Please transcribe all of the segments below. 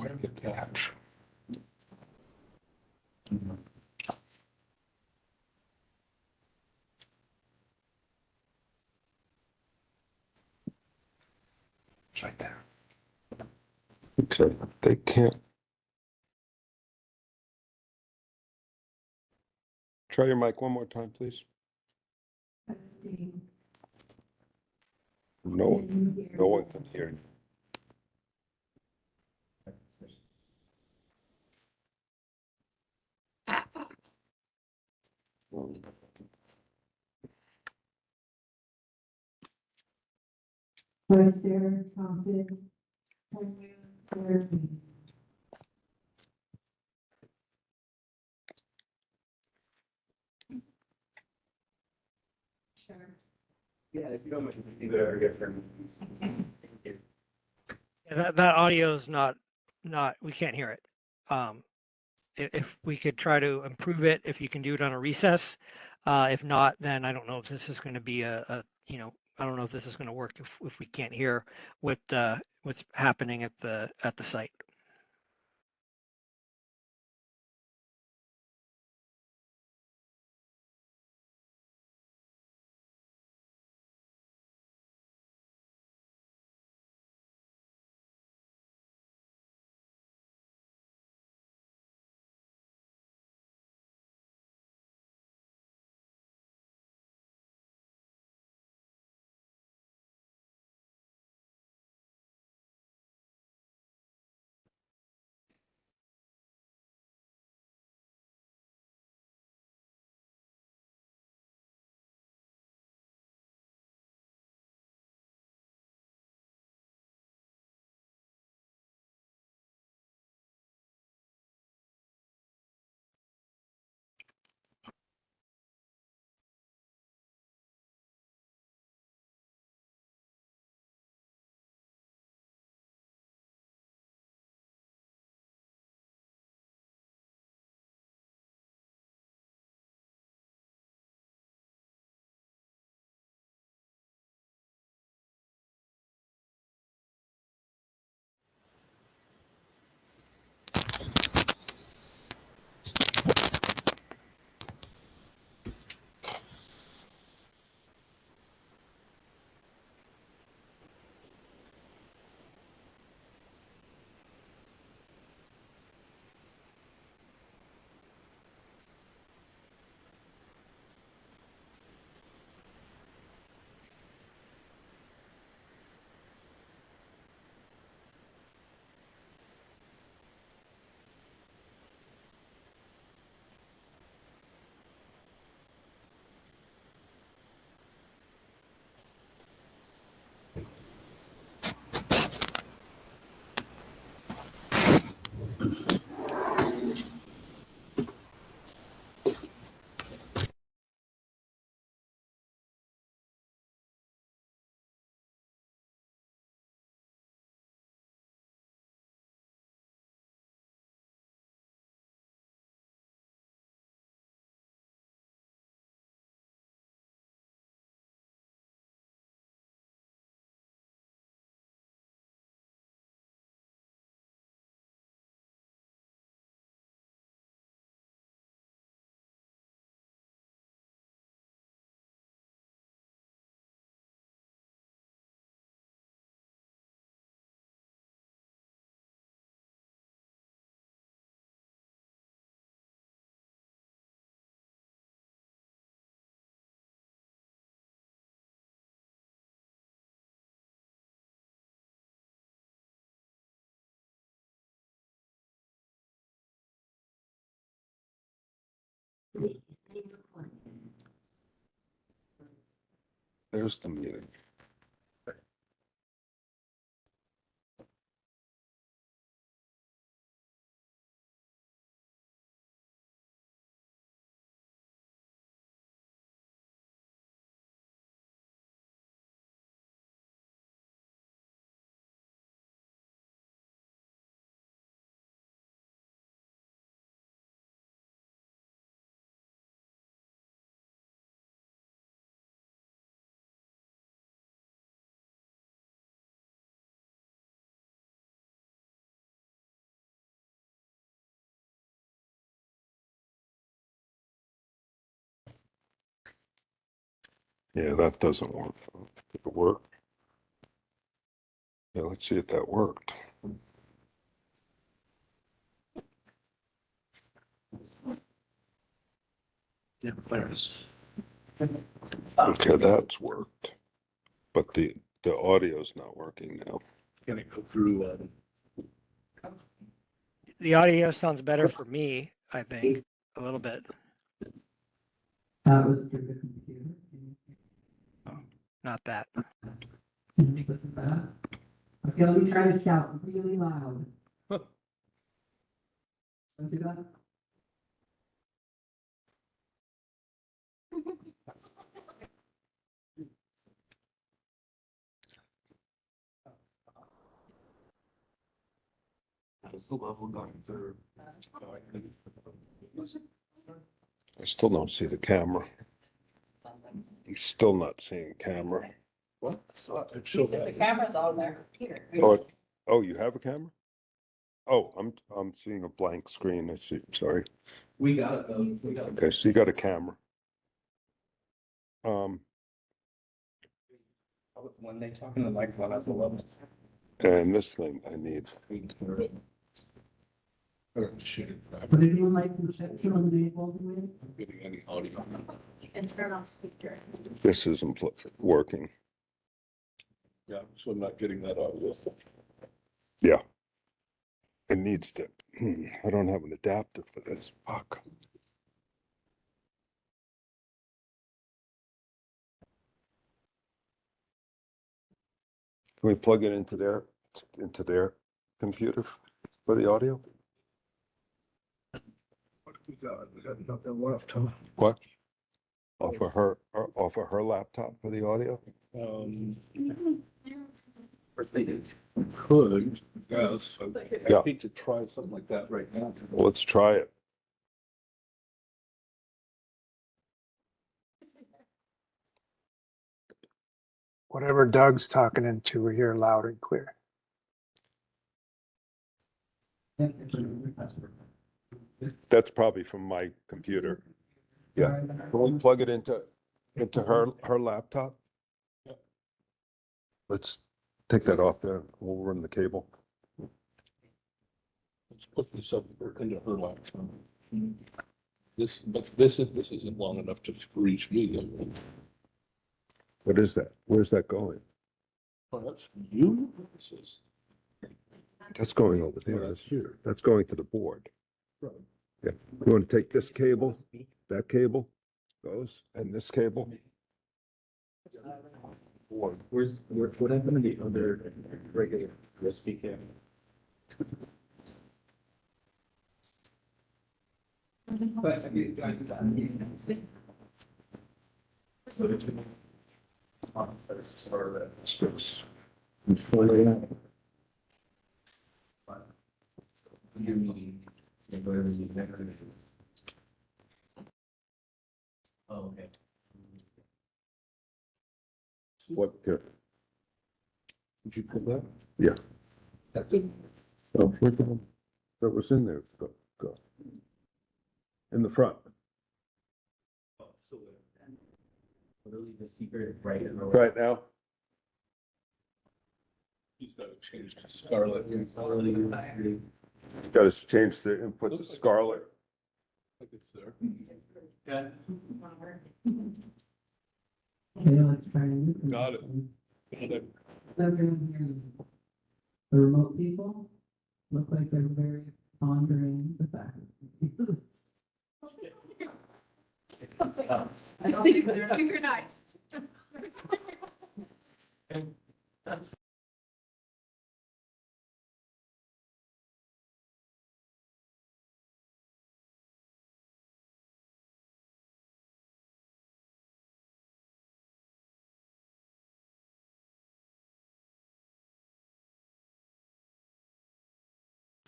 Attach. It's right there. Okay, they can't. Try your mic one more time, please. No one can hear you. Right there, confident. There. Sure. Yeah, if you don't mind, you could ever get from. Yeah, that audio is not, we can't hear it. If we could try to improve it, if you can do it on a recess. If not, then I don't know if this is going to be I don't know if this is going to work if we can't hear what's happening at the site. There's the meeting. Yeah, that doesn't work. Did it work? Yeah, let's see if that worked. Yeah, there's. Okay, that's worked. But the audio's not working now. Gonna go through, The audio sounds better for me, I think, a little bit. That was through the computer. Not that. Can you listen to that? I feel like you try to shout really loud. Don't do that? how's the level going through? I still don't see the camera. I'm still not seeing camera. What? So it showed The that. camera's on there. Here. Oh, you have a camera? Oh, I'm seeing a blank screen. I see. Sorry. We got it though. We got it. Okay, so you got a camera. When they talk in the microphone at the level. And this thing I need. We can hear it. Oh, shit. Would anyone like to check to enable the way? I'm getting any audio. You can turn on speaker. This isn't working. Yeah, so I'm not getting that audio. Yeah. It needs to. I don't have an adapter for this. Fuck. Can we plug it into their computer for the audio? What we got? We got nothing left, huh? What? Off of her laptop for the audio? First they did. Could, yes. Yeah. I hate to try something like that right now. Well, let's try it. Whatever Doug's talking into, we hear loud and clear. Yeah, it's a request. That's probably from my computer. Yeah. Can we plug it into her laptop? Yeah. Let's take that off there. We'll run the cable. Let's put this up into her laptop. This isn't long enough to reach me though. What is that? Where's that going? Oh, that's you? This is. That's going over there. That's here. That's going to the board. Right. Yeah. You want to take this cable, that cable goes, and this cable? One. What happened to the other regular USB cam? Oh, okay. What, here? Did you put that? Yeah. That didn't. Oh, where'd that was in there. Go. In the front. Literally the secret right in the. Right now? He's got to change to Scarlet. It's not really. Got to change the input to Scarlet. Like it's there. Okay, let's try and. Got it. So down here, the remote people look like they're very pondering the fact. I don't think they're. Synchronized.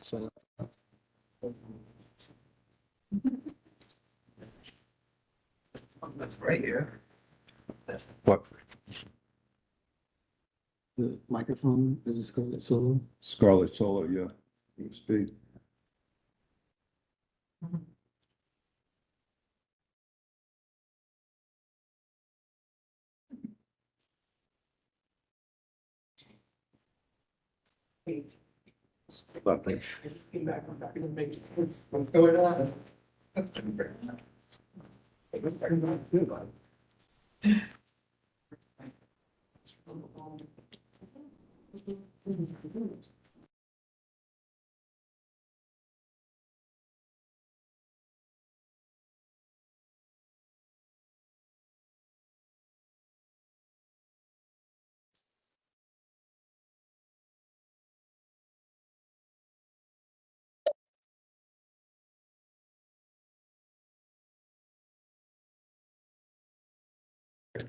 So. That's right here. What? The microphone is a Scarlett Solo. Scarlet Solo, yeah. USB. Nothing. What's going on?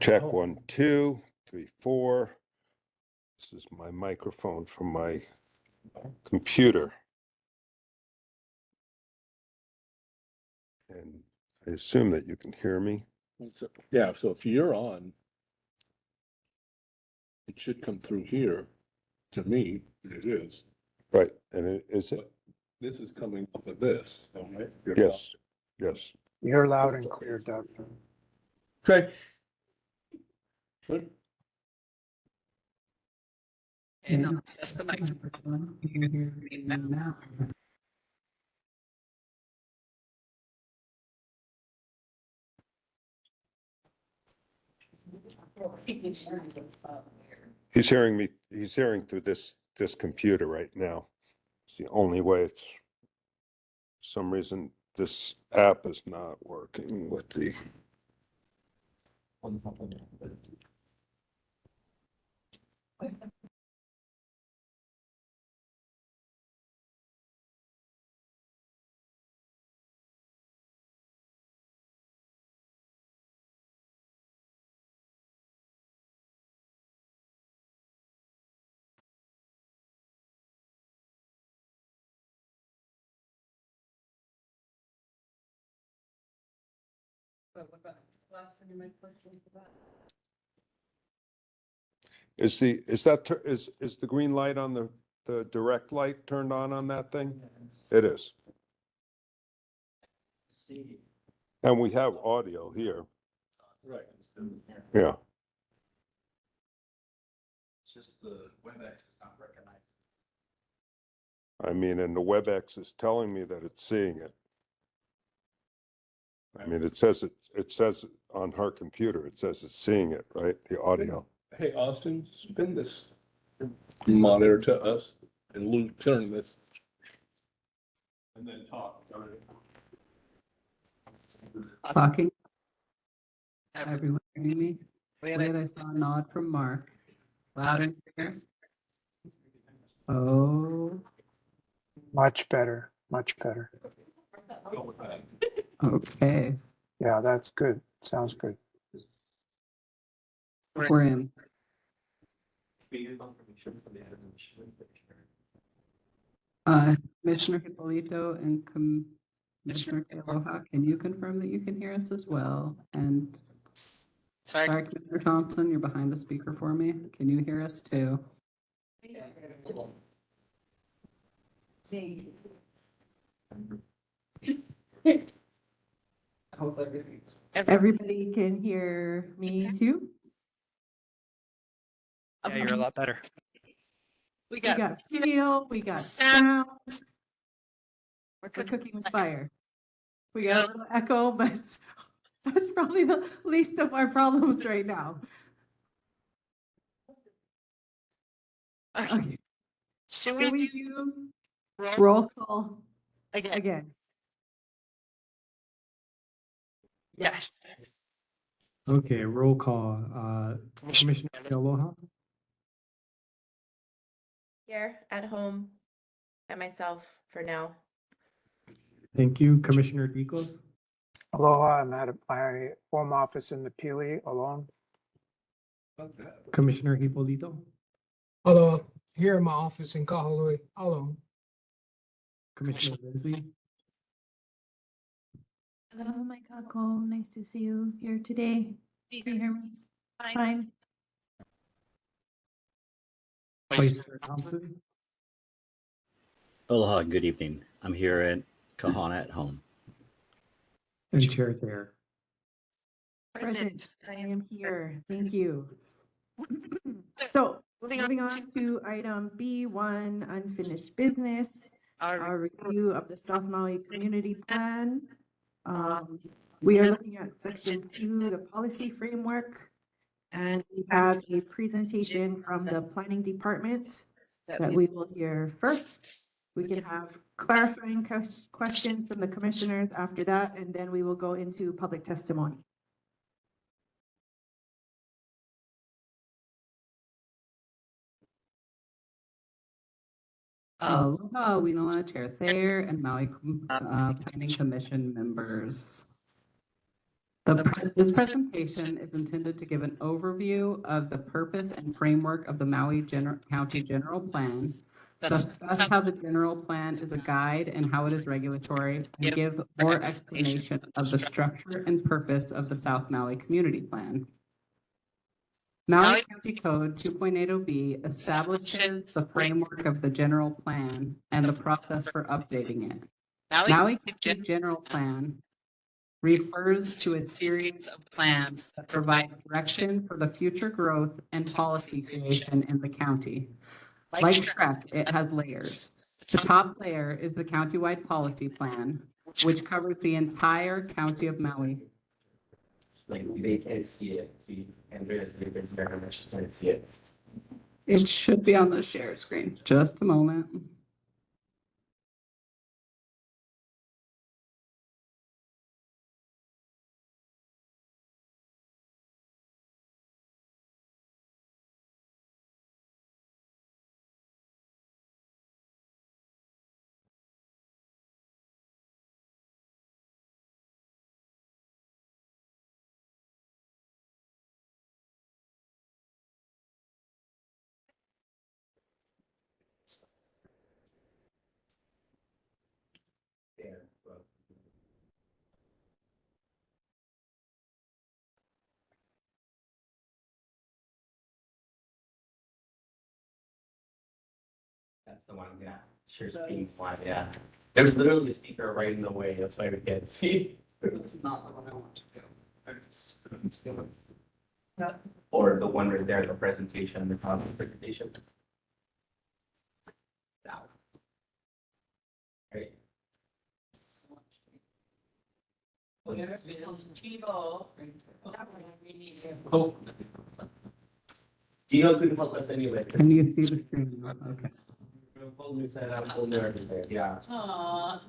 Check 1, 2, 3, 4. This is my microphone from my computer. And I assume that you can hear me. Yeah, so if you're on, it should come through here. To me, it is. Right, and is it? This is coming off of this, all right? Yes, yes. You're loud and clear, Doug. Okay. Good. And no, it's just the microphone. You can hear me now. He's hearing me, he's hearing through this computer right now. It's the only way. It's some reason this app is not working with the. Is the green light on the direct light turned on that thing? It is. See, And we have audio here. Right. Yeah. it's just the WebEx is not recognized. I mean, and the WebEx is telling me that it's seeing it. I mean, it says on her computer, it says it's seeing it, right? The audio. Hey, Austin, spin this monitor to us and Lou turn this. And then talk. All right. Talking. Everyone hearing me? Wait, I saw a nod from Mark. Loud and clear. Oh, Much better, much better. Go with that. okay. Yeah, that's good. Sounds good. We're in. Commissioner Hippolito and Commissioner Aloha, can you confirm that you can hear us as well? And sorry, Commissioner Thompson, you're behind the speaker for me. Can you hear us too? Everybody can hear me too? Yeah, you're a lot better. We got feel, we got sound. We're cooking with fire. We got a little echo, but that's probably the least of our problems right now. Okay. Should Can we do roll call again? Yes. Okay, roll call. Commissioner Aloha, Here at home by myself for now. thank you. Commissioner Dicos, Aloha, I'm at my home office in the Pili alone. Commissioner Hippolito, Hello, here in my office in Kahului. Hello. Commissioner Lindsay, Hello, my Kako. Nice to see you here today. Can you hear me? Fine. Vice Chair Thompson, Aloha, good evening. I'm here at Kahana at home. and Chair Thayer. Present. I am here. Thank you. So Moving on to item B1, unfinished business, our review of the South Maui Community Plan. We are looking at section 2, the policy framework, and we have a presentation from the planning department that we will hear first. We can have clarifying questions from the commissioners after that, and then we will go into public testimony. Aloha, Winona Chair Thayer and Maui Planning Commission members. This presentation is intended to give an overview of the purpose and framework of the Maui County General Plan, discuss how the general plan is a guide and how it is regulatory, and give more explanation of the structure and purpose of the South Maui Community Plan. Maui County Code 2.80B establishes the framework of the general plan and the process for updating it. Maui County General Plan refers to a series of plans that provide direction for the future growth and policy creation in the county. Like Shrek, it has layers. The top layer is the countywide policy plan, which covers the entire county of Maui. Like they can't see it. See, Andrea's very much can't see it. It should be on the share screen. Just a moment. That's the one, yeah. Sure, one, yeah. There's literally a speaker right in the way. That's why we can't see. It's not the one I want to do. Or the one right there, the presentation, the PowerPoint presentation. Now. Right. Oh. Gino couldn't help us anyway. Can you see the screen? Okay. Full set up, full new everything. Yeah. Aww.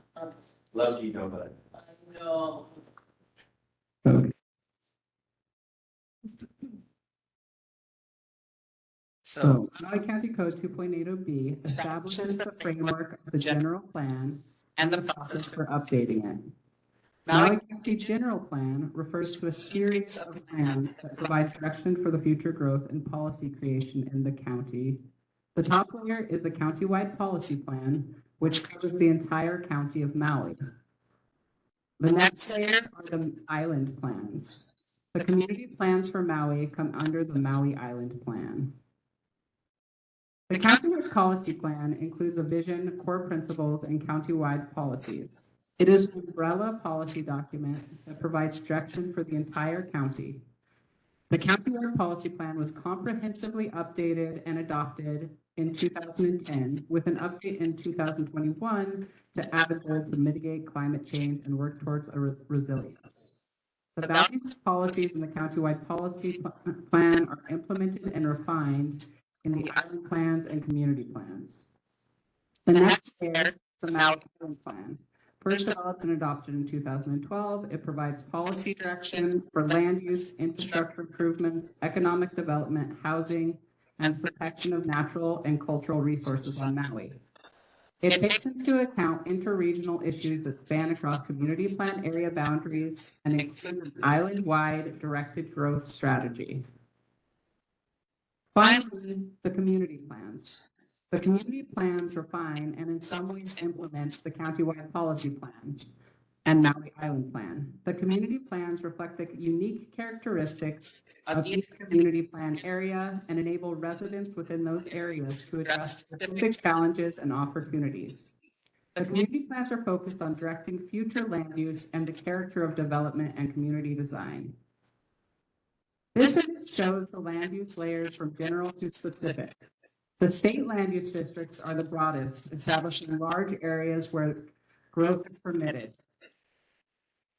Love Gino, but. I know. So, Maui County Code 2.80B establishes the framework of the general plan and the process for updating it. Maui County General Plan refers to a series of plans that provide direction for the future growth and policy creation in the county. The top layer is the countywide policy plan, which covers the entire county of Maui. The next layer are the island plans. The community plans for Maui come under the Maui Island Plan. The countywide policy plan includes a vision, core principles, and countywide policies. It is an umbrella policy document that provides direction for the entire county. The countywide policy plan was comprehensively updated and adopted in 2010, with an update in 2021 to add a goal to mitigate climate change and work towards a resilience. The values, policies, in the countywide policy plan are implemented and refined in the island plans and community plans. The next layer is the Maui Island Plan. First developed and adopted in 2012, it provides policy direction for land use, infrastructure improvements, economic development, housing, and protection of natural and cultural resources on Maui. It takes into account interregional issues that span across community plan area boundaries and includes an island-wide directed growth strategy. Finally, the community plans. The community plans refine and in some ways implement the countywide policy plan and Maui Island Plan. The community plans reflect the unique characteristics of each community plan area and enable residents within those areas to address specific challenges and opportunities. The community plans are focused on directing future land use and the character of development and community design. This image shows the land use layers from general to specific. The state land use districts are the broadest, establishing large areas where growth is permitted,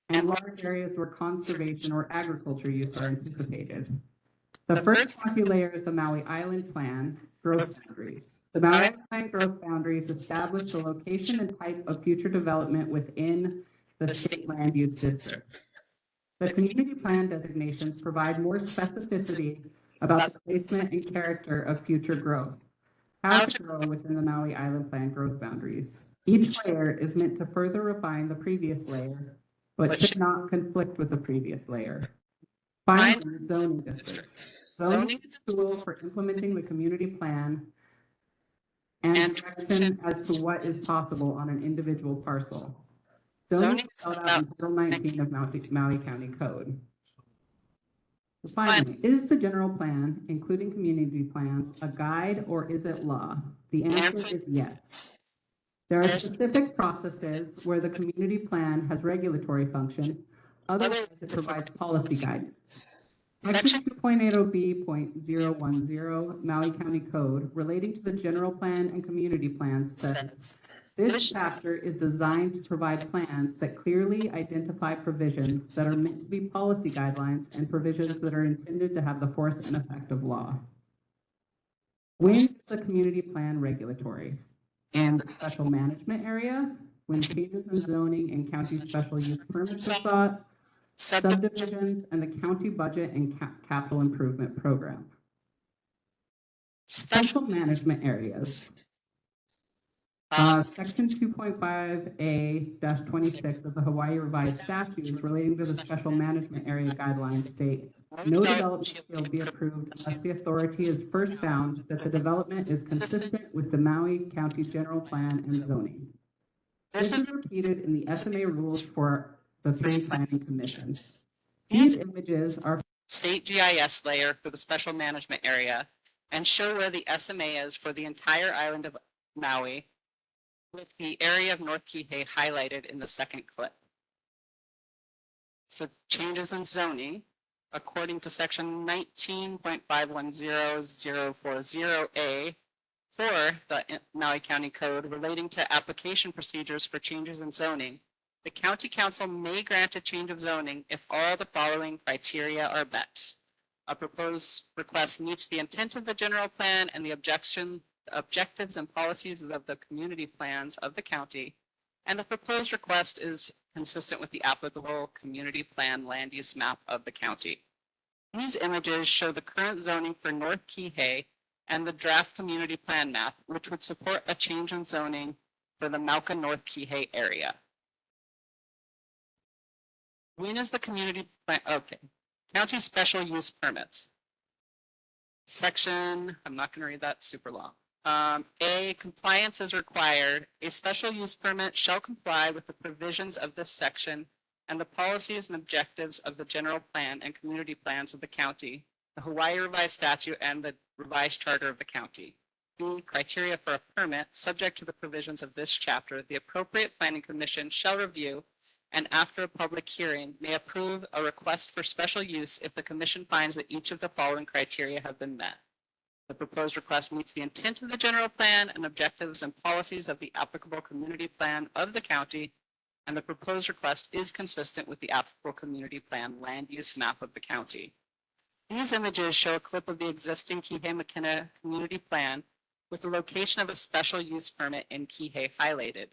and large areas where conservation or agriculture use are anticipated. The first county layer is the Maui Island Plan growth boundaries. The Maui Island Plan growth boundaries establish the location and type of future development within the state land use districts. The community plan designations provide more specificity about the placement and character of future growth. How to grow within the Maui Island Plan growth boundaries. Each layer is meant to further refine the previous layer, but should not conflict with the previous layer. Finally, zoning districts. Zoning is a tool for implementing the community plan and direction as to what is possible on an individual parcel. Zoning is spelled out in Title 19 of Maui County Code. Finally, is the general plan, including community plans, a guide or is it law? The answer is yes. There are specific processes where the community plan has regulatory function, otherwise it provides policy guidance. Section 2.80B.010 Maui County Code relating to the general plan and community plans says, this chapter is designed to provide plans that clearly identify provisions that are meant to be policy guidelines and provisions that are intended to have the force and effect of law. When is the community plan regulatory? In the special management area, when changes in zoning and county special use permits are sought, subdivisions, and the county budget and capital improvement program. Special management areas. Section 2.5A-26 of the Hawaii Revised Statutes relating to the special management area guidelines state, no development shall be approved unless the authority is first found that the development is consistent with the Maui County General Plan and zoning. This is repeated in the SMA rules for the 3 planning commissions. These images are state GIS layer for the special management area and show where the SMA is for the entire island of Maui, with the area of North Kihei highlighted in the second clip. So changes in zoning, according to section 19.510040A for the Maui County Code relating to application procedures for changes in zoning, the county council may grant a change of zoning if all the following criteria are met. A proposed request meets the intent of the general plan and the objectives and policies of the community plans of the county, and the proposed request is consistent with the applicable community plan land use map of the county. These images show the current zoning for North Kihei and the draft community plan map, which would support a change in zoning for the Mauka North Kihei area. When is the community plan? Okay. County special use permits. Section, I'm not going to read that, super long. A, compliance is required. A special use permit shall comply with the provisions of this section and the policies and objectives of the general plan and community plans of the county, the Hawaii Revised Statute, and the revised charter of the county. B, criteria for a permit, subject to the provisions of this chapter, the appropriate planning commission shall review and after a public hearing may approve a request for special use if the commission finds that each of the following criteria have been met. The proposed request meets the intent of the general plan and objectives and policies of the applicable community plan of the county, and the proposed request is consistent with the applicable community plan land use map of the county. These images show a clip of the existing Kihei Makina community plan with the location of a special use permit in Kihei highlighted.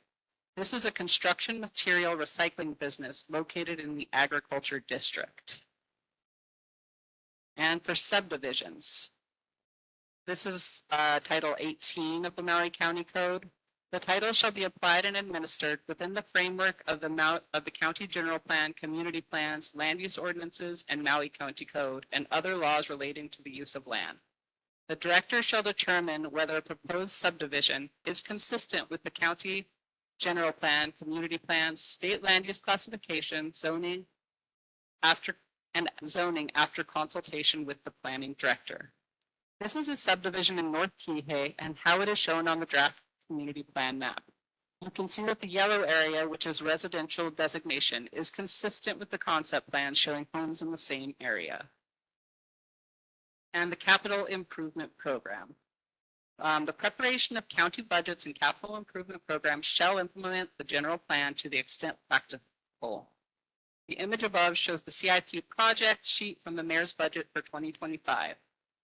This is a construction material recycling business located in the agriculture district. And for subdivisions, this is Title 18 of the Maui County Code. The title shall be applied and administered within the framework of the County General Plan, Community Plans, Land Use Ordinances, and Maui County Code, and other laws relating to the use of land. The director shall determine whether a proposed subdivision is consistent with the County General Plan, Community Plans, State Land Use Classification, zoning after consultation with the planning director. This is a subdivision in North Kihei and how it is shown on the draft community plan map. You can see that the yellow area, which is residential designation, is consistent with the concept plan showing homes in the same area. and the capital improvement program. The preparation of county budgets and capital improvement programs shall implement the general plan to the extent practicable. The image above shows the CIP project sheet from the mayor's budget for 2025.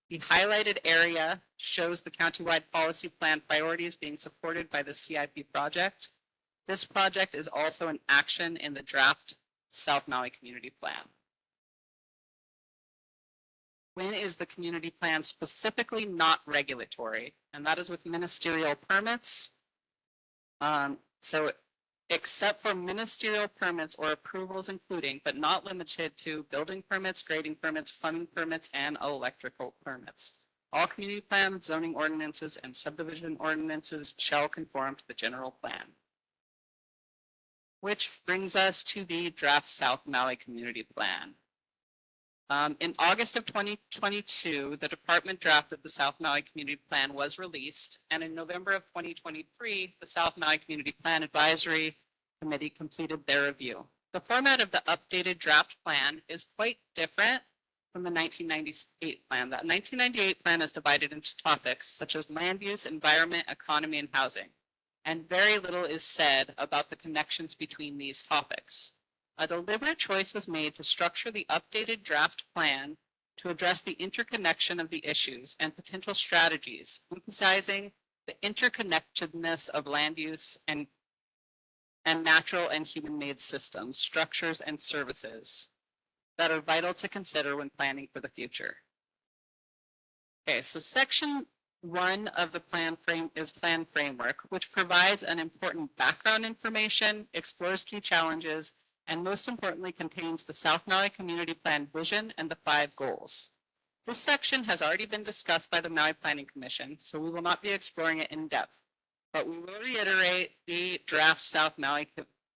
The highlighted area shows the countywide policy plan priorities being supported by the CIP project. This project is also an action in the draft South Maui Community Plan. When is the community plan specifically not regulatory? And that is with ministerial permits. So except for ministerial permits or approvals including, but not limited to, building permits, grading permits, plumbing permits, and electrical permits. All community plans, zoning ordinances, and subdivision ordinances shall conform to the general plan. Which brings us to the draft South Maui Community Plan. In August of 2022, the department drafted the South Maui Community Plan was released, and in November of 2023, the South Maui Community Plan Advisory Committee completed their review. The format of the updated draft plan is quite different from the 1998 plan. That 1998 plan is divided into topics such as land use, environment, economy, and housing, and very little is said about the connections between these topics. A deliberate choice was made to structure the updated draft plan to address the interconnection of the issues and potential strategies, emphasizing the interconnectedness of land use and natural and human-made systems, structures, and services that are vital to consider when planning for the future. Okay, so section 1 of the plan framework, which provides an important background information, explores key challenges, and most importantly contains the South Maui Community Plan vision and the 5 goals. This section has already been discussed by the Maui Planning Commission, so we will not be exploring it in depth, but we will reiterate the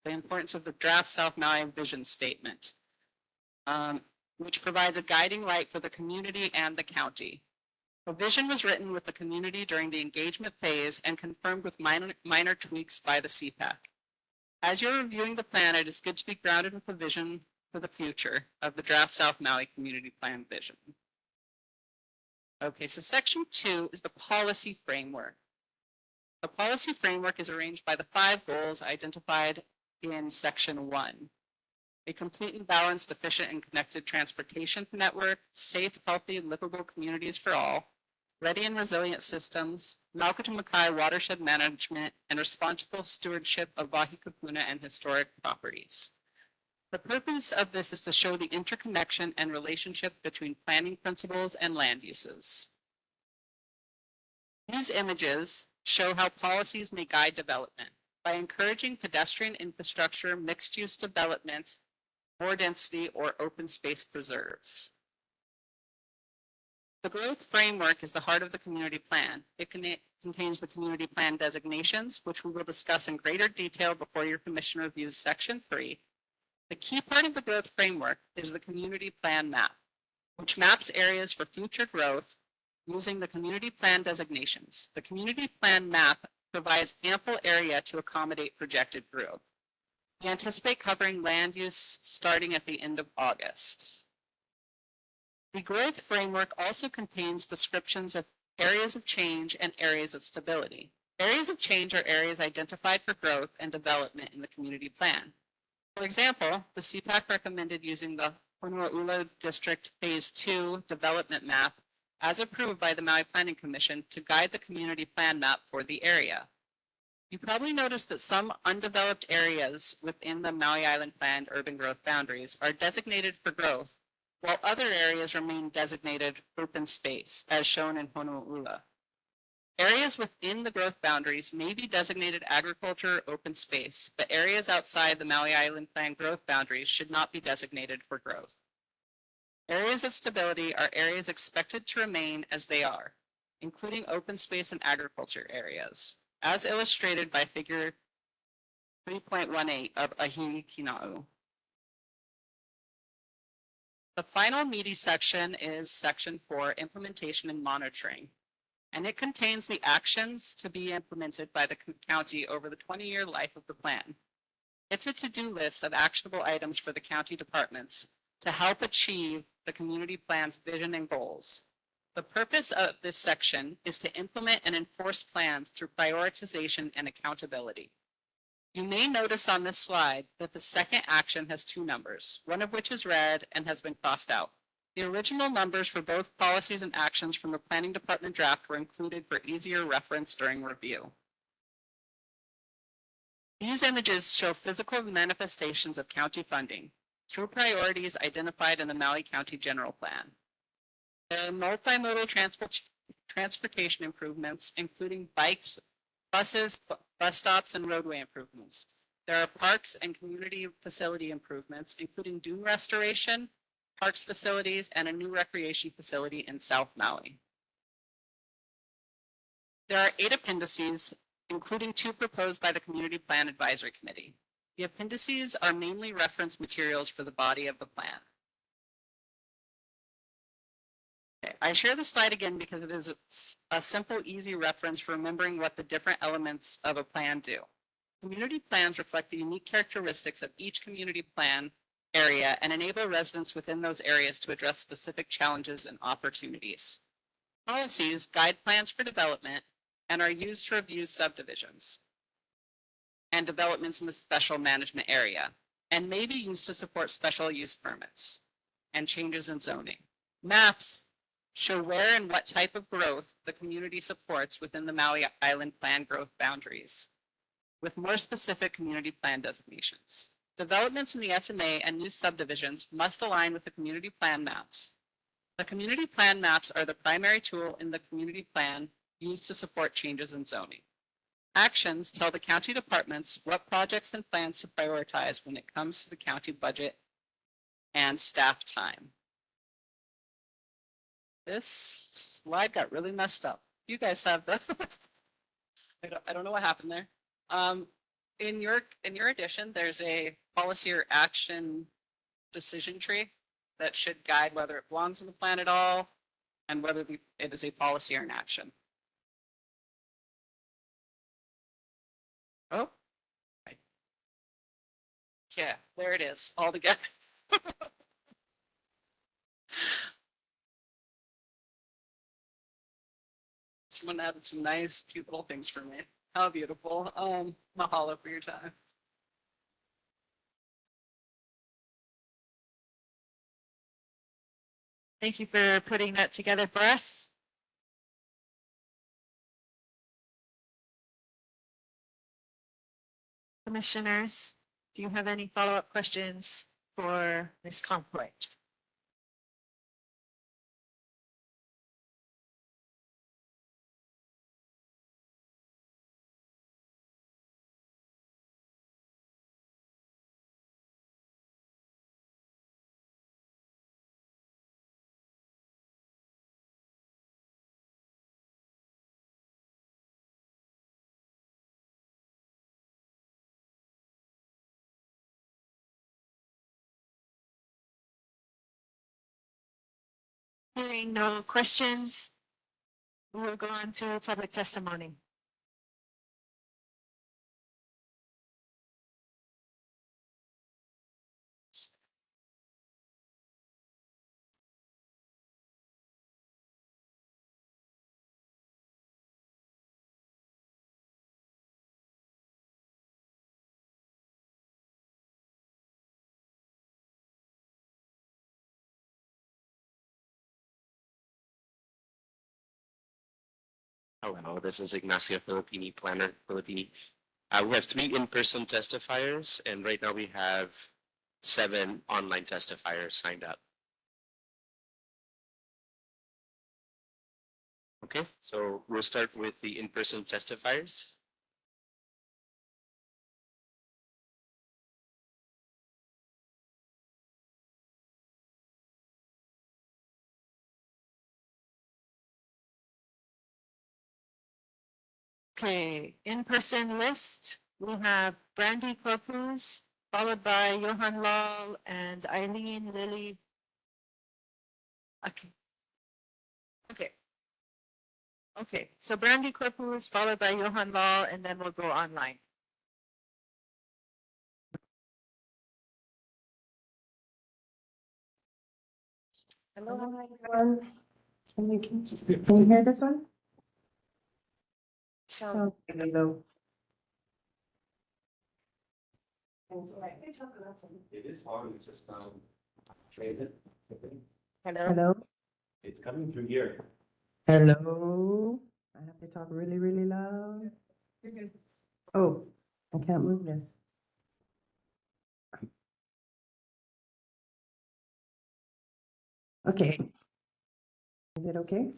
importance of the draft South Maui vision statement, which provides a guiding light for the community and the county. The vision was written with the community during the engagement phase and confirmed with minor tweaks by the CPAC. As you're reviewing the plan, it is good to be grounded with the vision for the future of the draft South Maui Community Plan vision. Okay, so section 2 is the policy framework. The policy framework is arranged by the 5 goals identified in section 1. A complete and balanced, efficient, and connected transportation network, safe, healthy, and livable communities for all, ready and resilient systems, Maukatu watershed management, and responsible stewardship of Wahikupuna and historic properties. The purpose of this is to show the interconnection and relationship between planning principles and land uses. These images show how policies may guide development by encouraging pedestrian infrastructure, mixed-use development, more density, or open space preserves. The growth framework is the heart of the community plan. It contains the community plan designations, which we will discuss in greater detail before your commission reviews section 3. The key part of the growth framework is the community plan map, which maps areas for future growth using the community plan designations. The community plan map provides ample area to accommodate projected growth. We anticipate covering land use starting at the end of August. The growth framework also contains descriptions of areas of change and areas of stability. Areas of change are areas identified for growth and development in the community plan. For example, the CPAC recommended using the Honuaula District Phase 2 development map as approved by the Maui Planning Commission to guide the community plan map for the area. You probably noticed that some undeveloped areas within the Maui Island Planned urban growth boundaries are designated for growth, while other areas remain designated open space, as shown in Honuaula. Areas within the growth boundaries may be designated agriculture or open space, but areas outside the Maui Island Plan growth boundaries should not be designated for growth. Areas of stability are areas expected to remain as they are, including open space and agriculture areas, as illustrated by figure 3.18 of Ahi Kina'u. The final meaty section is section 4, implementation and monitoring, and it contains the actions to be implemented by the county over the 20-year life of the plan. It's a to-do list of actionable items for the county departments to help achieve the community plan's vision and goals. The purpose of this section is to implement and enforce plans through prioritization and accountability. You may notice on this slide that the second action has two numbers, one of which is red and has been crossed out. The original numbers for both policies and actions from the planning department draft were included for easier reference during review. These images show physical manifestations of county funding through priorities identified in the Maui County General Plan. There are multimodal transportation improvements, including bikes, buses, bus stops, and roadway improvements. There are parks and community facility improvements, including dune restoration, parks facilities, and a new recreation facility in South Maui. There are 8 appendices, including 2 proposed by the Community Plan Advisory Committee. The appendices are mainly reference materials for the body of the plan. Okay, I share the slide again because it is a simple, easy reference for remembering what the different elements of a plan do. Community plans reflect the unique characteristics of each community plan area and enable residents within those areas to address specific challenges and opportunities. Policies guide plans for development and are used to review subdivisions and developments in the special management area, and may be used to support special use permits and changes in zoning. Maps show where and what type of growth the community supports within the Maui Island Plan growth boundaries, with more specific community plan designations. Developments in the SMA and new subdivisions must align with the community plan maps. The community plan maps are the primary tool in the community plan used to support changes in zoning. Actions tell the county departments what projects and plans to prioritize when it comes to the county budget and staff time. This slide got really messed up. You guys have the, I don't know what happened there. In your edition, there's a policy or action decision tree that should guide whether it belongs in the plan at all and whether it is a policy or an action. Oh, right. Yeah, there it is, all together. Someone added some nice, cute little things for me. How beautiful. Mahalo for your time. Thank you for putting that together for us. Commissioners, do you have any follow-up questions for Ms. Conroy? Hearing no questions, we'll go on to public testimony. Hello, this is Ignacio Filippini, Planner Filippini. We have 3 in-person testifiers, and right now we have 7 online testifiers signed up. Okay, so we'll start with the in-person testifiers. Okay, in-person list, we have Brandy Corpus, followed by Johan Lal and Eileen Lilly. Okay. Okay. Okay, so Brandy Corpus, followed by Johan Lal, and then we'll go online. Hello, everyone. Can you hear this one? Sounds Sounds good, though. It is hard, it's just, traded. Hello? Hello? It's coming through here. Hello? I have to talk really, really loud. Oh, I can't move this. Okay. Is it okay?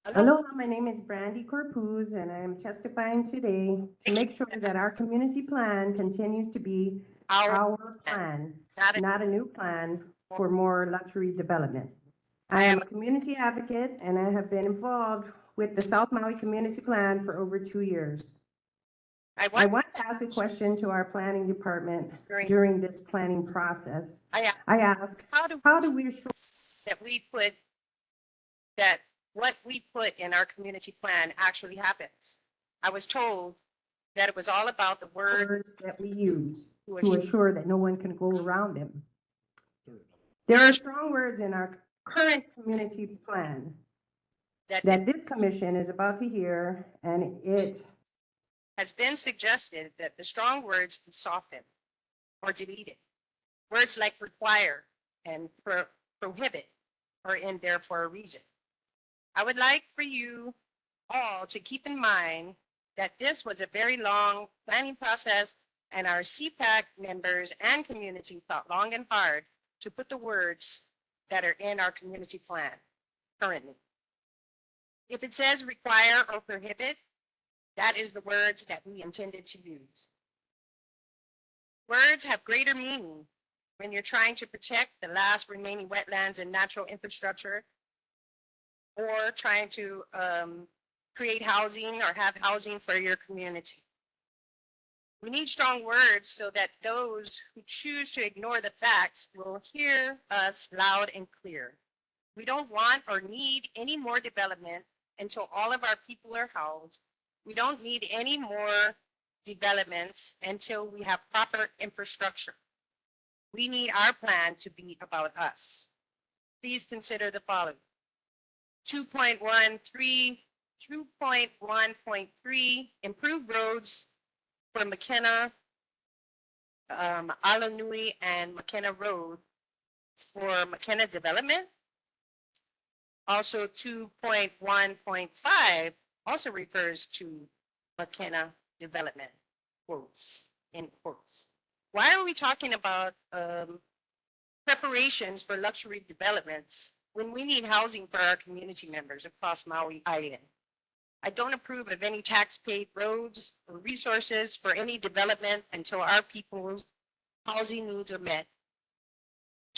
Hello, my name is Brandy Corpuz, and I am testifying today to make sure that our community plan continues to be our plan, not a new plan for more luxury development. I am a community advocate, and I have been involved with the South Maui Community Plan for over 2 years. I want to ask a question to our planning department during this planning process. I ask, how do we assure That we put, that what we put in our community plan actually happens. I was told that it was all about the words that we use to assure that no one can go around them? There are strong words in our current community plan that this commission is about to hear, and it has been suggested that the strong words be softened or deleted. Words like require and prohibit are in there for a reason. I would like for you all to keep in mind that this was a very long planning process, and our CPAC members and community thought long and hard to put the words that are in our community plan currently. If it says require or prohibit, that is the words that we intended to use. Words have greater meaning when you're trying to protect the last remaining wetlands and natural infrastructure, or trying to create housing or have housing for your community. We need strong words so that those who choose to ignore the facts will hear us loud and clear. We don't want or need any more development until all of our people are housed. We don't need any more developments until we have proper infrastructure. We need our plan to be about us. Please consider the following. 2.1.3, improve roads for McKenna, Alanui, and McKenna Road for McKenna development. Also 2.1.5 also refers to McKenna development, quotes, in quotes. Why are we talking about preparations for luxury developments when we need housing for our community members across Maui Island? I don't approve of any tax-paid roads or resources for any development until our people's housing needs are met.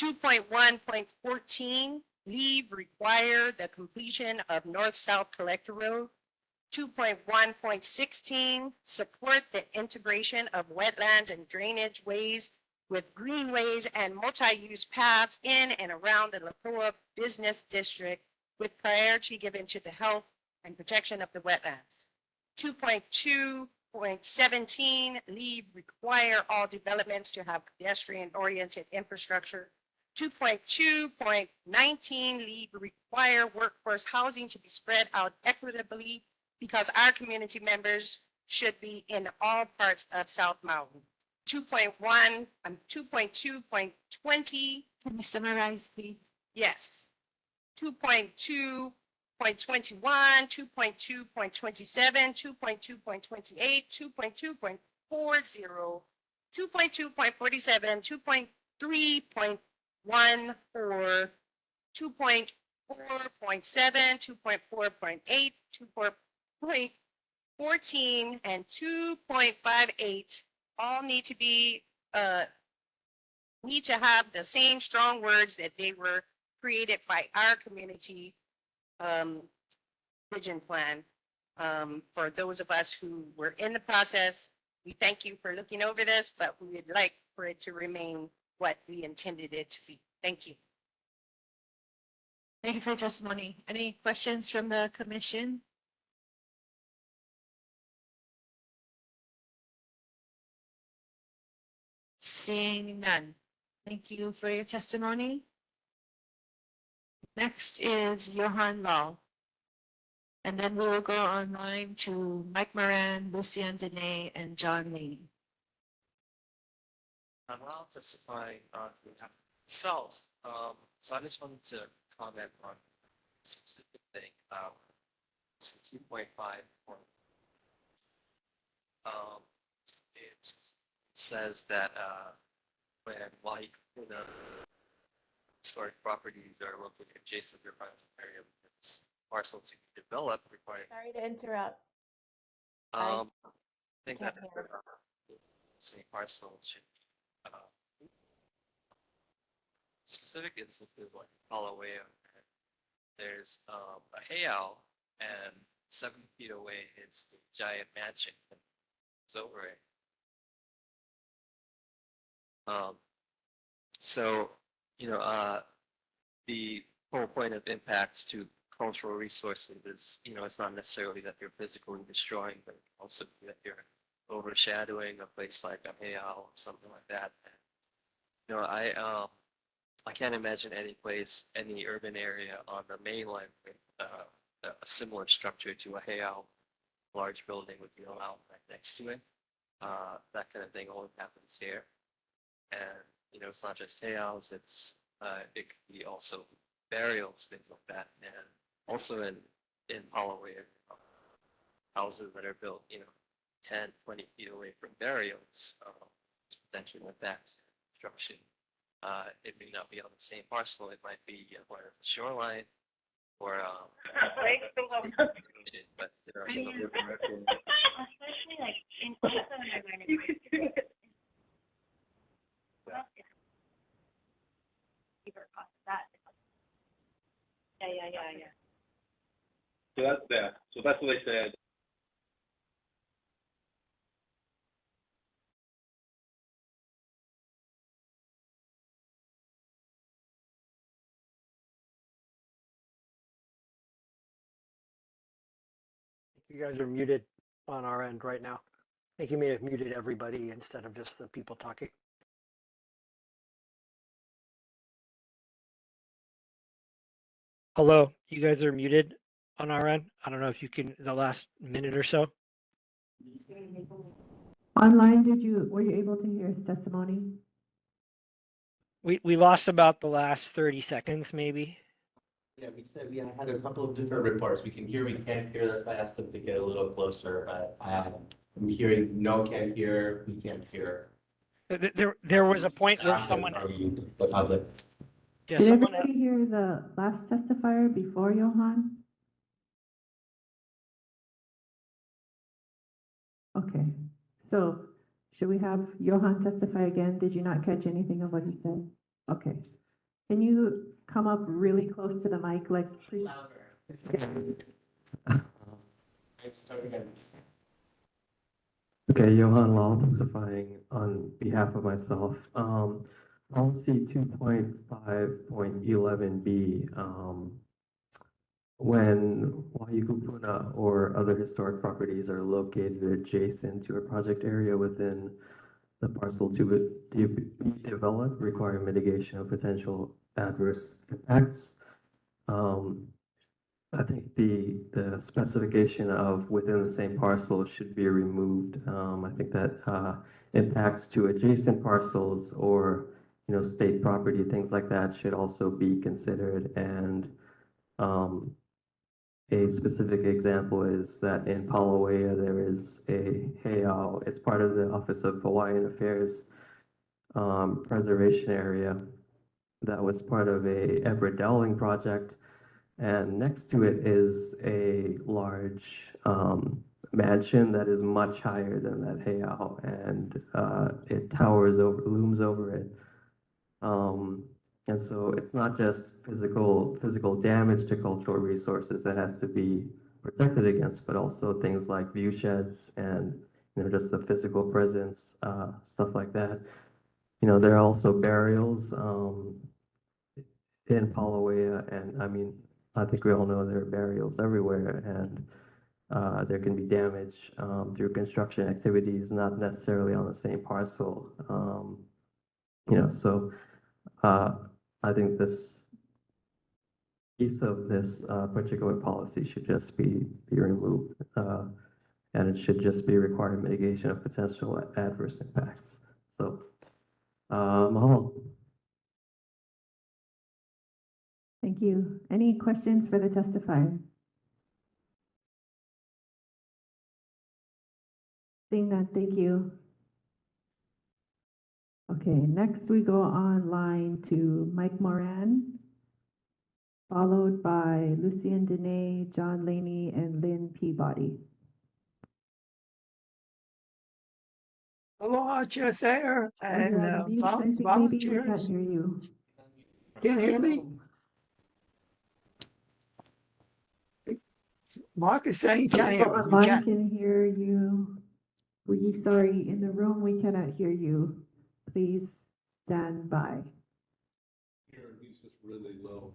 2.1.14, leave require the completion of North-South Collector Road. 2.1.16, support the integration of wetlands and drainage ways with greenways and multi-use paths in and around the Lapoa Business District, with priority given to the health and protection of the wetlands. 2.2.17, leave require all developments to have pedestrian-oriented infrastructure. 2.2.19, leave require workforce housing to be spread out equitably because our community members should be in all parts of South Maui. 2.2.20. Can you summarize, please? Yes. 2.2.21, 2.2.27, 2.2.28, 2.2.40, 2.2.47, 2.3.14, 2.4.7, 2.4.8, 2.14, and 2.58 all need to be need to have the same strong words that they were created by our community vision plan. For those of us who were in the process, we thank you for looking over this, but we would like for it to remain what we intended it to be. Thank you. Thank you for your testimony. Any questions from the commission? Seeing none. Thank you for your testimony. Next is Johan Law. And then we will go online to Mike Moran, Lucian Dene, and John Lee. I'll testify on behalf of myself. So I just wanted to comment on a specific thing. 2.5. It says that when historic properties are located adjacent to a private area, it's parcel to be developed requiring. Sorry to interrupt. I think can't that hear. same parcel should be specific instances like Palawea. There's a heiau, and 7 feet away is the giant mansion. It's over it. So, the whole point of impacts to cultural resources is, it's not necessarily that you're physically destroying, but also that you're overshadowing a place like a heiau or something like that. I can't imagine any place, any urban area on the mainland with a similar structure to a heiau. Large building would be allowed right next to it. That kind of thing only happens here. And, it's not just heiaus, it could be also burials, things like that. And also in Palawea, houses that are built, 10, 20 feet away from burials, potentially with that construction. It may not be on the same parcel, it might be on the shoreline or but there are still especially like in also when I learned You could do it. that. Yeah. So that's that. So that's what they said. You guys are muted on our end right now. I think you may have muted everybody instead of just the people talking. Hello, you guys are muted on our end. I don't know if you can, the last minute or so. Online, were you able to hear his testimony? We lost about the last 30 seconds, maybe. Yeah, we said we had a couple of different reports. We can hear, we can't hear. That's why I asked them to get a little closer. But I'm hearing no, can't hear, we can't hear. There was a point where someone. The public. Yeah, Did someone. everybody hear the last testifier before Johan? Okay, so should we have Johan testify again? Did you not catch anything of what he said? Okay. Can you come up really close to the mic, like please? Okay, Johan Law testifying on behalf of myself. Policy 2.5.11B, when Waiukupuna or other historic properties are located adjacent to a project area within the parcel to be developed, require mitigation of potential adverse impacts. I think the specification of within the same parcel should be removed. I think that impacts to adjacent parcels or state property, things like that should also be considered. And a specific example is that in Palawea there is a heiau. It's part of the Office of Hawaiian Affairs preservation area that was part of a Everett Dowling project. And next to it is a large mansion that is much higher than that heiau, and it looms over it. And so it's not just physical damage to cultural resources that has to be protected against, but also things like view sheds and just the physical presence, stuff like that. There are also burials in Palawea, and I think we all know there are burials everywhere, and there can be damage through construction activities, not necessarily on the same parcel. So I think this piece of this particular policy should just be removed. And it should just be required mitigation of potential adverse impacts. So, Mahalo. Thank you. Any questions for the testifier? Seeing none, thank you. Okay, next we go online to Mike Moran, followed by Lucian Dene, John Laney, and Lynn Peabody. Aloha, Chair Thayer Oh, and you're on mute. I think maybe we can't volunteers. hear you. Can't hear me? Mark is saying he can't hear People me. You online can't. can hear you. Sorry, in the room, we cannot hear you. Please stand by. Here, he's just really low.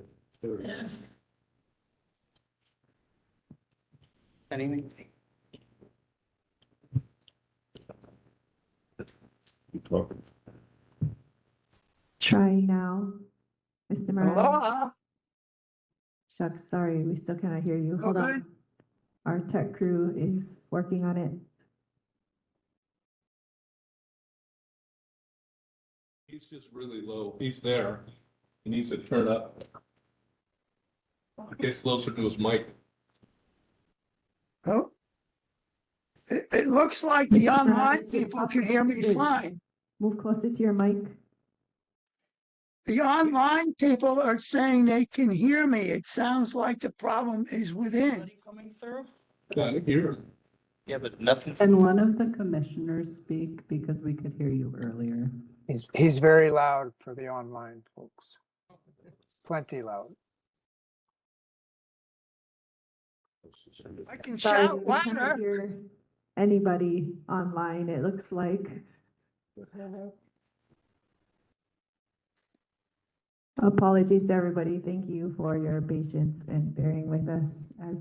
Anything? Try now, Mr. Moran. Aloha. Shucks, sorry, we still cannot hear you. Hold Okay. on. Our tech crew is working on it. He's just really low. He's there. He needs to turn up. Get closer to his mic. Oh. It looks like the Mr. Moran, online is it people can hear me possible to fine. Move closer to your mic. The online people are saying they can hear me. It sounds like the problem is within. Coming through? Yeah, here. Yeah, but nothing. Can one of the commissioners speak because we could hear you earlier? He's very loud for the online folks. Plenty loud. I can Sorry, shout we cannot louder. hear anybody online, it looks like. Apologies to everybody. Thank you for your patience and bearing with us as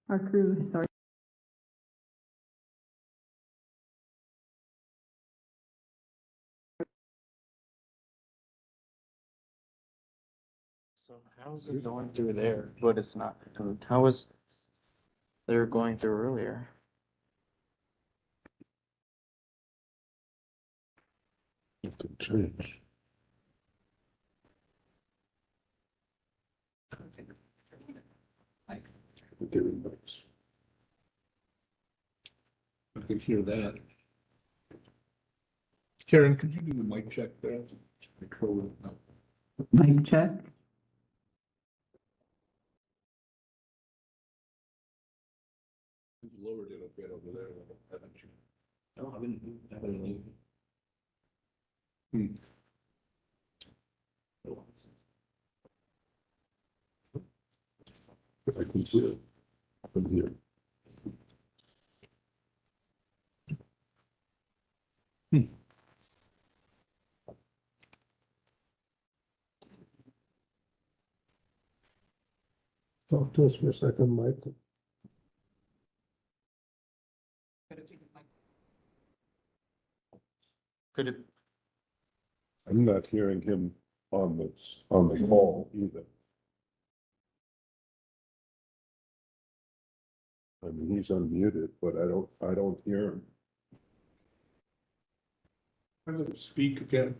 our crew sorts. So how is it going through there, but it's not? How is they're going through earlier? It could change. We're getting those. I can hear that. Karen, could you do the mic check there? Mic check. You've lowered it a bit over there, haven't you? No, I haven't. I can see it from here. Talk to us for a second, Michael. Could it? I'm not hearing him on the call either. I mean, he's unmuted, but I don't hear him. I'm going to speak again.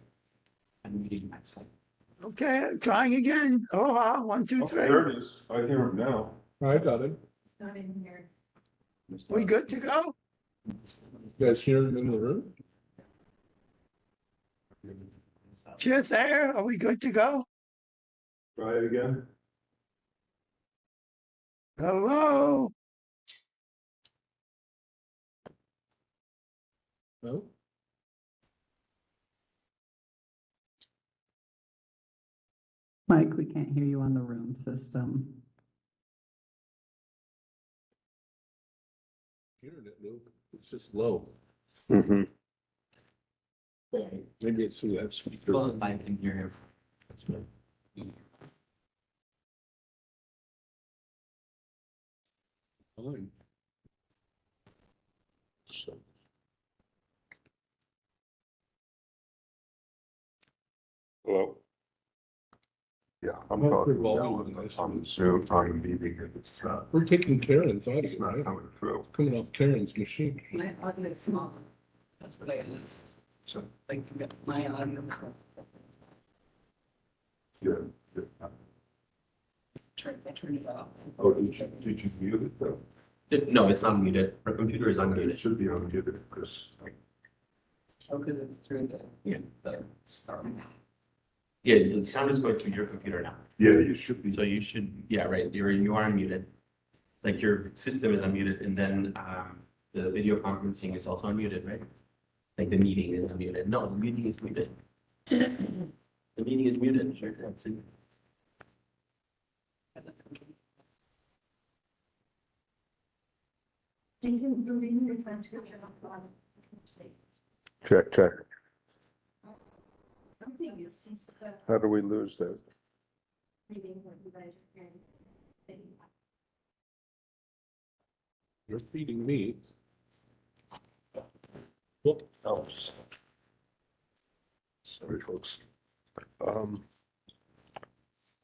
I'm muting myself. Okay, trying again. Aloha, 1, 2, 3. There it is. I hear him now. I got it. Not in here. We good to go? You guys hear him in the room? Chair Thayer, are we good to go? Try it again. Hello? No? Mike, we can't hear you on the room system. Hearing it, Luke. It's just low. Mm-hmm. Maybe it's through that speaker. Well, if I can hear him. Fine. So. Hello. Yeah, I'm Well, talking for now volume, on the Zoom, on a meeting, and it's not, We're taking Karen's it's audio, not right? coming through. Coming off Karen's machine. My audio is small. That's what I asked. So, Like, my audio. yeah, yeah. Turn it off. Oh, did you mute it though? No, it's not muted. Our computer is It unmuted. should be unmuted, because Oh, because it's through the. Yeah. The start. Yeah, the sound is going through your computer now. yeah, you should be. So you should, yeah, right, you are unmuted. Like your system is unmuted and then the video conferencing is also unmuted, right? Like the meeting is unmuted. No, the meeting is muted. The meeting is muted, sure, that's it. Check, check. Something is. How do we lose that? You're feeding me. Whoop. Oh. Sorry, folks.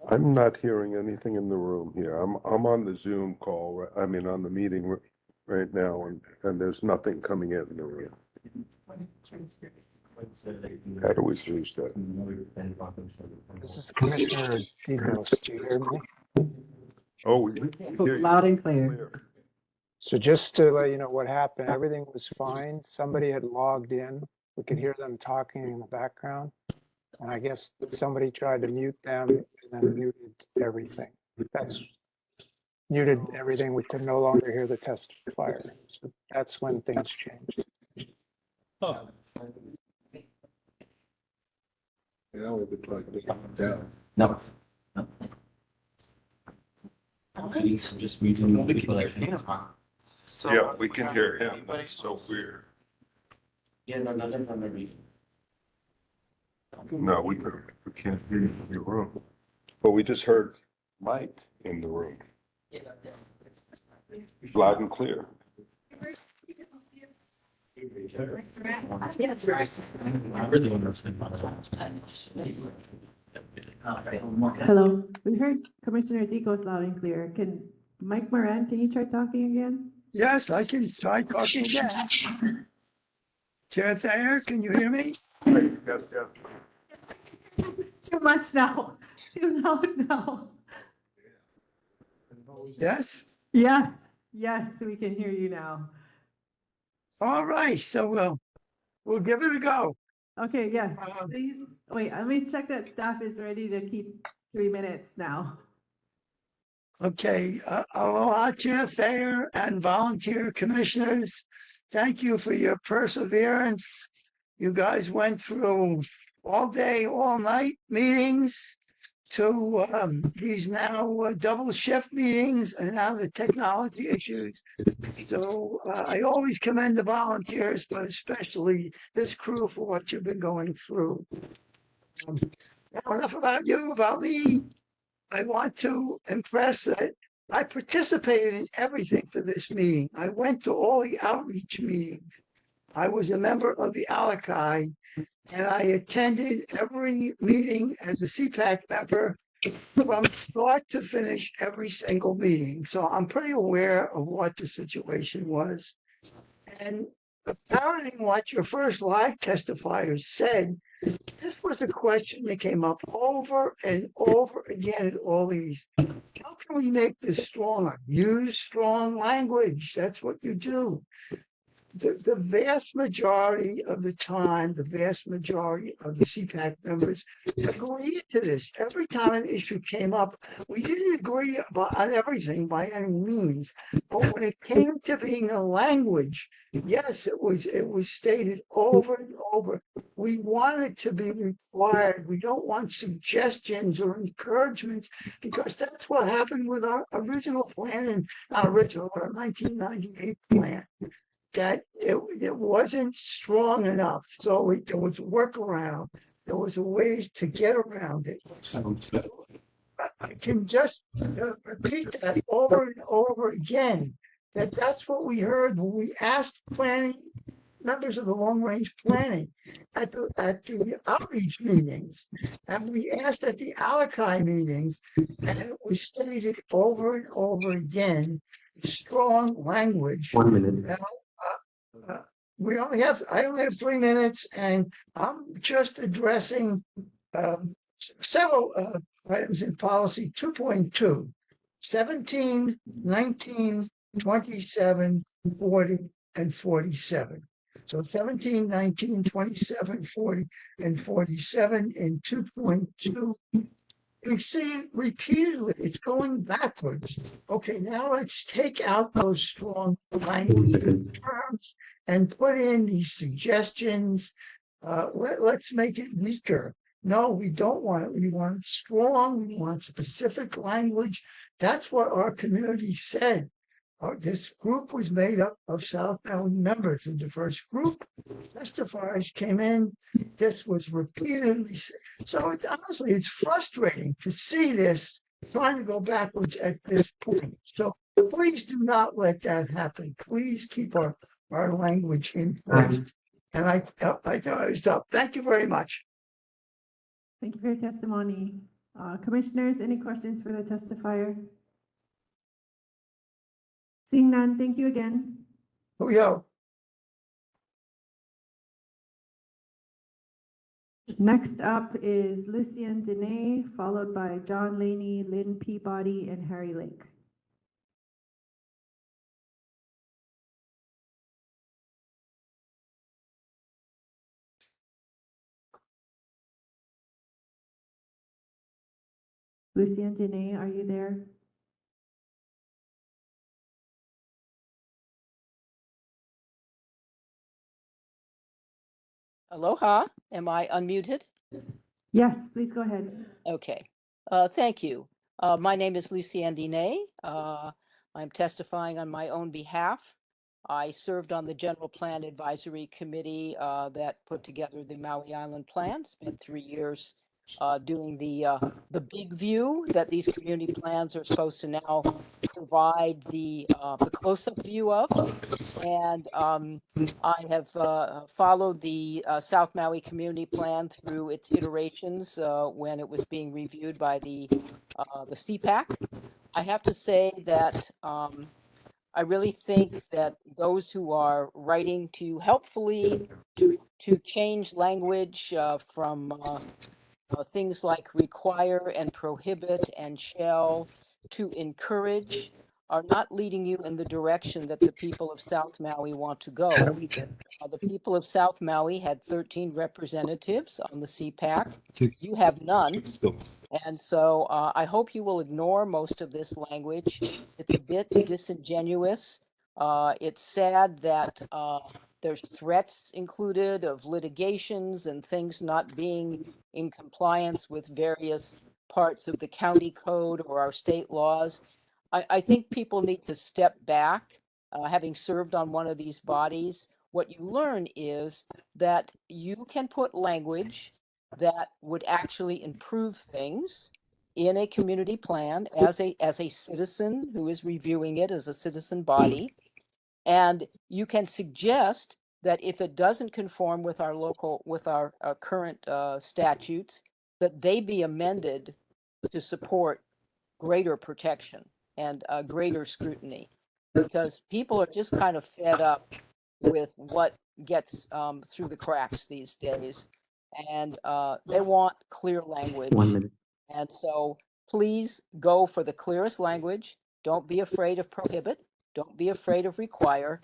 I'm not hearing anything in the room here. I'm on the Zoom call, I mean, on the meeting right now, and there's nothing coming in the room. How do we lose that? This is Commissioner Degos. Do you hear me? Oh, we can hear you. Loud and clear. So just to let you know what happened, everything was fine. Somebody had logged in. We could hear them talking in the background. And I guess somebody tried to mute them and then muted everything. That's muted everything. We could no longer hear the testifier. So that's when things changed. Huh. Yeah, we could try to get it down. No. No. Just muting people like. So. Yeah, we can hear him. That's so weird. Yeah, no, nothing from the meeting. No, we can't hear you in the room. But we just heard Mike in the room. Loud and clear. Hello, we heard Commissioner Degos loud and clear. Can Mike Moran, can you try talking again? Yes, I can try talking again. Chair Thayer, can you hear me? Yes, yes. Too much now, too loud now. Yes? Yeah, yes, we can hear you now. All right, so we'll give it a go. Okay, yes, please, wait, let me check that staff is ready to keep 3 minutes now. Okay, aloha, Chair Thayer and volunteer commissioners. Thank you for your perseverance. You guys went through all day, all night meetings to these now double shift meetings and now the technology issues. So I always commend the volunteers, but especially this crew for what you've been going through. Now enough about you, about me. I want to impress that I participated in everything for this meeting. I went to all the outreach meetings. I was a member of the Alakai, and I attended every meeting as a CPAC member from start to finish every single meeting. So I'm pretty aware of what the situation was. And parroting what your first live testifiers said, this was a question that came up over and over again at all these. How can we make this stronger? Use strong language. That's what you do. The vast majority of the time, the vast majority of the CPAC members agreed to this. Every time an issue came up, we didn't agree on everything by any means. But when it came to being a language, yes, it was stated over and over. We want it to be required. We don't want suggestions or encouragements, because that's what happened with our original plan, and not original, but our 1998 plan. That it wasn't strong enough. So there was a workaround. There was ways to get around it. I can just repeat that over and over again, that's what we heard when we asked planning members of the long range planning at the outreach meetings. And we asked at the Alakai meetings, and it was stated over and over again, strong language. 1 minute. I only have 3 minutes, and I'm just addressing several items in policy 2.2, 17, 19, 27, 40, and 47. So 17, 19, 27, 40, and 47 in 2.2. You see repeatedly, it's going backwards. Okay, now let's take out those strong language terms and put in these suggestions. Let's make it weaker. No, we don't want it. We want it strong. We want specific language. That's what our community said. This group was made up of South Maui members, a diverse group. Testifiers came in. This was repeatedly said. So honestly, it's frustrating to see this trying to go backwards at this point. So please do not let that happen. Please keep our language in place. And I thought I was up. Thank you very much. Thank you for your testimony. Commissioners, any questions for the testifier? Seeing none, thank you again. Oh, yeah. Next up is Lucien Dene, followed by John Laney, Lynn Peabody, and Harry Lake. Lucien Dene, are you there? Aloha, am I unmuted? Yes, please go ahead. Okay, thank you. My name is Lucienne Dine. I'm testifying on my own behalf. I served on the General Plan Advisory Committee that put together the Maui Island Plan. Spent 3 years doing the big view that these community plans are supposed to now provide the close-up view of. And I have followed the South Maui Community Plan through its iterations when it was being reviewed by the CPAC. I have to say that I really think that those who are writing to helpfully to change language from things like require and prohibit and shall to encourage are not leading you in the direction that the people of South Maui want to go. The people of South Maui had 13 representatives on the CPAC. You have none. And so I hope you will ignore most of this language. It's a bit disingenuous. It's sad that there's threats included of litigations and things not being in compliance with various parts of the county code or our state laws. I think people need to step back. Having served on one of these bodies, what you learn is that you can put language that would actually improve things in a community plan as a citizen who is reviewing it as a citizen body. And you can suggest that if it doesn't conform with our current statutes, that they be amended to support greater protection and greater scrutiny, because people are just kind of fed up with what gets through the cracks these days, and they want clear language. 1 minute. And so please go for the clearest language. Don't be afraid of prohibit. Don't be afraid of require.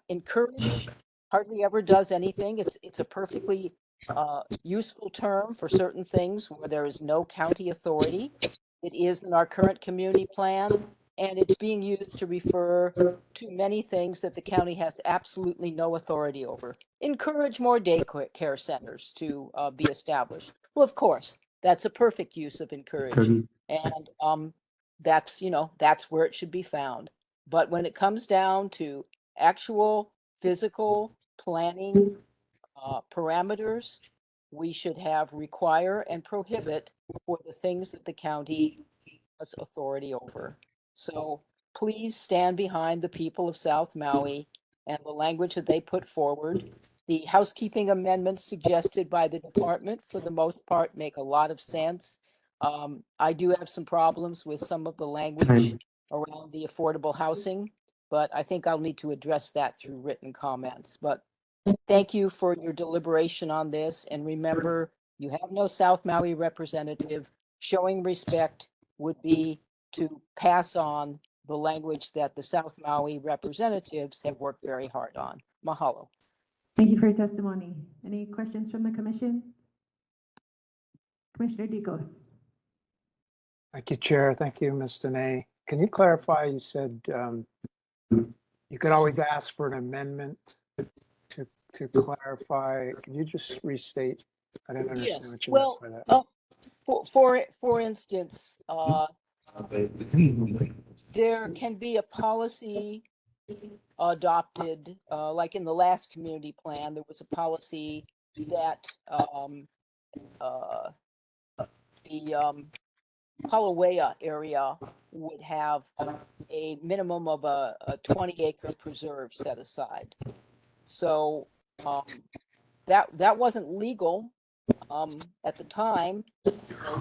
Encourage hardly ever does anything. It's a perfectly useful term for certain things where there is no county authority. It is in our current community plan, and it's being used to refer to many things that the county has absolutely no authority over. Encourage more daycare centers to be established. Well, of course, that's a perfect use of encourage. 30. And that's where it should be found. But when it comes down to actual physical planning parameters, we should have require and prohibit for the things that the county has authority over. So please stand behind the people of South Maui and the language that they put forward. The housekeeping amendments suggested by the department, for the most part, make a lot of sense. I do have some problems with some of the language around the affordable housing, but I think I'll need to address that through written comments. But thank you for your deliberation on this. And remember, you have no South Maui representative. Showing respect would be to pass on the language that the South Maui representatives have worked very hard on. Mahalo. Thank you for your testimony. Any questions from the commission? Commissioner Dicos. Thank you, Chair. Thank you, Ms. Dene. Can you clarify, you said you could always ask for an amendment to clarify. Can you just restate? I didn't understand Yes. what you Well, meant by that. for instance, there can be a policy adopted, like in the last community plan, there was a policy that the Palawea area would have a minimum of a 20-acre preserve set aside. So that wasn't legal at the time.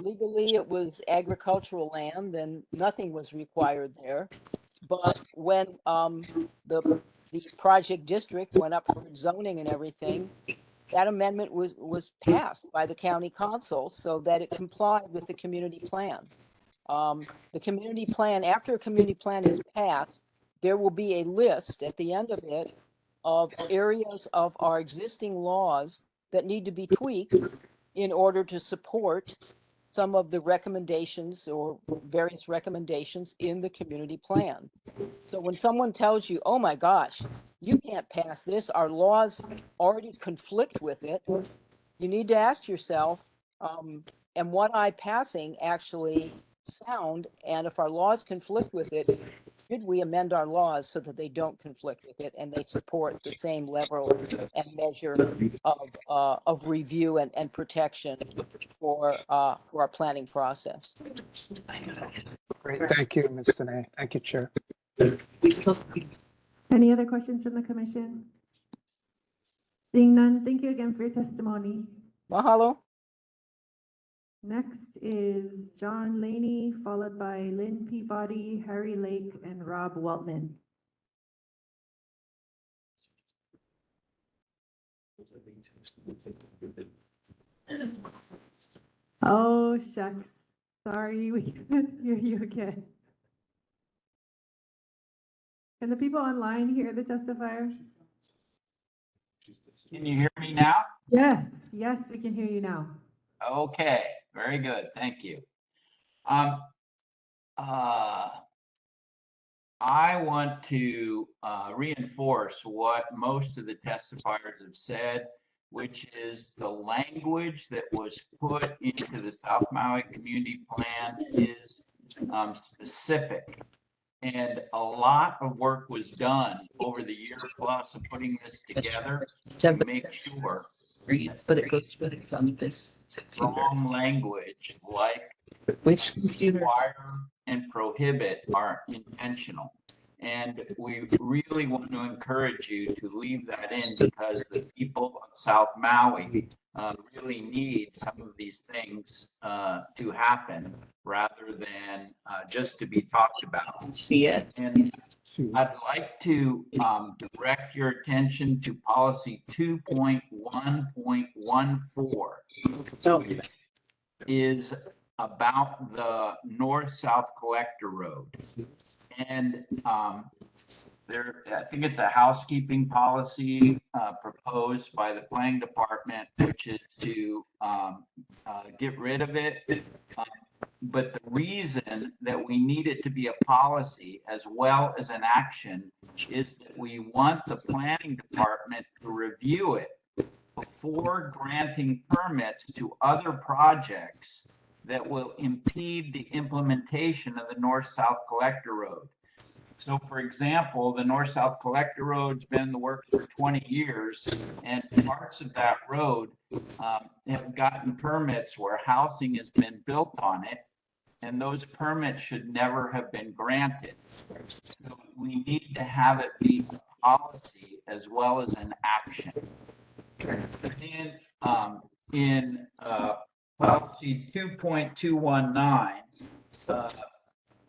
Legally, it was agricultural land and nothing was required there. But when the project district went up for zoning and everything, that amendment was passed by the county council so that it complied with the community plan. The community plan, after a community plan is passed, there will be a list at the end of it of areas of our existing laws that need to be tweaked in order to support some of the recommendations or various recommendations in the community plan. So when someone tells you, oh my gosh, you can't pass this, our laws already conflict with it, you need to ask yourself, am what I'm passing actually sound? And if our laws conflict with it, should we amend our laws so that they don't conflict with it and they support the same level and measure of review and protection for our planning process? Great. Thank you, Ms. Dene. Thank you, Chair. Any other questions from the commission? Seeing none, thank you again for your testimony. Mahalo. Next is John Laney, followed by Lynn Peabody, Harry Lake, and Rob Weltman. Oh, shucks. Sorry, we couldn't hear you again. Can the people online hear the testifier? Can you hear me now? Yes, yes, we can hear you now. Okay, very good. Thank you. I want to reinforce what most of the testifiers have said, which is the language that was put into the South Maui Community Plan is specific. And a lot of work was done over the year plus of putting this together to make sure but it goes to it on this strong language like which computer require and prohibit are intentional. And we really want to encourage you to leave that in because the people of South Maui really need some of these things to happen rather than just to be talked about. See it. And I'd like to direct your attention to policy 2.1.14, which is about the north-south collector road. And there, I think it's a housekeeping policy proposed by the planning department, which is to get rid of it. But the reason that we need it to be a policy as well as an action is that we want the planning department to review it before granting permits to other projects that will impede the implementation of the north-south collector road. So for example, the north-south collector road's been in the works for 20 years, and parts of that road have gotten permits where housing has been built on it, and those permits should never have been granted. So we need to have it be a policy as well as an action. And in policy 2.219,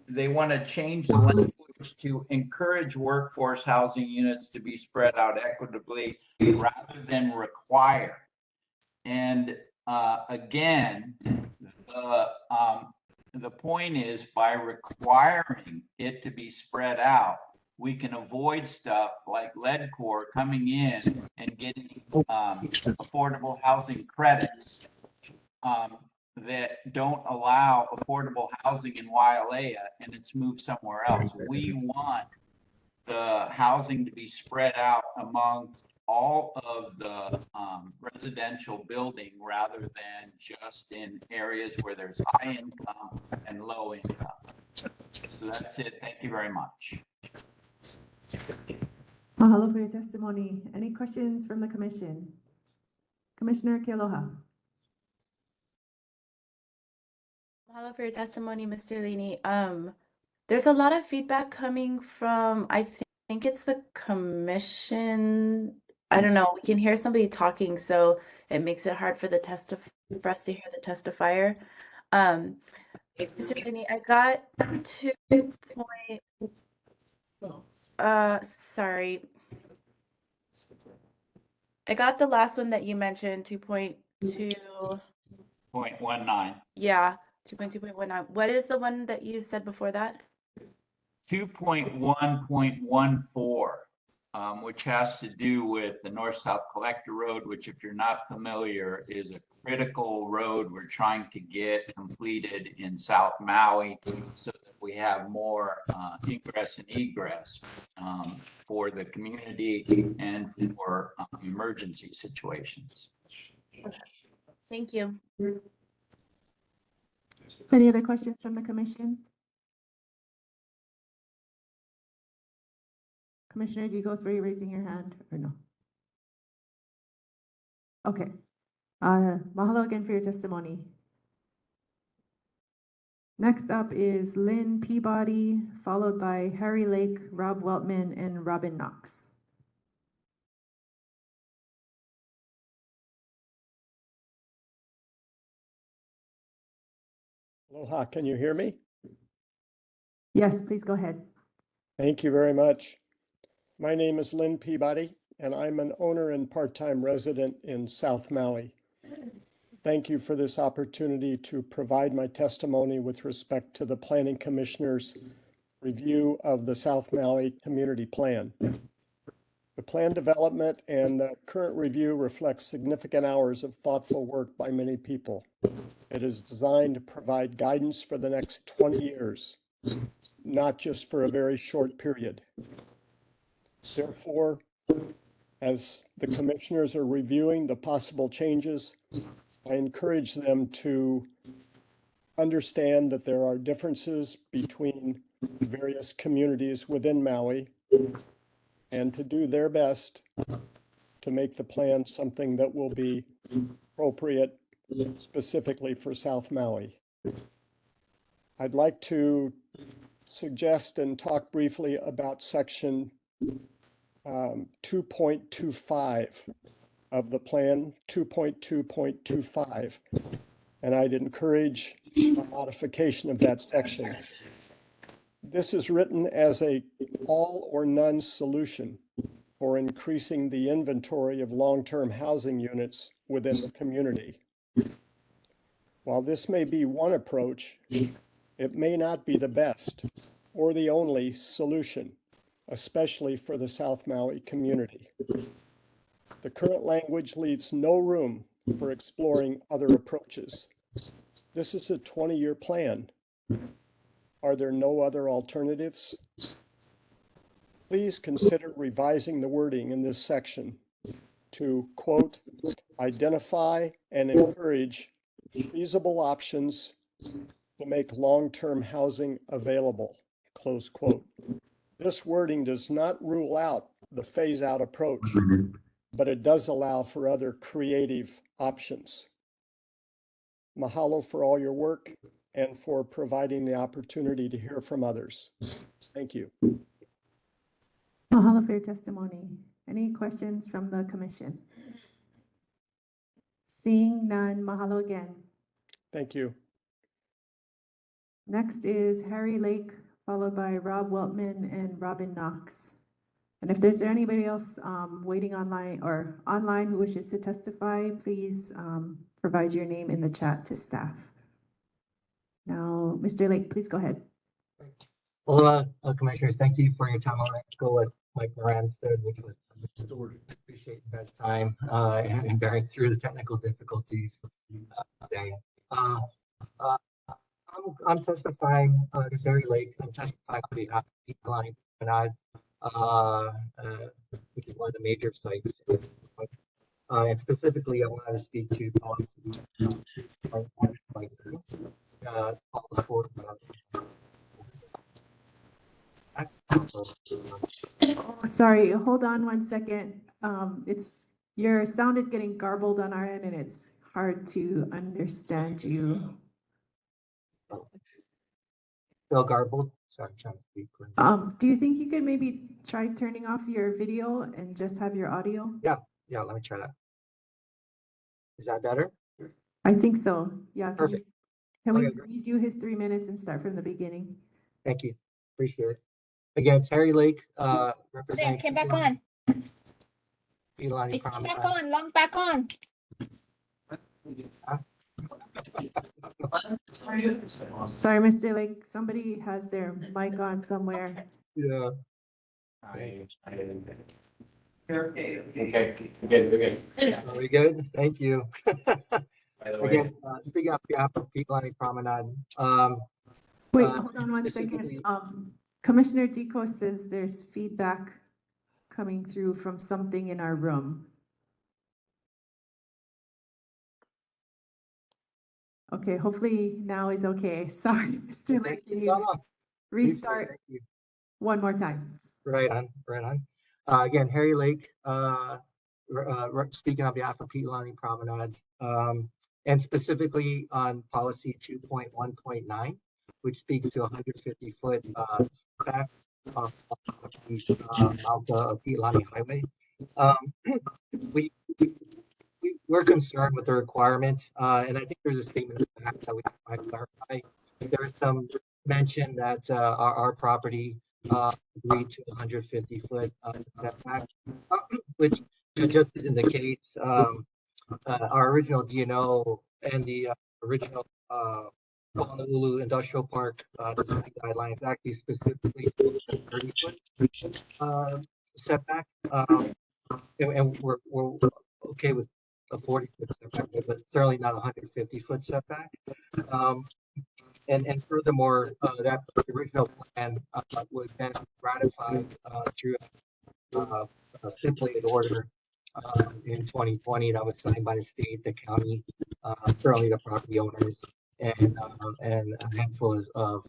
they want to change the language to encourage workforce housing units to be spread out equitably rather than require. And again, the point is, by requiring it to be spread out, we can avoid stuff like LEDCOR coming in and getting affordable housing credits that don't allow affordable housing in Wailea, and it's moved somewhere else. We want the housing to be spread out among all of the residential building rather than just in areas where there's high income and low income. So that's it. Thank you very much. Mahalo for your testimony. Any questions from the commission? Commissioner Kealoha. Mahalo for your testimony, Mr. Lini. There's a lot of feedback coming from, I think it's the commission. I don't know. We can hear somebody talking, so it makes it hard for for us to hear the testifier. Mr. Lini, I got 2 point. Sorry. I got the last one that you mentioned, 2.19. Yeah, 2.2.19. What is the one that you said before that? 2.1.14, which has to do with the North-South Collector Road, which, if you're not familiar, is a critical road we're trying to get completed in South Maui so that we have more ingress and egress for the community and for emergency situations. Thank you. Any other questions from the commission? Commissioner Digos, were you raising your hand or no? Okay. Mahalo again for your testimony. Next up is Lynn Peabody, followed by Harry Lake, Rob Weltman, and Robin Knox. Aloha, can you hear me? Yes, please go ahead. Thank you very much. My name is Lynn Peabody, and I'm an owner and part-time resident in South Maui. Thank you for this opportunity to provide my testimony with respect to the Planning Commissioner's review of the South Maui Community Plan. The plan development and the current review reflects significant hours of thoughtful work by many people. It is designed to provide guidance for the next 20 years, not just for a very short period. Therefore, as the commissioners are reviewing the possible changes, I encourage them to understand that there are differences between various communities within Maui and to do their best to make the plan something that will be appropriate specifically for South Maui. I'd like to suggest and talk briefly about section 2.25 of the plan, 2.2.25, and I'd encourage a modification of that section. This is written as a all or none solution for increasing the inventory of long-term housing units within the community. While this may be one approach, it may not be the best or the only solution, especially for the South Maui community. The current language leaves no room for exploring other approaches. This is a 20-year plan. Are there no other alternatives? Please consider revising the wording in this section to, quote, identify and encourage feasible options to make long-term housing available, close quote. This wording does not rule out the phase-out approach, but it does allow for other creative options. Mahalo for all your work and for providing the opportunity to hear from others. Thank you. Mahalo for your testimony. Any questions from the commission? Seeing none, mahalo again. Thank you. Next is Harry Lake, followed by Rob Weltman and Robin Knox. And if there's anybody else waiting online or online who wishes to testify, please provide your name in the chat to staff. Now, Mr. Lake, please go ahead. Well, commissioners, thank you for your time. I'll go what Mike Moran said, which was appreciate you guys' time and bearing through the technical difficulties today. I'm testifying, this Harry Lake. I'm testifying on behalf of Line Promenade, which is one of the major sites. And specifically, I wanted to speak to policy. Oh, sorry, hold on one second. Your sound is getting garbled on our end and it's hard to understand you. Still garbled. Sorry, I'm trying to speak. Do you think you could maybe try turning off your video and just have your audio? Yeah, let me try that. Is that better? I think so. Yeah. Perfect. Can we Okay, redo his 3 minutes and start from the beginning? Thank you. Appreciate it. Again, Terry Lake, representing. Came back on. Elani Came back on. Long back on. Sorry, Mr. Lake, somebody has their mic on somewhere. Yeah. Okay. Are we good? Thank you. Again, speaking on behalf of Peaklani Promenade. Wait, hold on one second. Commissioner Deco says there's feedback coming through from something in our room. Okay, hopefully now is okay. Sorry, Mr. Lake, can you restart one more time? Right on. Again, Harry Lake, speaking on behalf of Peaklani Promenade, and specifically on policy 2.1.9, which speaks to 150-foot back of Malta of Peaklani Highway. We're concerned with the requirement, and I think there's a statement of fact that we might clarify. There's some mention that our property agreed to 150-foot setback, which just isn't the case. Our original DNO and the original Honolulu Industrial Park design guidelines actually specifically 30-foot setback, and we're okay with a 40-foot setback, but certainly not a 150-foot setback. And furthermore, that original plan was then ratified through a stipulated order in 2020 that was signed by the state, the county, certainly the property owners, and a handful of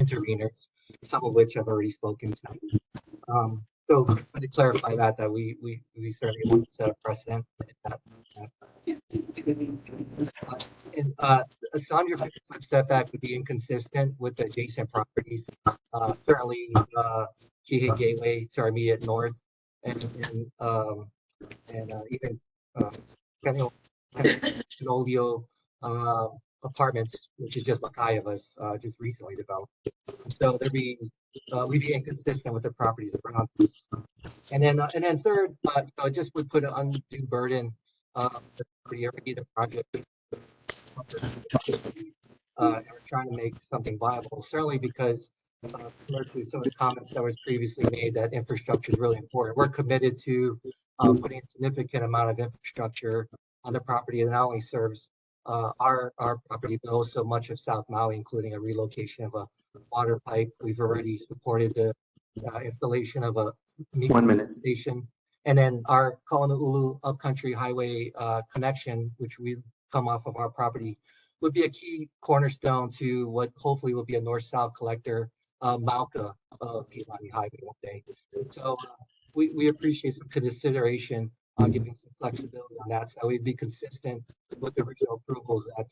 interveners, some of which I've already spoken to. So to clarify that we certainly want to set a precedent. And a 150-foot setback would be inconsistent with the adjacent properties. Certainly, Chihei Gateway to our immediate north, and even Canolio apartments, which is just Makai of us, just recently developed. So we'd be inconsistent with the properties around us. And then third, it just would put an undue burden the project. We're trying to make something viable, certainly because similar to some of the comments that was previously made, that infrastructure is really important. We're committed to putting a significant amount of infrastructure on the property that not only serves our property, but also much of South Maui, including a relocation of a water pipe. We've already supported the installation of a 1 minute station. And then our Honolulu Upcountry Highway connection, which we come off of our property, would be a key cornerstone to what hopefully will be a north-south collector, Malka of Peaklani Highway one day. So we appreciate some consideration on giving some flexibility on that, so we'd be consistent with the original approvals that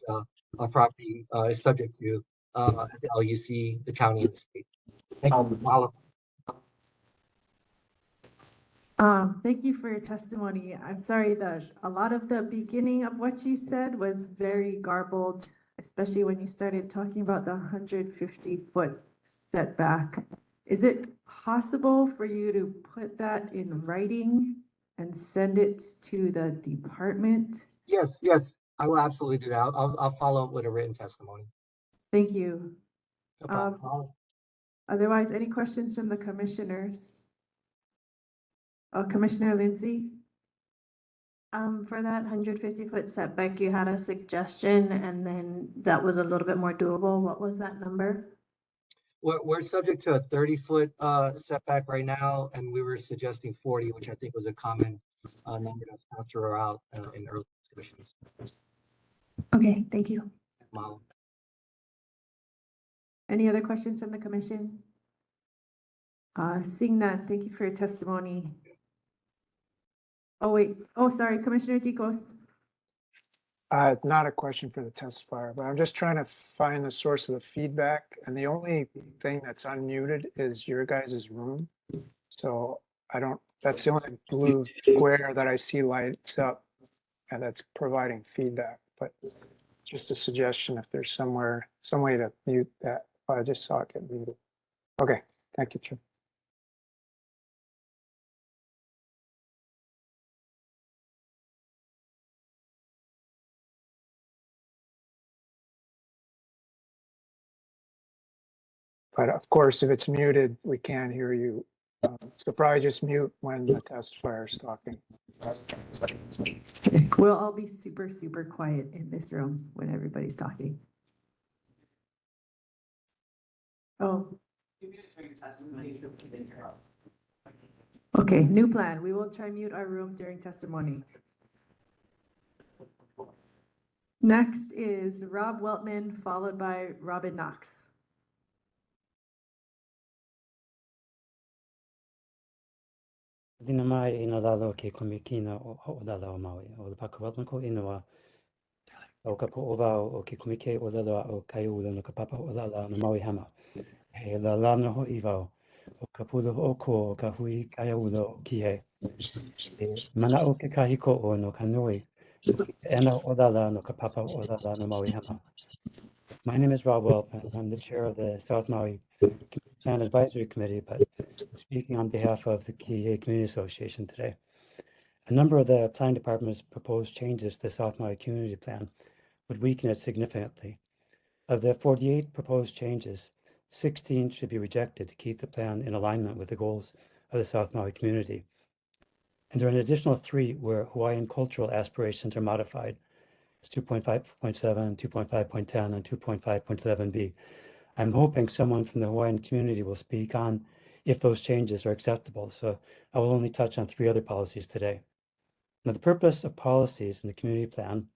our property is subject to at the LUC, the county, and the state. Thank you. Thank you for your testimony. I'm sorry that a lot of the beginning of what you said was very garbled, especially when you started talking about the 150-foot setback. Is it possible for you to put that in writing and send it to the department? Yes, yes, I will absolutely do that. I'll follow up with a written testimony. Thank you. No problem. Otherwise, any questions from the commissioners? Commissioner Lindsay? For that 150-foot setback, you had a suggestion and then that was a little bit more doable. What was that number? We're subject to a 30-foot setback right now, and we were suggesting 40, which I think was a common number that's kind of thrown out in early discussions. Okay, thank you. Wow. Any other questions from the commission? Seeing none, thank you for your testimony. Oh, wait. Oh, sorry, Commissioner Dicos. Not a question for the testifier, but I'm just trying to find the source of the feedback. And the only thing that's unmuted is your guys' room. So that's the only blue square that I see lights up and that's providing feedback. But just a suggestion if there's some way to mute that. Oh, I just saw it get muted. Okay, thank you, Chair. But of course, if it's muted, we can't hear you. So probably just mute when the testifier is talking. We'll all be super, super quiet in this room when everybody's talking. Oh. Okay, new plan. We will try mute our room during testimony. Next is Rob Weltman, followed by Robin Knox. Dina mai ina lalo ke kumikina o lalo o Maui. O le pakawatma ko inoa. O ka po o wao o ke kumike o lalo o kaiula no ka papa o lalo na Maui hama. He la lana ho i wao. O ka pulu o ko o ka hui kaiula o ki he. Mana o ke kahiko o no ka nui. Ena o lalo no ka papa o lalo na Maui hama. My name is Rob Weltman. I'm the chair of the South Maui Plan Advisory Committee, but speaking on behalf of the Kihei Community Association today. A number of the Planning Department's proposed changes to the South Maui Community Plan would weaken it significantly. Of the 48 proposed changes, 16 should be rejected to keep the plan in alignment with the goals of the South Maui community. And there are an additional 3 where Hawaiian cultural aspirations are modified. It's 2.5.7, 2.5.10, and 2.5.11b. I'm hoping someone from the Hawaiian community will speak on if those changes are acceptable. So I will only touch on 3 other policies today. Now, the purpose of policies in the community plan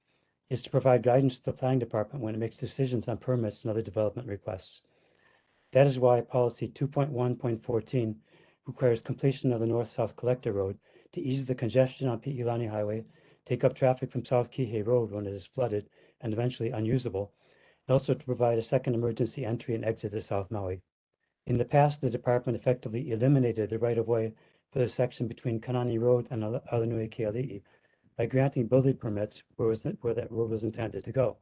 is to provide guidance to the planning department when it makes decisions on permits and other development requests. That is why policy 2.1.14 requires completion of the north-south collector road to ease the congestion on Pi'ilani Highway, take up traffic from South Kihei Road when it is flooded and eventually unusable, and also to provide a second emergency entry and exit to South Maui. In the past, the department effectively eliminated the right-of-way for the section between Kanani Road and Alanui Keali'i by granting building permits where that road was intended to go.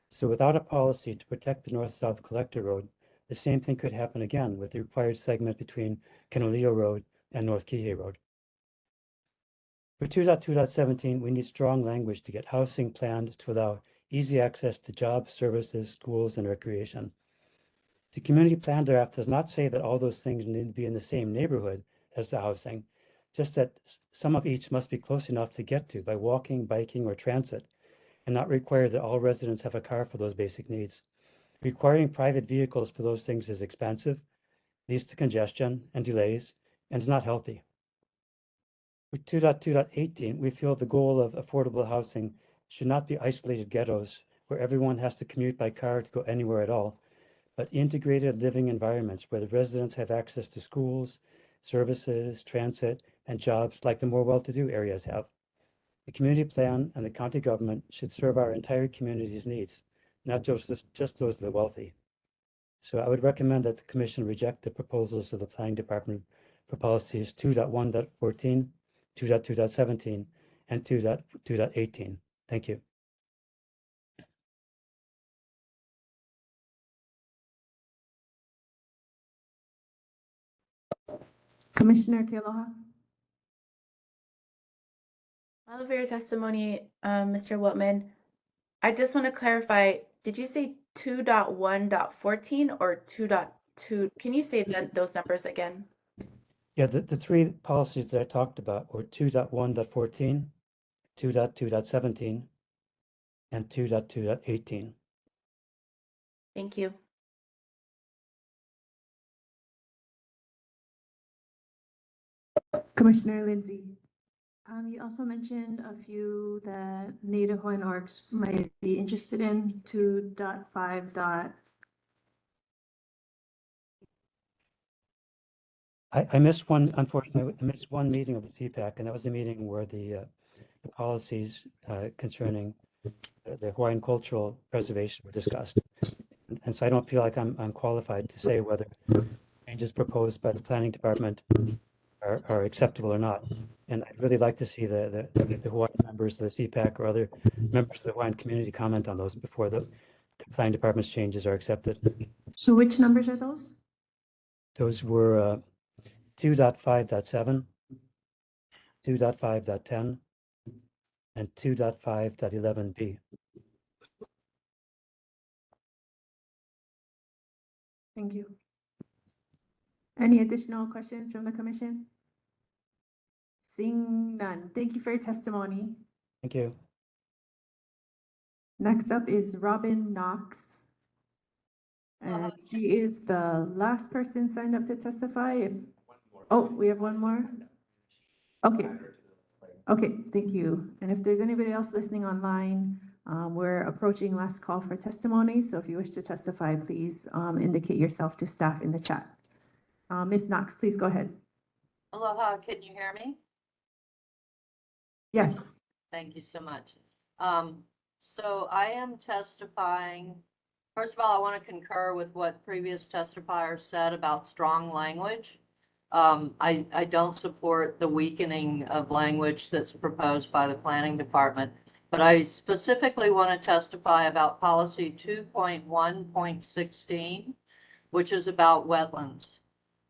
So without a policy to protect the north-south collector road, the same thing could happen again with the required segment between Kanolio Road and North Kihei Road. For 2.2.17, we need strong language to get housing planned to allow easy access to jobs, services, schools, and recreation. The community plan draft does not say that all those things need to be in the same neighborhood as the housing, just that some of each must be close enough to get to by walking, biking, or transit, and not require that all residents have a car for those basic needs. Requiring private vehicles for those things is expensive, leads to congestion and delays, and is not healthy. With 2.2.18, we feel the goal of affordable housing should not be isolated ghettos where everyone has to commute by car to go anywhere at all, but integrated living environments where the residents have access to schools, services, transit, and jobs like the more well-to-do areas have. The community plan and the county government should serve our entire community's needs, not just those of the wealthy. So I would recommend that the commission reject the proposals of the planning department for policies 2.1.14, 2.2.17, and 2.2.18. Thank you. Commissioner Kealoha. All of your testimony, Mr. Whitman. I just want to clarify, did you say 2.1.14 or 2.2? Can you say those numbers again? Yeah, the three policies that I talked about were 2.1.14, 2.2.17, and 2.2.18. Thank you. Commissioner Lindsay. You also mentioned a few that Native Hawaiian orgs might be interested in, 2.5. I missed one, unfortunately, I missed one meeting of the CPAC, and that was the meeting where the policies concerning the Hawaiian cultural preservation were discussed. And so I don't feel like I'm qualified to say whether changes proposed by the planning department are acceptable or not. And I'd really like to see the Hawaiian members of the CPAC or other members of the Hawaiian community comment on those before the planning department's changes are accepted. So which numbers are those? Those were 2.5.7, 2.5.10, and 2.5.11b. Thank you. Any additional questions from the commission? Seeing none. Thank you for your testimony. Thank you. Next up is Robin Knox. And she is the last person signed up to testify. Oh, we have one more? Okay. Okay, thank you. And if there's anybody else listening online, we're approaching last call for testimony. So if you wish to testify, please indicate yourself to staff in the chat. Ms. Knox, please go ahead. Aloha, can you hear me? Yes. Thank you so much. So I am testifying. First of all, I want to concur with what previous testifiers said about strong language. I don't support the weakening of language that's proposed by the planning department, but I specifically want to testify about policy 2.1.16, which is about wetlands.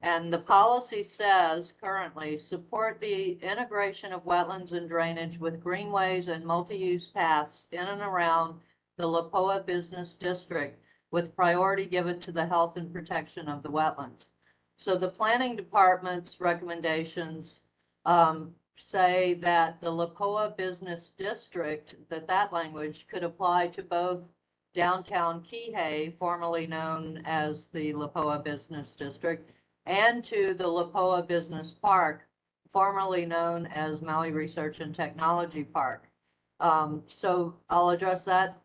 And the policy says currently support the integration of wetlands and drainage with greenways and multi-use paths in and around the Lapoa Business District with priority given to the health and protection of the wetlands. So the planning department's recommendations say that the Lapoa Business District, that language could apply to both downtown Kihei, formerly known as the Lapoa Business District, and to the Lapoa Business Park, formerly known as Maui Research and Technology Park. So I'll address that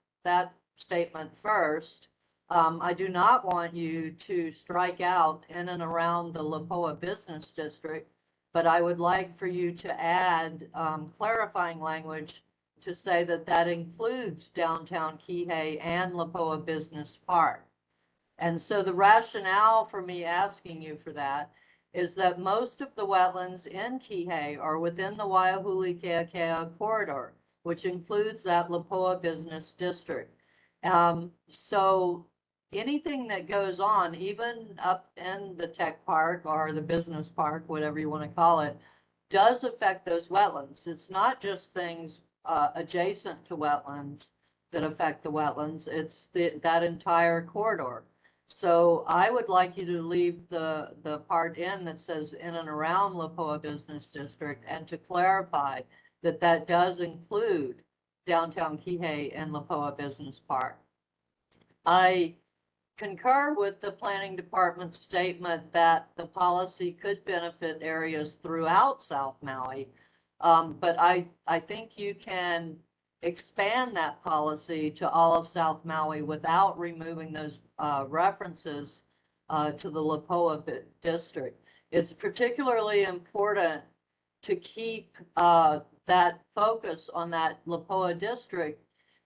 statement first. I do not want you to strike out in and around the Lapoa Business District, but I would like for you to add clarifying language to say that includes downtown Kihei and Lapoa Business Park. And so the rationale for me asking you for that is that most of the wetlands in Kihei are within the Waiahuli Keakea corridor, which includes that Lapoa Business District. So anything that goes on, even up in the tech park or the business park, whatever you want to call it, does affect those wetlands. It's not just things adjacent to wetlands that affect the wetlands, it's that entire corridor. So I would like you to leave the part in that says in and around Lapoa Business District and to clarify that does include downtown Kihei and Lapoa Business Park. I concur with the planning department's statement that the policy could benefit areas throughout South Maui, but I think you can expand that policy to all of South Maui without removing those references to the Lapoa district. It's particularly important to keep that focus on that Lapoa district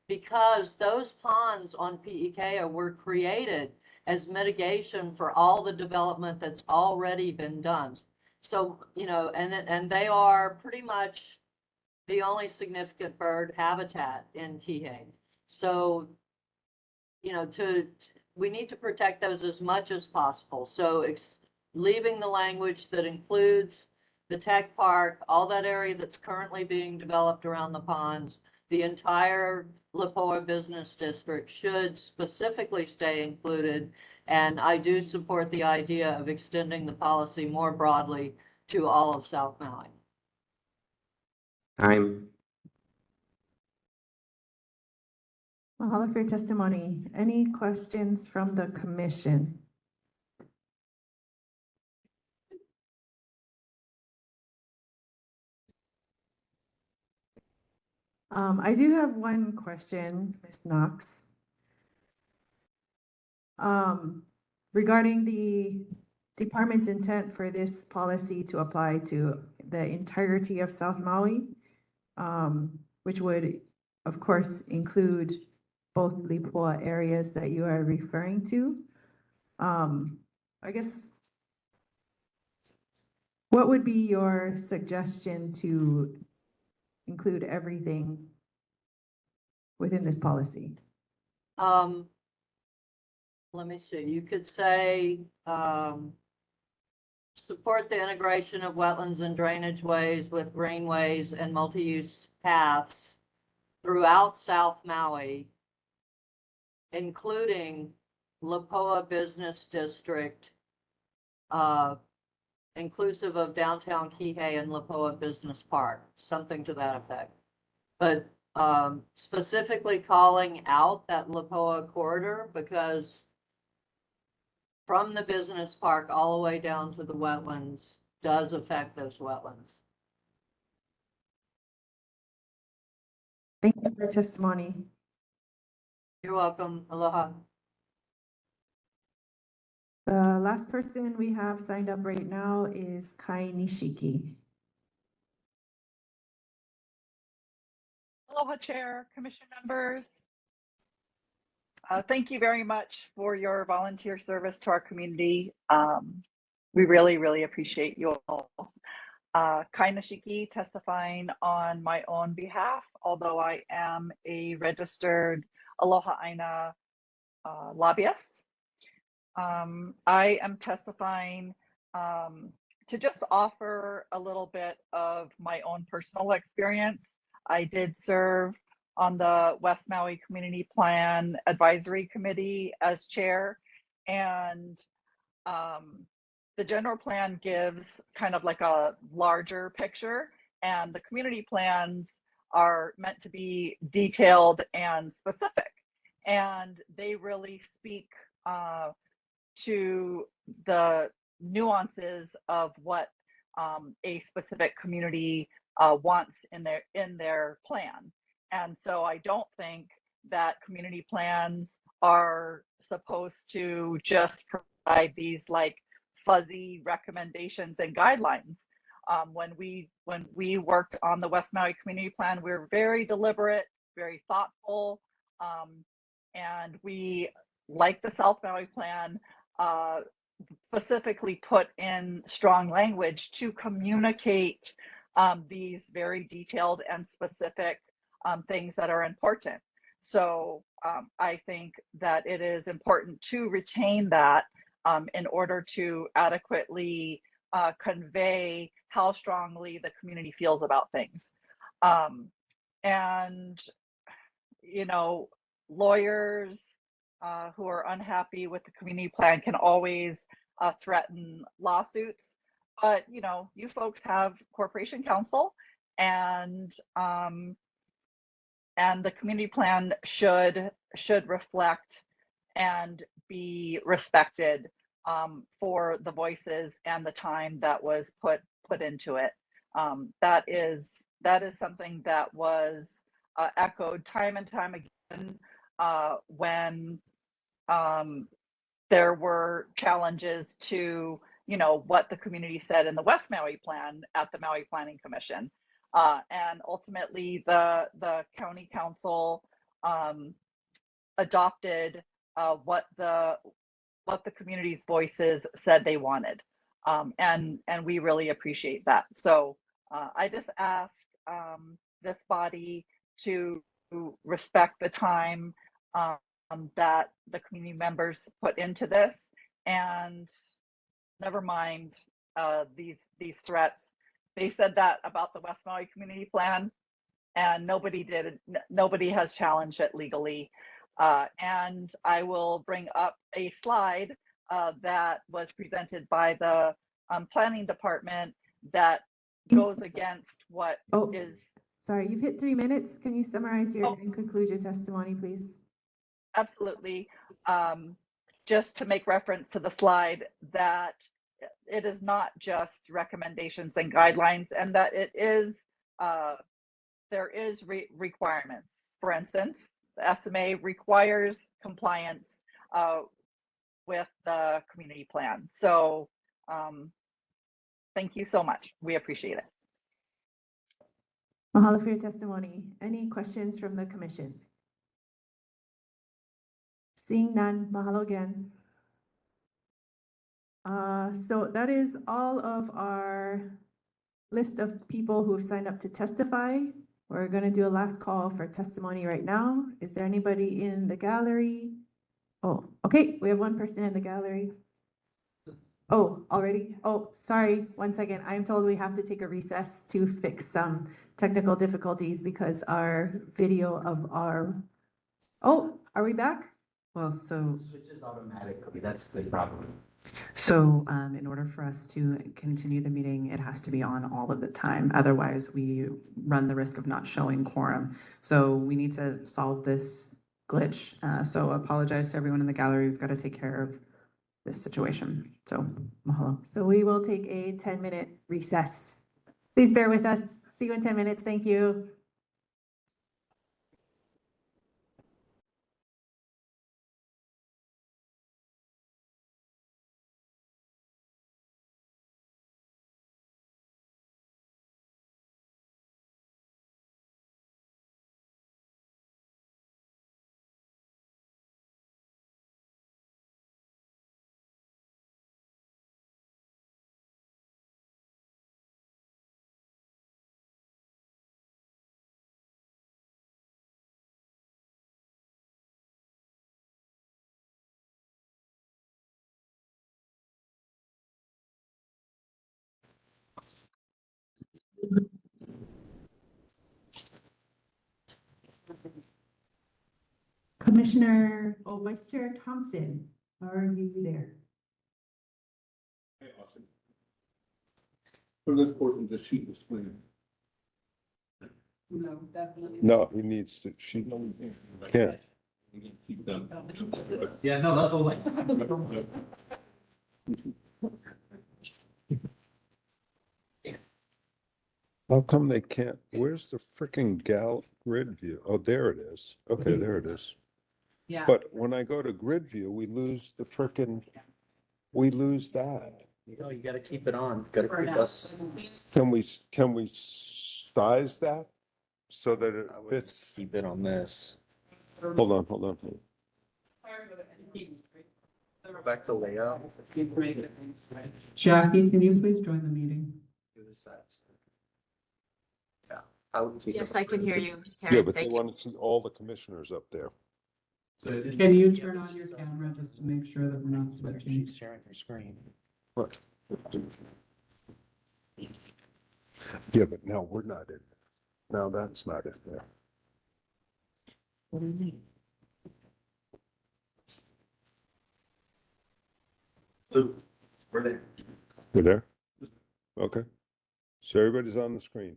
because those ponds on Pi'ikea were created as mitigation for all the development that's already been done. So, and they are pretty much the only significant bird habitat in Kihei. So, we need to protect those as much as possible. So leaving the language that includes the tech park, all that area that's currently being developed around the ponds, the entire Lipoa Business District should specifically stay included. And I do support the idea of extending the policy more broadly to all of South Maui. Time. Mahalo for your testimony. Any questions from the commission? I do have one question, Ms. Knox. Regarding the department's intent for this policy to apply to the entirety of South Maui, which would, of course, include both Lipoa areas that you are referring to. I guess, what would be your suggestion to include everything within this policy? Let me see, you could say, support the integration of wetlands and drainage ways with greenways and multi-use paths throughout South Maui, including Lipoa Business District, inclusive of downtown Kihei and Lipoa Business Park, something to that effect. But specifically calling out that Lipoa corridor, because from the business park all the way down to the wetlands does affect those wetlands. Thank you for your testimony. You're welcome. Aloha. The last person we have signed up right now is Kai Nishiki. Aloha, Chair, Commission members. Thank you very much for your volunteer service to our community. We really, really appreciate you all. Kai Nishiki, testifying on my own behalf, although I am a registered Aloha Aina lobbyist. I am testifying to just offer a little bit of my own personal experience. I did serve on the West Maui Community Plan Advisory Committee as chair, and the general plan gives kind of like a larger picture, and the community plans are meant to be detailed and specific, and they really speak to the nuances of what a specific community wants in their plan. And so I don't think that community plans are supposed to just provide these like fuzzy recommendations and guidelines. When we worked on the West Maui Community Plan, we were very deliberate, very thoughtful, and we, like the South Maui Plan, specifically put in strong language to communicate these very detailed and specific things that are important. So I think that it is important to retain that in order to adequately convey how strongly the community feels about things. And, you know, lawyers who are unhappy with the community plan can always threaten lawsuits. But, you know, you folks have corporation counsel, and the community plan should reflect and be respected for the voices and the time that was put into it. That is something that was echoed time and time again when there were challenges to, you know, what the community said in the West Maui Plan at the Maui Planning Commission. And ultimately the county council adopted what the community's voices said they wanted. And we really appreciate that. So I just ask this body to respect the time that the community members put into this, and never mind these threats. They said that about the West Maui Community Plan, and nobody did. Nobody has challenged it legally. And I will bring up a slide that was presented by the planning department that goes against what is. Sorry, you've hit 3 minutes. Can you summarize your and conclude your testimony, please? Absolutely. Just to make reference to the slide, that it is not just recommendations and guidelines, and that it is there is requirements. For instance, the SMA requires compliance with the community plan. So thank you so much. We appreciate it. Mahalo for your testimony. Any questions from the commission? Seeing none, mahalo again. So that is all of our list of people who have signed up to testify. We're going to do a last call for testimony right now. Is there anybody in the gallery? Oh, okay, we have one person in the gallery. Oh, already? Oh, sorry, 1 second. I'm told we have to take a recess to fix some technical difficulties because our video of our, oh, are we back? Well, so switches automatically. That's the problem. So in order for us to continue the meeting, it has to be on all of the time. Otherwise, we run the risk of not showing quorum. So we need to solve this glitch. So apologize to everyone in the gallery. We've got to take care of this situation. So mahalo. So we will take a 10-minute recess. Please bear with us. See you in 10 minutes. Thank you. Commissioner, Vice Chair Thompson, are you there? Hey, Austin. For this portion, just shoot the screen. No, definitely. No, he needs to, she can't. Yeah, no, that's all like. How come they can't, where's the freaking grid view? Oh, there it is. Okay, there it is. Yeah. But when I go to grid view, we lose the frickin', we lose that. You know, you gotta keep it on. Gotta keep us. Can we size that so that it fits? Keep it on this. Hold on. Go back to layout. Jackie, can you please join the meeting? Do the size. Yeah, I would keep it. Yes, I can hear you, Yeah, Karen. but they Thank you. want to see all the commissioners up there. Can you turn on your camera just to make sure that we're not switching? She's sharing her screen. What? Yeah, but now we're not in. Now that's not in there. What do you mean? Luke, we're there. You're there? Okay. So everybody's on the screen.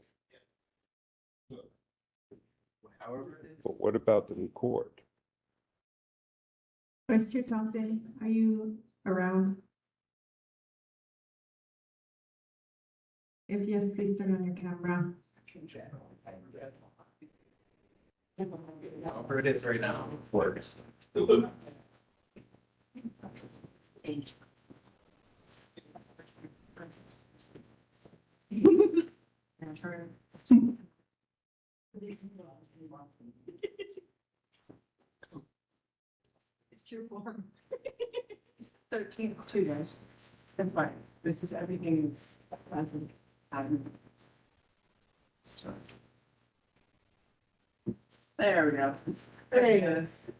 However it is. But what about the record? Vice Chair Thompson, are you around? If yes, please turn on your camera. However it is right now. Works. It's your form. It's 13 too, guys. That's fine. This is everything's. There we go. There it is.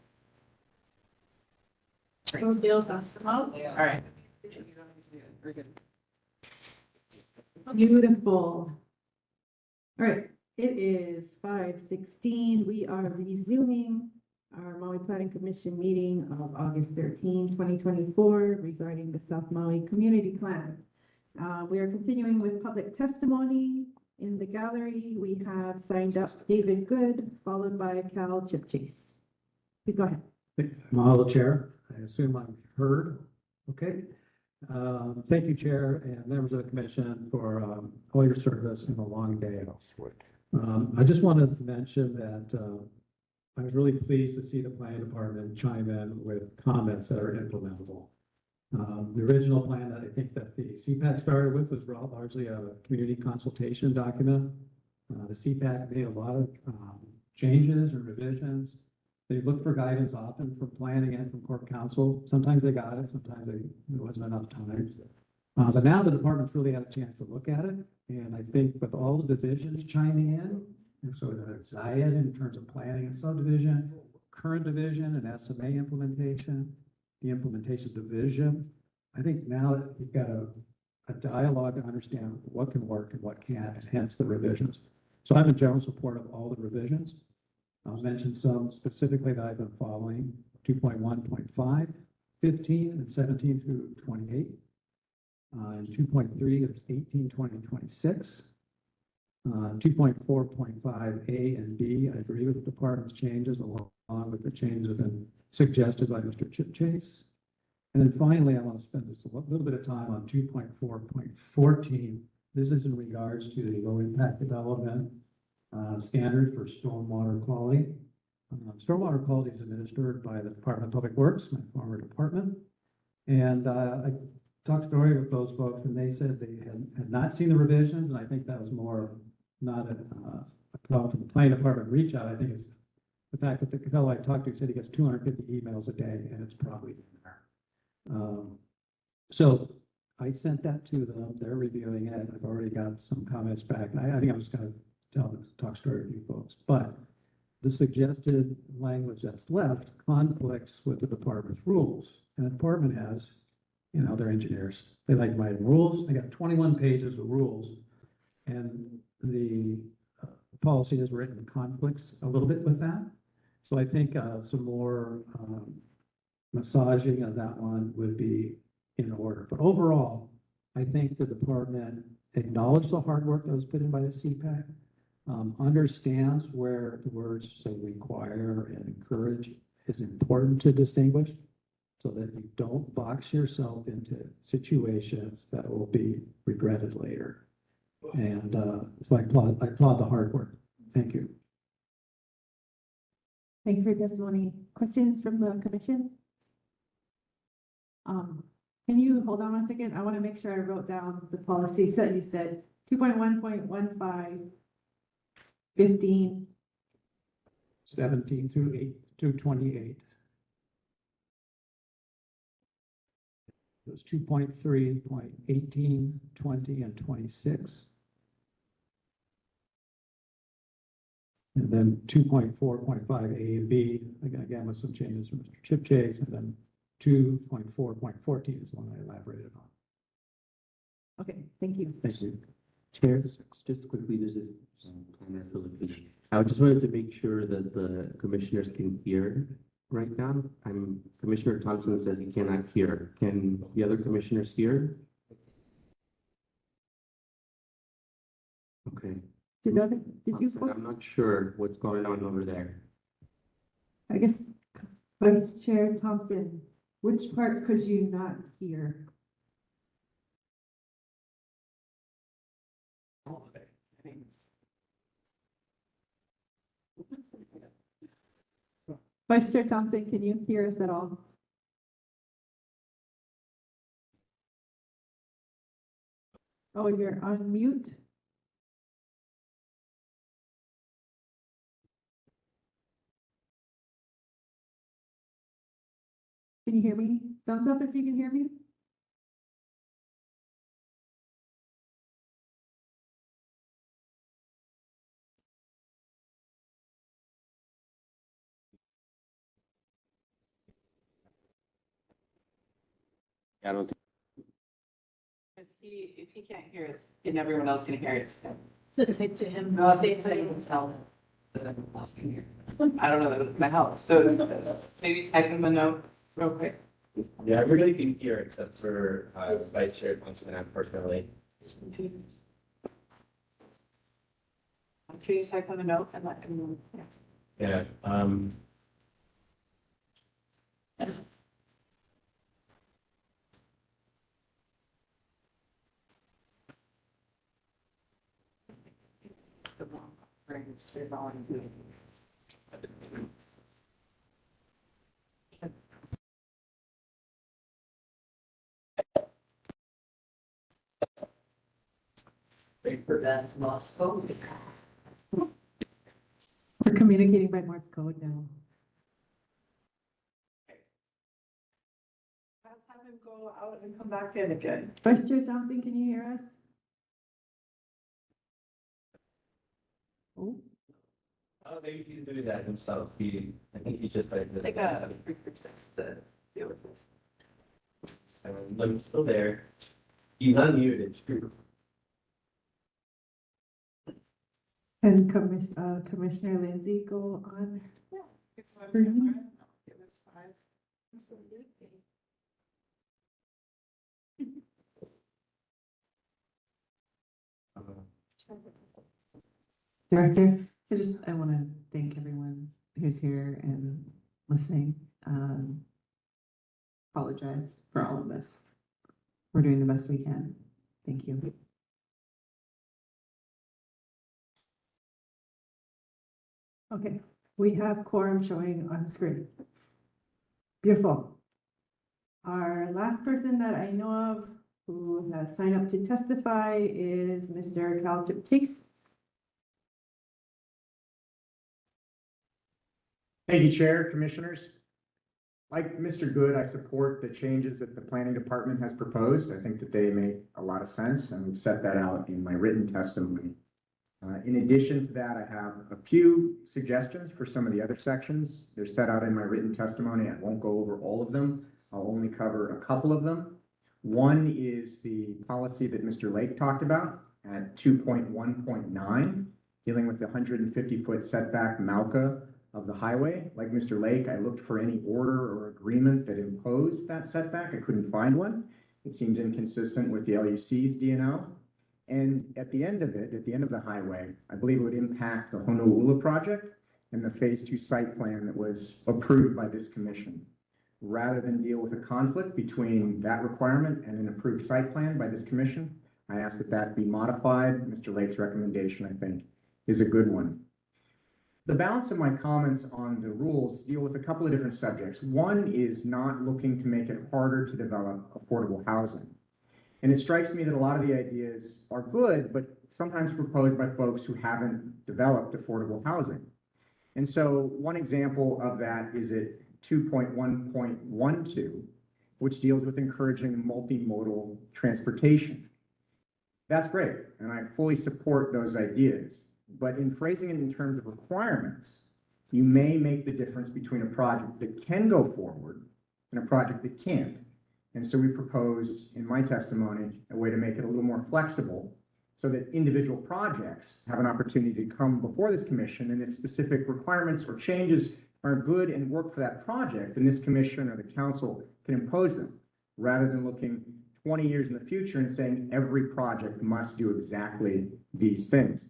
All right. We're good. Beautiful. All right, it is 5:16. We are resuming our Maui Planning Commission meeting of August 13, 2024 regarding the South Maui Community Plan. We are continuing with public testimony. In the gallery, we have signed up David Good, followed by Cal Chipchase. Please go ahead. Mahalo, Chair. I assume I'm heard. Okay. Thank you, Chair and members of the Commission for all your service in a long day. I just wanted to mention that I was really pleased to see the Planning Department chime in with comments that are implementable. The original plan that I think that the CPAC started with was largely a community consultation document. The CPAC made a lot of changes or revisions. They looked for guidance often from planning and from Corp Council. Sometimes they got it, sometimes there wasn't enough time. But now the department's really had a chance to look at it. And I think with all the divisions chiming in, and so it's IAD in terms of planning and subdivision, current division and SMA implementation, the implementation division, I think now that you've got a dialogue to understand what can work and what can't, and hence the revisions. So I'm in general support of all the revisions. I'll mention some specifically that I've been following: 2.1.5, 15, and 17 through 28. And 2.3, there's 18, 20, and 26. 2.4.5 A and B, I agree with the department's changes along with the changes that have been suggested by Mr. Chipchase. And then finally, I want to spend just a little bit of time on 2.4.14. This is in regards to the low impact development standard for stormwater quality. Stormwater quality is administered by the Department of Public Works, my former department. And I talked story with those folks, and they said they had not seen the revisions, and I think that was more not a call to the planning department reach out. I think it's the fact that the fellow I talked to said he gets 250 emails a day, and it's probably in there. So I sent that to them. They're reviewing it. I've already got some comments back. I think I'm just going to tell them to talk story with you folks. But the suggested language that's left conflicts with the department's rules. And the department has, you know, their engineers. They like writing rules. They got 21 pages of rules. And the policy is written in conflicts a little bit with that. So I think some more massaging of that one would be in order. But overall, I think the department acknowledged the hard work that was put in by the CPAC, understands where the words require and encourage is important to distinguish so that you don't box yourself into situations that will be regretted later. And so I applaud the hard work. Thank you. Thank you for your testimony. Questions from the commission? Can you hold on one second? I want to make sure I wrote down the policies that you said. 2.1.15, 15. 17 through 8 to 28. There's 2.3.18, 20, and 26. And then 2.4.5 A and B, again with some changes from Mr. Chipchase, and then 2.4.14 is the one I elaborated on. Okay, thank you. Thank you. Chair, just quickly, this is Planner Philippines. I just wanted to make sure that the commissioners can hear right now. Commissioner Thompson says he cannot hear. Can the other commissioners hear? Okay. Did you? I'm not sure what's going on over there. I guess Vice Chair Thompson, which part could you not hear? Vice Chair Thompson, can you hear us at all? Oh, you're on mute? Can you hear me? Thumbs up if you can hear me. I don't think. If he can't hear it, and everyone else can hear it. Type to him. No, they can tell him that everyone else can hear. I don't know, that would help. So maybe type him a note real quick. Yeah, everybody can hear except for Vice Chair Thompson, unfortunately. Can you type him a note and let him know? Yeah. The wrong brains, they're volunteering. That's lost code. We're communicating by Morse code now. Let's have him go out and come back in again. Vice Chair Thompson, can you hear us? Oh. Maybe he's doing that himself. I think he's just like Like a precursor to deal with this. I'm still there. He's unmuted. And Commissioner Lindsay go on? Yeah. Screen. Give us 5. Absolutely. Director? I want to thank everyone who's here and listening. Apologize for all of this. We're doing the best we can. Thank you. Okay, we have quorum showing on screen. Beautiful. Our last person that I know of who has signed up to testify is Mr. Cal Chase. Thank you, Chair, Commissioners. Like Mr. Good, I support the changes that the Planning Department has proposed. I think that they make a lot of sense, and we've set that out in my written testimony. In addition to that, I have a few suggestions for some of the other sections. They're set out in my written testimony. I won't go over all of them. I'll only cover a couple of them. One is the policy that Mr. Lake talked about at 2.1.9, dealing with the 150-foot setback Malca of the highway. Like Mr. Lake, I looked for any order or agreement that imposed that setback. I couldn't find one. It seems inconsistent with the LUC's DNO. And at the end of it, at the end of the highway, I believe it would impact the Honolulu project and the phase 2 site plan that was approved by this commission. Rather than deal with a conflict between that requirement and an approved site plan by this commission, I asked that that be modified. Mr. Lake's recommendation, I think, is a good one. The balance of my comments on the rules deal with a couple of different subjects. One is not looking to make it harder to develop affordable housing. And it strikes me that a lot of the ideas are good, but sometimes proposed by folks who haven't developed affordable housing. And so one example of that is at 2.1.12, which deals with encouraging multimodal transportation. That's great, and I fully support those ideas. But in phrasing it in terms of requirements, you may make the difference between a project that can go forward and a project that can't. And so we proposed in my testimony a way to make it a little more flexible so that individual projects have an opportunity to come before this commission, and if specific requirements or changes are good and work for that project, then this commission or the council can impose them, rather than looking 20 years in the future and saying every project must do exactly these things.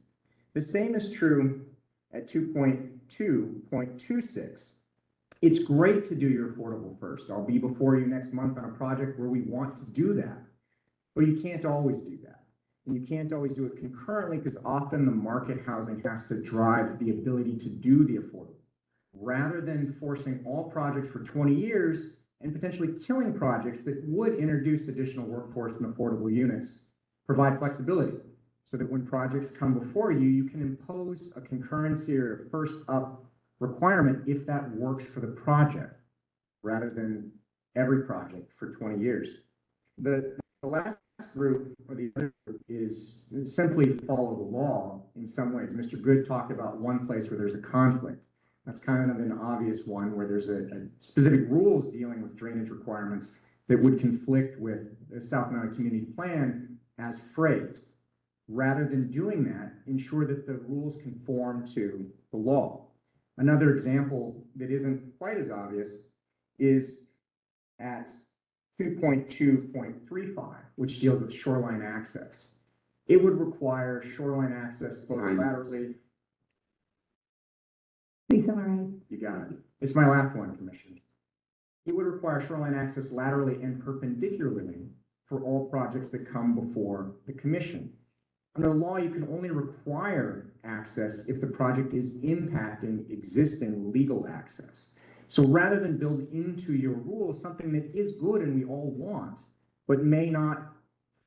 The same is true at 2.2.26. It's great to do your affordable first. I'll be before you next month on a project where we want to do that, but you can't always do that. And you can't always do it concurrently because often the market housing has to drive the ability to do the affordable. Rather than forcing all projects for 20 years and potentially killing projects that would introduce additional workforce and affordable units, provide flexibility so that when projects come before you, you can impose a concurrency or a first up requirement if that works for the project, rather than every project for 20 years. The last group, or the other group, is simply follow the law in some ways. Mr. Good talked about one place where there's a conflict. That's kind of an obvious one where there's a specific rules dealing with drainage requirements that would conflict with the South Maui Community Plan as phrased. Rather than doing that, ensure that the rules conform to the law. Another example that isn't quite as obvious is at 2.2.35, which deals with shoreline access. It would require shoreline access both laterally. Please summarize. You got it. It's my last one, Commissioner. It would require shoreline access laterally and perpendicularly for all projects that come before the commission. Under the law, you can only require access if the project is impacting existing legal access. So rather than build into your rules something that is good and we all want, but may not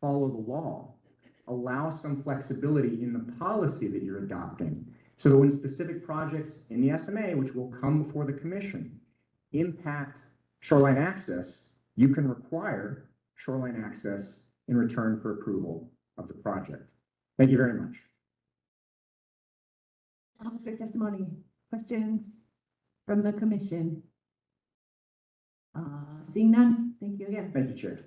follow the law, allow some flexibility in the policy that you're adopting. So that when specific projects in the SMA, which will come before the commission, impact shoreline access, you can require shoreline access in return for approval of the project. Thank you very much. Good testimony. Questions from the commission? Seeing none, thank you again. Thank you, Chair.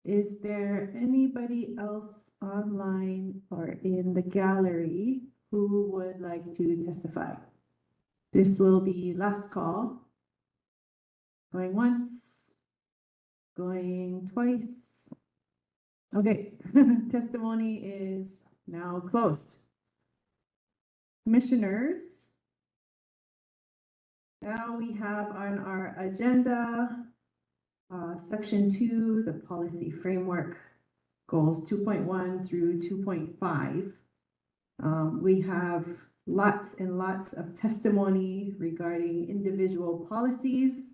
Is there anybody else online or in the gallery who would like to testify? This will be last call. Going once, going twice. Okay, testimony is now closed. Commissioners, now we have on our agenda Section 2, the policy framework, goals 2.1 through 2.5. We have lots and lots of testimony regarding individual policies.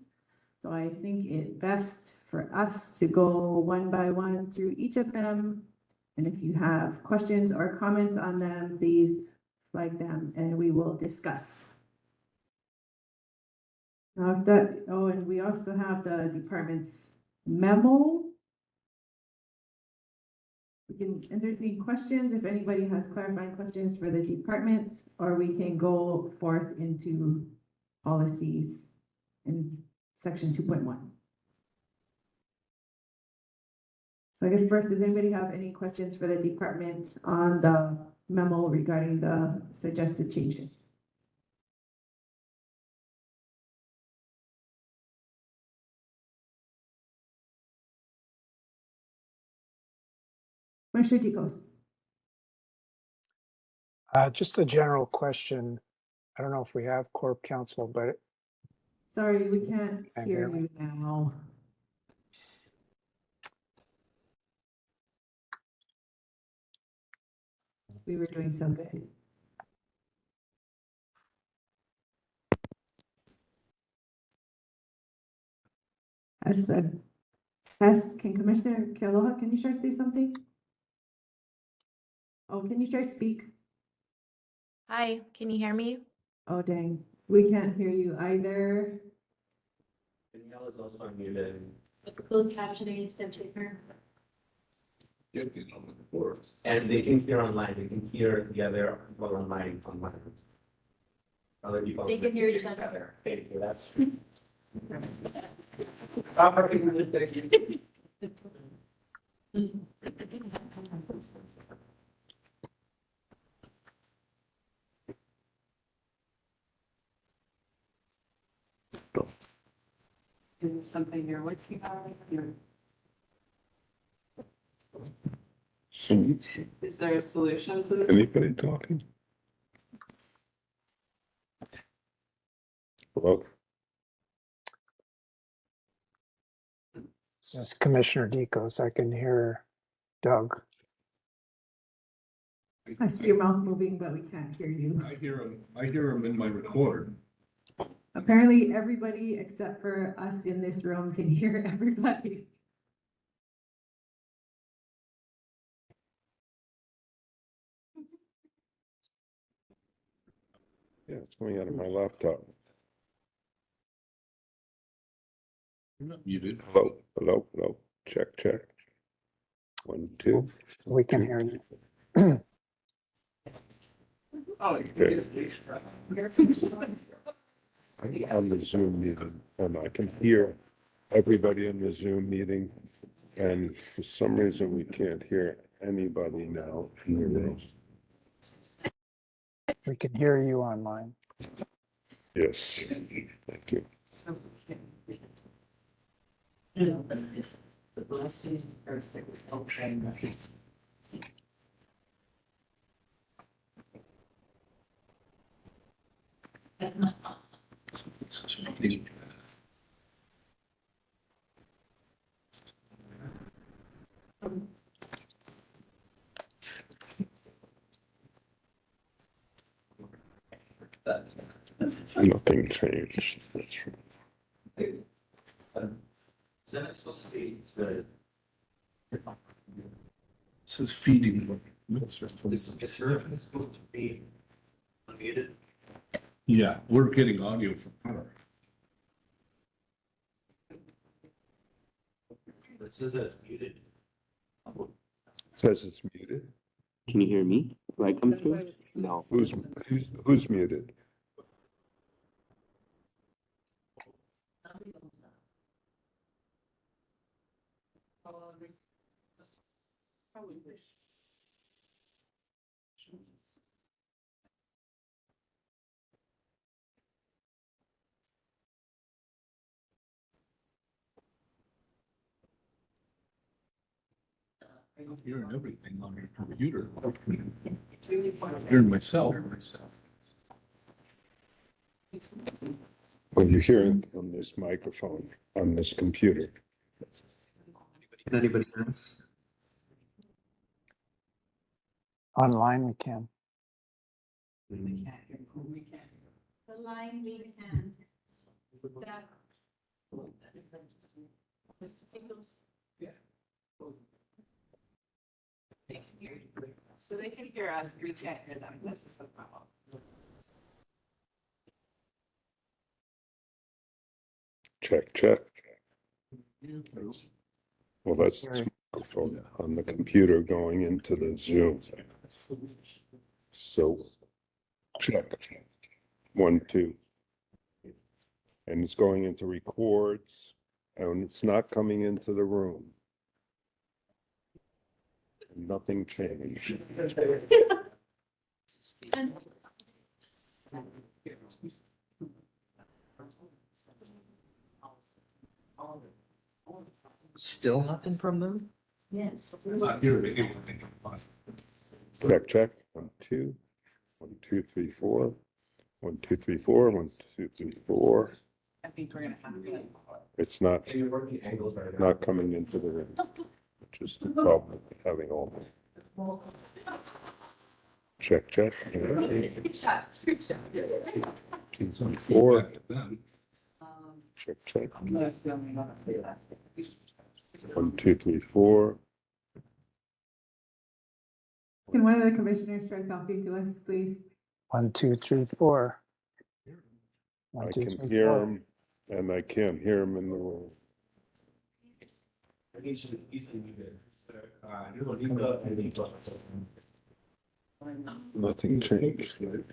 So I think it best for us to go one by one through each of them. And if you have questions or comments on them, please flag them and we will discuss. And we also have the department's memo. We can entertain questions if anybody has clarifying questions for the department, or we can go forth into policies in section 2.1. So I guess first, does anybody have any questions for the department on the memo regarding the suggested changes? Commissioner Dicos. Just a general question. I don't know if we have Corp Counsel, but Sorry, we can't hear you now. We were doing so good. As a test, can Commissioner Kealoha, can you try to say something? Oh, can you try to speak? Hi, can you hear me? Oh, dang. We can't hear you either. Danielle is also unmuted. Closed captioning is going to her. And they can hear online. They can hear the other people online. Other people. They can hear each other. Thank you. That's. Is this something you're working on? Is there a solution to this? Anybody talking? Hello? this is Commissioner Dicos. I can hear Doug. I see your mouth moving, but we can't hear you. I hear him in my recorder. Apparently, everybody except for us in this room can hear everybody. Yeah, it's coming out of my laptop. You're not muted. Hello, hello, hello. Check, check. 1, 2. We can hear you. Oh, Okay. I'm on the Zoom meeting and I can hear everybody in the Zoom meeting, and for some reason we can't hear anybody now in the room. We can hear you online. Yes, thank you. Nothing changed. That's right. Isn't it supposed to be the? This is feeding. Is everything supposed to be unmuted? Yeah, we're getting audio from her. It says that it's muted. Says it's muted. Can you hear me? Do I come through? No. Who's muted? I'm hearing everything on your computer. I'm hearing myself. Well, you're hearing on this microphone, on this computer. Can anybody hear us? Online we can. The line we can. That. So they can hear us, we can't hear them, this is the problem. Check, check. Well, that's the microphone on the computer going into the Zoom. So, check. 1, 2. And it's going into records, and it's not coming into the room. Nothing changed. Still nothing from them? Yes. Check, check. 1, 2. 1, 2, 3, 4. 1, 2, 3, 4. 1, 2, 3, 4. I think we're gonna have to. It's not coming into the room, which is the problem with having all. Check, check. 2, 3, 4. Check, check. 1, 2, 3, 4. Can one of the commissioners try talking to us, please? 1, 2, 3, 4. I 1, 2, can 3, hear 4. him, and I can't hear him in the room. Nothing changed. Right?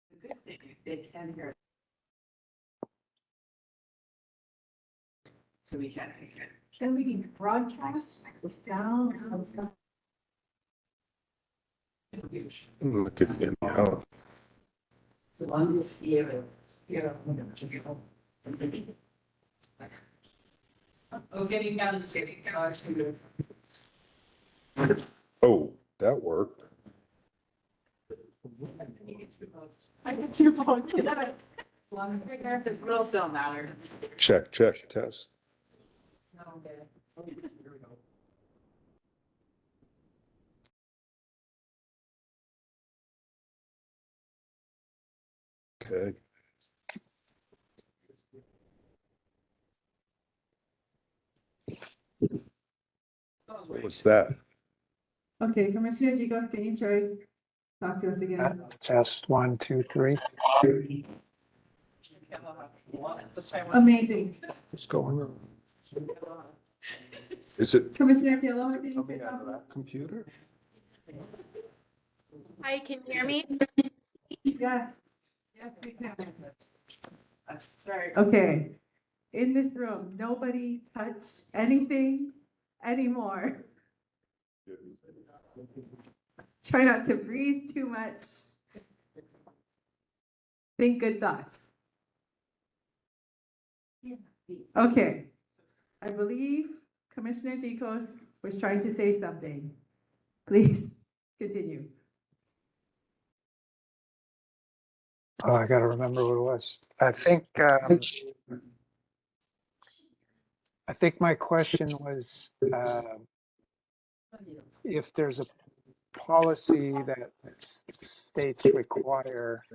The good thing is they can hear. So we can hear. Can we broadcast the sound of some? Look at him out. So I'm just here. Oh, getting down the stairs. Oh, that worked. I get your phone. As long as I have this rules don't matter. Check, check, test. So good. Okay. What was that? Okay, Commissioner Dicos, can you try talk to us again? Test 1, 2, 3. Amazing. What's going on? Is it Commissioner Killo, can you computer? Hi, can you hear me? Yes. Yes, we can. Sorry. Okay. In this room, nobody touch anything anymore. Try not to breathe too much. Think good thoughts. Okay. I believe Commissioner Dicos was trying to say something. Please continue. Oh, I got to remember what it was. I think my question was if there's a policy that states require,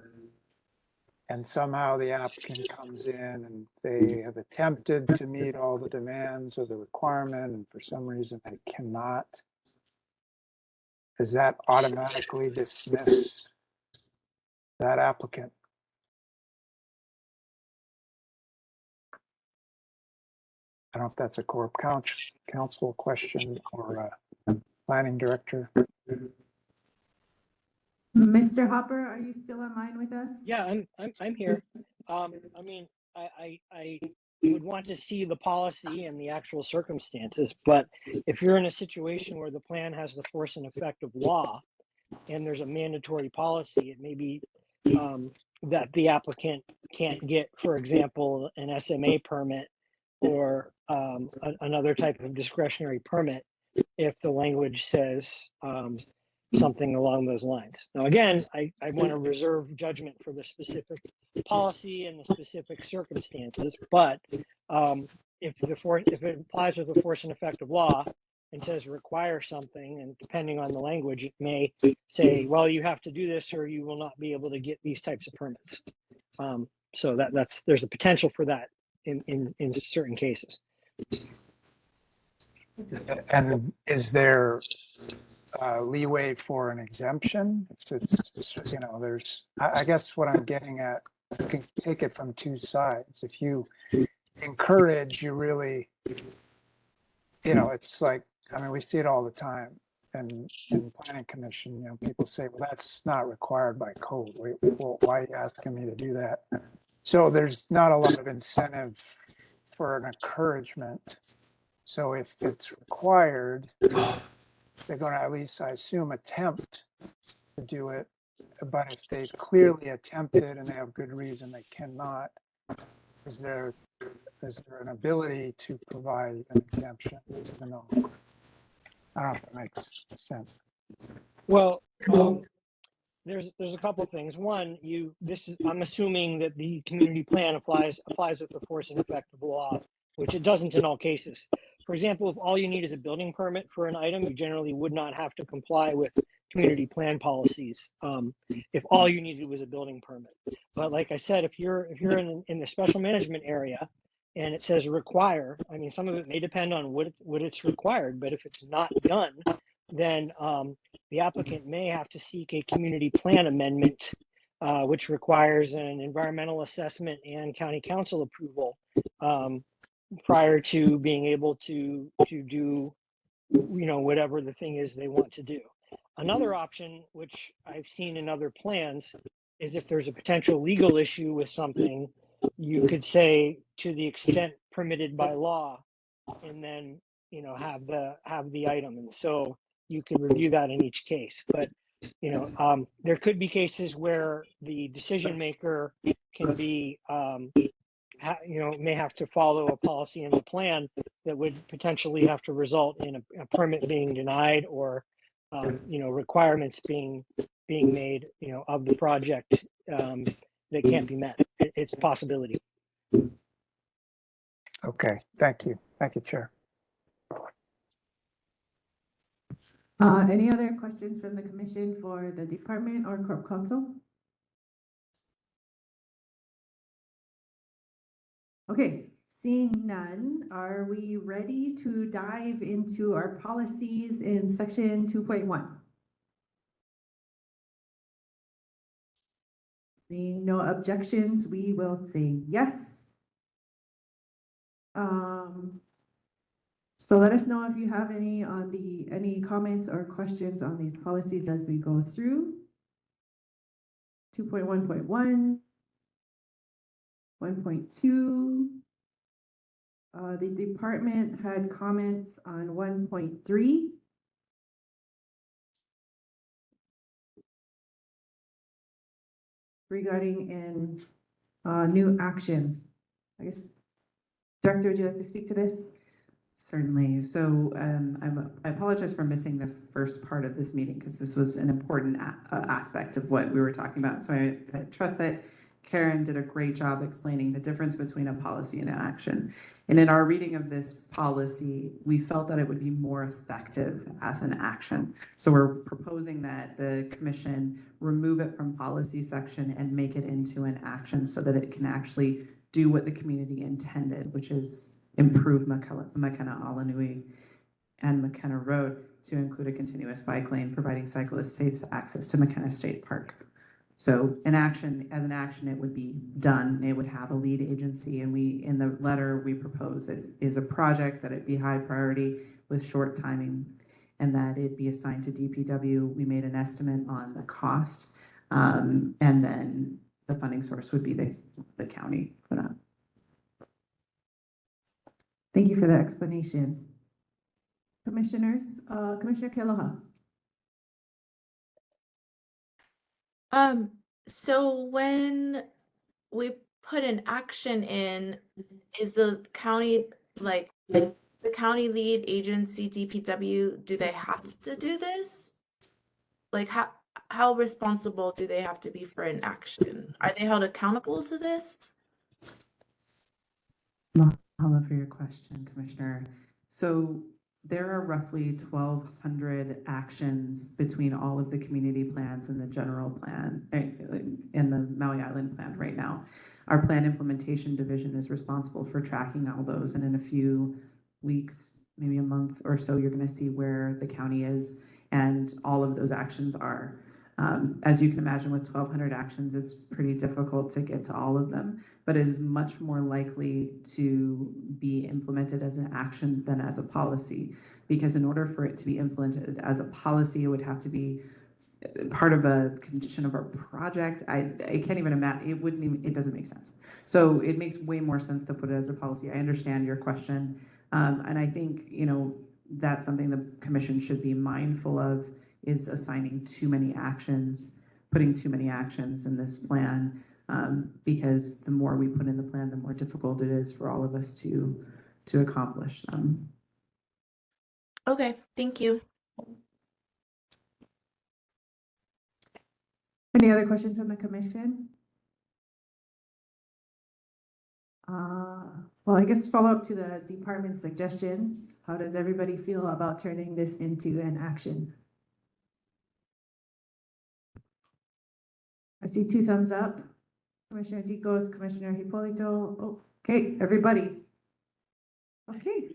and somehow the applicant comes in and they have attempted to meet all the demands of the requirement, and for some reason they cannot, does that automatically dismiss that applicant? I don't know if that's a Corp Council question or a planning director. Mr. Hopper, are you still online with us? Yeah, I'm here. I mean, I would want to see the policy and the actual circumstances, but if you're in a situation where the plan has the force and effect of law and there's a mandatory policy, it may be that the applicant can't get, for example, an SMA permit or another type of discretionary permit if the language says something along those lines. Now, again, I want to reserve judgment for the specific policy and the specific circumstances, but if it applies with the force and effect of law and says require something, and depending on the language, it may say, well, you have to do this or you will not be able to get these types of permits. So there's a potential for that in certain cases. And is there leeway for an exemption? It's you know, I guess what I'm getting at, you can take it from two sides. If you encourage, you really, you know, it's like, I mean, we see it all the time. And in planning commission, you know, people say, well, that's not required by code. Well, why are you asking me to do that? So there's not a lot of incentive for an encouragement. So if it's required, they're going to at least, I assume, attempt to do it. But if they've clearly attempted and they have good reason they cannot, is there an ability to provide an exemption? Even though, I don't know if that makes sense. Well, there's a couple of things. One, I'm assuming that the community plan applies with the force and effect of the law, which it doesn't in all cases. For example, if all you need is a building permit for an item, you generally would not have to comply with community plan policies if all you needed was a building permit. But like I said, if you're in the special management area and it says require, I mean, some of it may depend on what it's required, but if it's not done, then the applicant may have to seek a community plan amendment, which requires an environmental assessment and county council approval prior to being able to do, you know, whatever the thing is they want to do. Another option, which I've seen in other plans, is if there's a potential legal issue with something, you could say to the extent permitted by law, and then, you know, have the item. And so you can review that in each case. But, you know, there could be cases where the decision maker can be, you know, may have to follow a policy in the plan that would potentially have to result in a permit being denied or, you know, requirements being made, you know, of the project that can't be met. It's a possibility. Okay, thank you. Thank you, Chair. Any other questions from the commission for the department or corp counsel? Okay, seeing none, are we ready to dive into our policies in section 2.1? Seeing no objections, we will say yes. So let us know if you have any comments or questions on these policies as we go through. 2.1.1, 1.2. The department had comments on 1.3. Regarding new action. I guess, Director, would you like to speak to this? Certainly. So I apologize for missing the first part of this meeting because this was an important aspect of what we were talking about. So I trust that Karen did a great job explaining the difference between a policy and an action. And in our reading of this policy, we felt that it would be more effective as an action. So we're proposing that the commission remove it from policy section and make it into an action so that it can actually do what the community intended, which is improve McKenna-Alanui and McKenna Road to include a continuous bike lane, providing cyclists safe access to McKenna State Park. So as an action, it would be done. It would have a lead agency, and in the letter, we propose it is a project that it be high priority with short timing, and that it be assigned to DPW. We made an estimate on the cost, and then the funding source would be the county for that. Thank you for the explanation. Commissioners, Commissioner Kealoha. So when we put an action in, is the county like the county lead agency DPW, do they have to do this? Like how responsible do they have to be for an action? Are they held accountable to this? Mahalo for your question, Commissioner. So there are roughly 1,200 actions between all of the community plans and the general plan and the Maui Island plan right now. Our plan implementation division is responsible for tracking all those, and in a few weeks, maybe a month or so, you're going to see where the county is and all of those actions are. As you can imagine, with 1,200 actions, it's pretty difficult to get to all of them, but it is much more likely to be implemented as an action than as a policy. Because in order for it to be implemented as a policy, it would have to be part of a condition of our project. I can't even imagine, it doesn't make sense. So it makes way more sense to put it as a policy. I understand your question. And I think, that's something the commission should be mindful of, is assigning too many actions, putting too many actions in this plan, because the more we put in the plan, the more difficult it is for all of us to accomplish them. Okay, thank you. Any other questions from the commission? Well, I guess follow up to the department suggestions. How does everybody feel about turning this into an action? I see 2 thumbs up. Commissioner Ticos, Commissioner Hipolito. Oh, okay, everybody. Okay.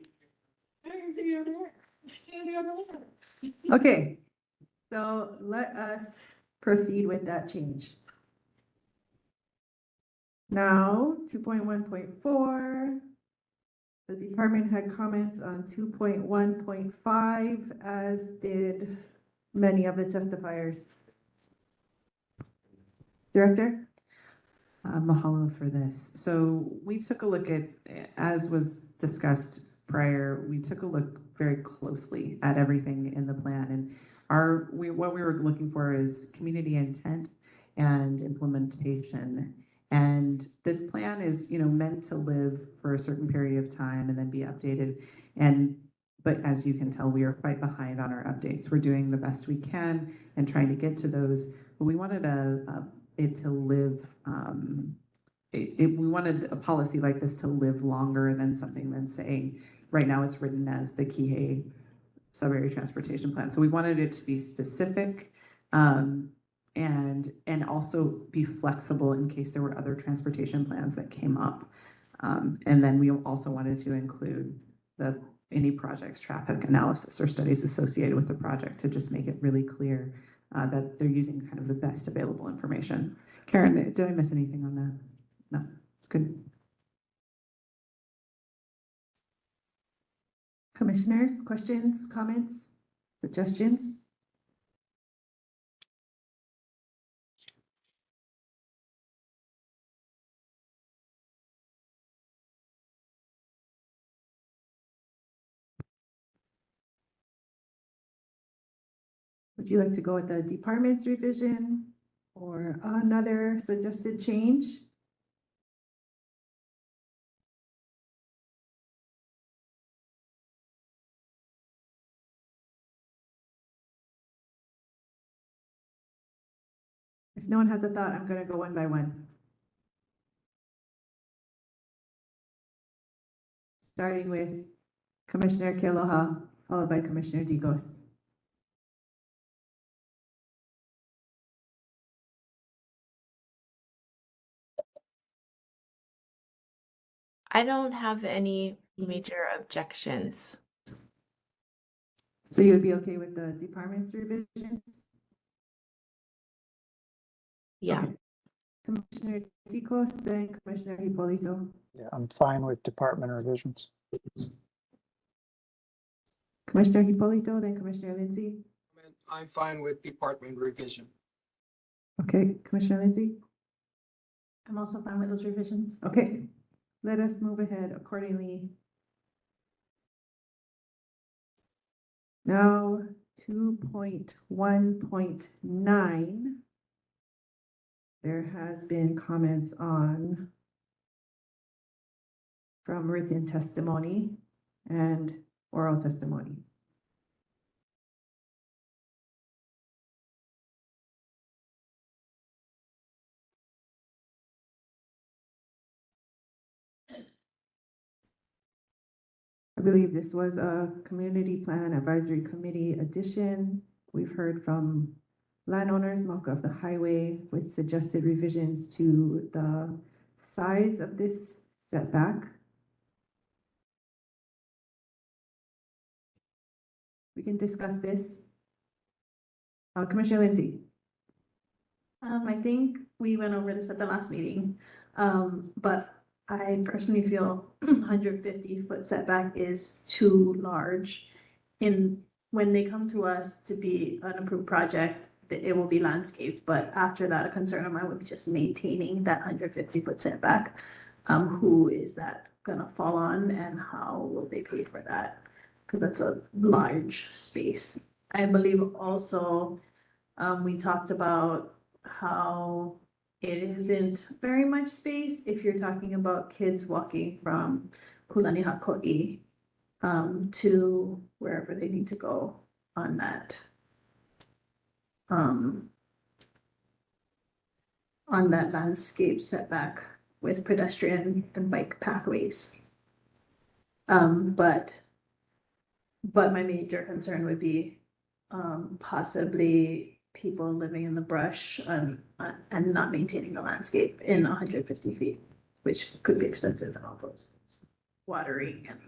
Okay, so let us proceed with that change. Now, 2.1.4, the department had comments on 2.1.5, as did many of the testifiers. Director? Mahalo for this. So we took a look at, as was discussed prior, we took a look very closely at everything in the plan, and what we were looking for is community intent and implementation. And this plan is, meant to live for a certain period of time and then be updated. But as you can tell, we are quite behind on our updates. We're doing the best we can and trying to get to those, but we wanted it to live. We wanted a policy like this to live longer than something than saying, right now it's written as the Kihei Sub-Area Transportation Plan. So we wanted it to be specific, and also be flexible in case there were other transportation plans that came up. And then we also wanted to include any projects, traffic analysis or studies associated with the project to just make it really clear that they're using kind of the best available information. Karen, did I miss anything on that? No, it's good. Commissioners, questions, comments, suggestions? Would you like to go with the department's revision or another suggested change? If no one has a thought, I'm going to go one by one. Starting with Commissioner Kealoha, followed by Commissioner Digos. I don't have any major objections. So you would be okay with the department's revision? Yeah. Okay. Commissioner Digos, then Commissioner Hipólito. Yeah, I'm fine with department revisions. Commissioner Hipólito, then Commissioner Lindsay. I'm fine with department revision. Okay, Commissioner Lindsay. I'm also fine with those revisions. Okay, let us move ahead accordingly. Now, 2.1.9. There has been comments on from written testimony and oral testimony. I believe this was a community plan advisory committee addition. We've heard from landowners, mock of the highway with suggested revisions to the size of this setback. We can discuss this. Commissioner Lindsay. I think we went over this at the last meeting, but I personally feel 150-foot setback is too large. When they come to us to be an approved project, it will be landscaped, but after that, a concern of mine would be just maintaining that 150-foot setback. Who is that gonna fall on and how will they pay for that? Because that's a large space. I believe also, we talked about how it isn't very much space if you're talking about kids walking from Pulanihakoi to wherever they need to go on that landscape setback with pedestrian and bike pathways. But my major concern would be possibly people living in the brush and not maintaining the landscape in 150 feet, which could be expensive and all those things. Watering and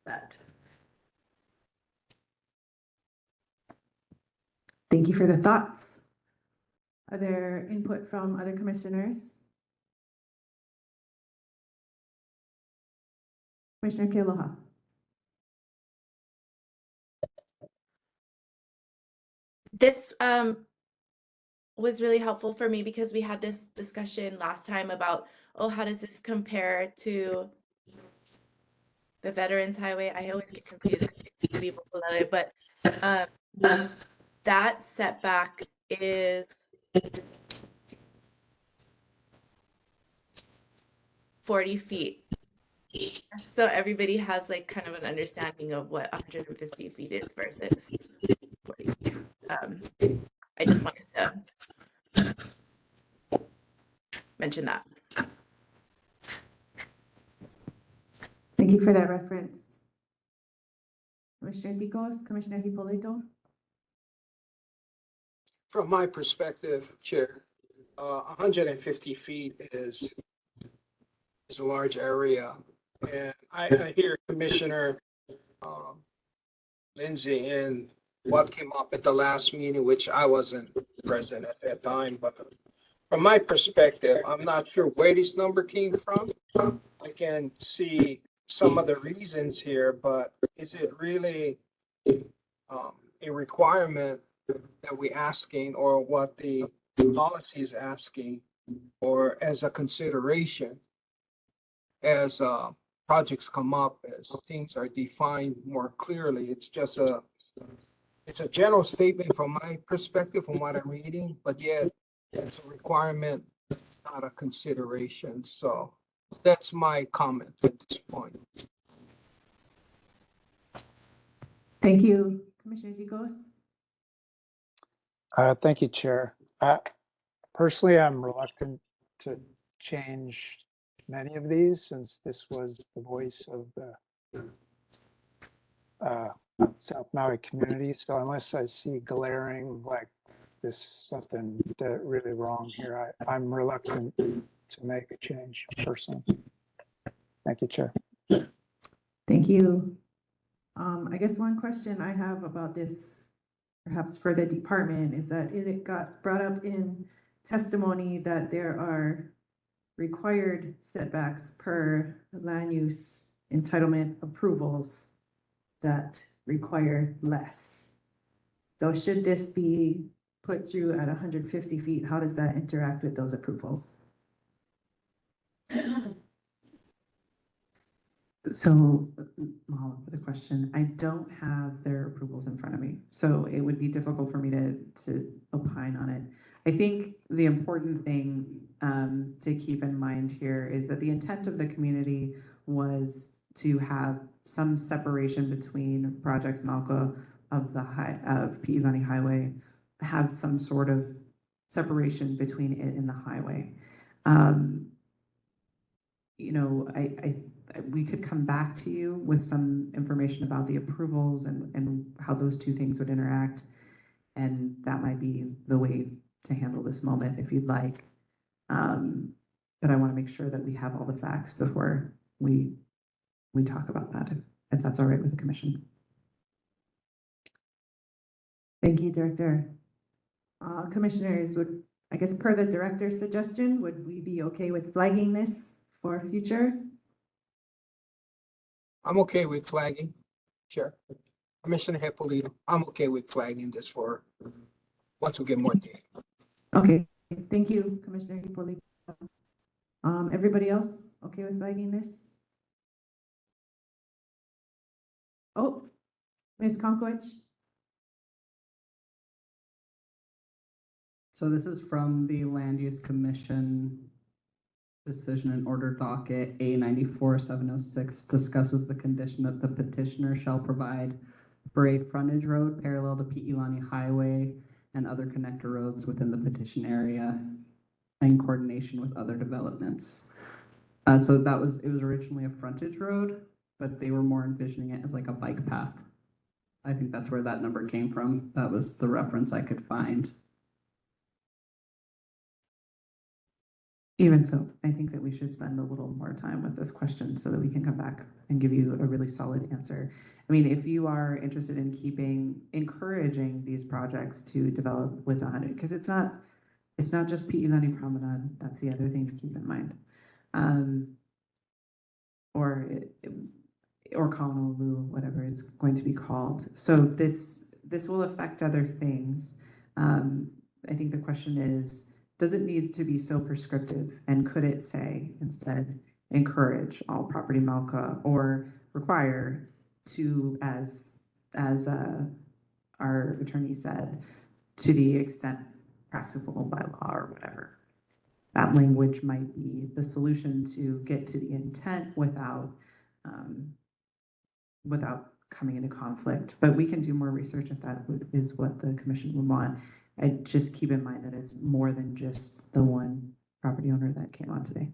that. Thank you for the thoughts. Are there input from other commissioners? Commissioner Kealoha. This was really helpful for me because we had this discussion last time about, oh, how does this compare to the Veterans Highway? I always get confused because people pull at it, but that setback is 40 feet. So everybody has like kind of an understanding of what 150 feet is versus 40 feet. I just wanted to mention that. Thank you for that reference. Commissioner Digos, Commissioner Hipólito. From my perspective, Chair, 150 feet is It's a large area. And I hear Commissioner Lindsay in what came up at the last meeting, which I wasn't present at that time, but from my perspective, I'm not sure where this number came from. I can see some of the reasons here, but is it really a requirement that we're asking, or what the policy is asking, or as a consideration as projects come up, as things are defined more clearly? It's a general statement from my perspective, from what I'm reading, but yet it's a requirement, not a consideration. So that's my comment at this point. Thank you, Commissioner Zikos. Thank you, Chair. Personally, I'm reluctant to change many of these since this was the voice of the South Maui community. So unless I see glaring, like this is something that really wrong here, I'm reluctant to make a change personally. Thank you, Chair. Thank you. I guess one question I have about this, perhaps for the department, is that it got brought up in testimony that there are required setbacks per land use entitlement approvals that require less. So should this be put through at 150 feet, how does that interact with those approvals? So, Mahalo for the question. I don't have their approvals in front of me, so it would be difficult for me to opine on it. I think the important thing to keep in mind here is that the intent of the community was to have some separation between projects Malco of Pi'ilani Highway, have some sort of separation between it and the highway. We could come back to you with some information about the approvals and how those two things would interact. And that might be the way to handle this moment if you'd like. But I want to make sure that we have all the facts before we talk about that, if that's all right with the commission. Thank you, Director. Commissioners, I guess per the director's suggestion, would we be okay with flagging this for future? I'm okay with flagging. Sure. Commissioner Hippolito, I'm okay with flagging this for once we get more data. Okay, thank you, Commissioner Hippolito. Everybody else okay with flagging this? Oh, Ms. Konkowicz? So this is from the Land Use Commission decision and order docket A94-706, discusses the condition that the petitioner shall provide for a frontage road parallel to Pi'ilani Highway and other connector roads within the petition area in coordination with other developments. So it was originally a frontage road, but they were more envisioning it as like a bike path. I think that's where that number came from. That was the reference I could find. Even so, I think that we should spend a little more time with this question so that we can come back and give you a really solid answer. I mean, if you are interested in encouraging these projects to develop with 100, because it's not just Pi'ilani Promenade, that's the other thing to keep in mind. Or Honolulu, whatever it's going to be called. So this will affect other things. I think the question is, does it need to be so prescriptive? And could it say instead, encourage all property malka, or require to, as our attorney said, to the extent practicable by law or whatever. That language might be the solution to get to the intent without coming into conflict. But we can do more research if that is what the commission would want. And just keep in mind that it's more than just the one property owner that came on today.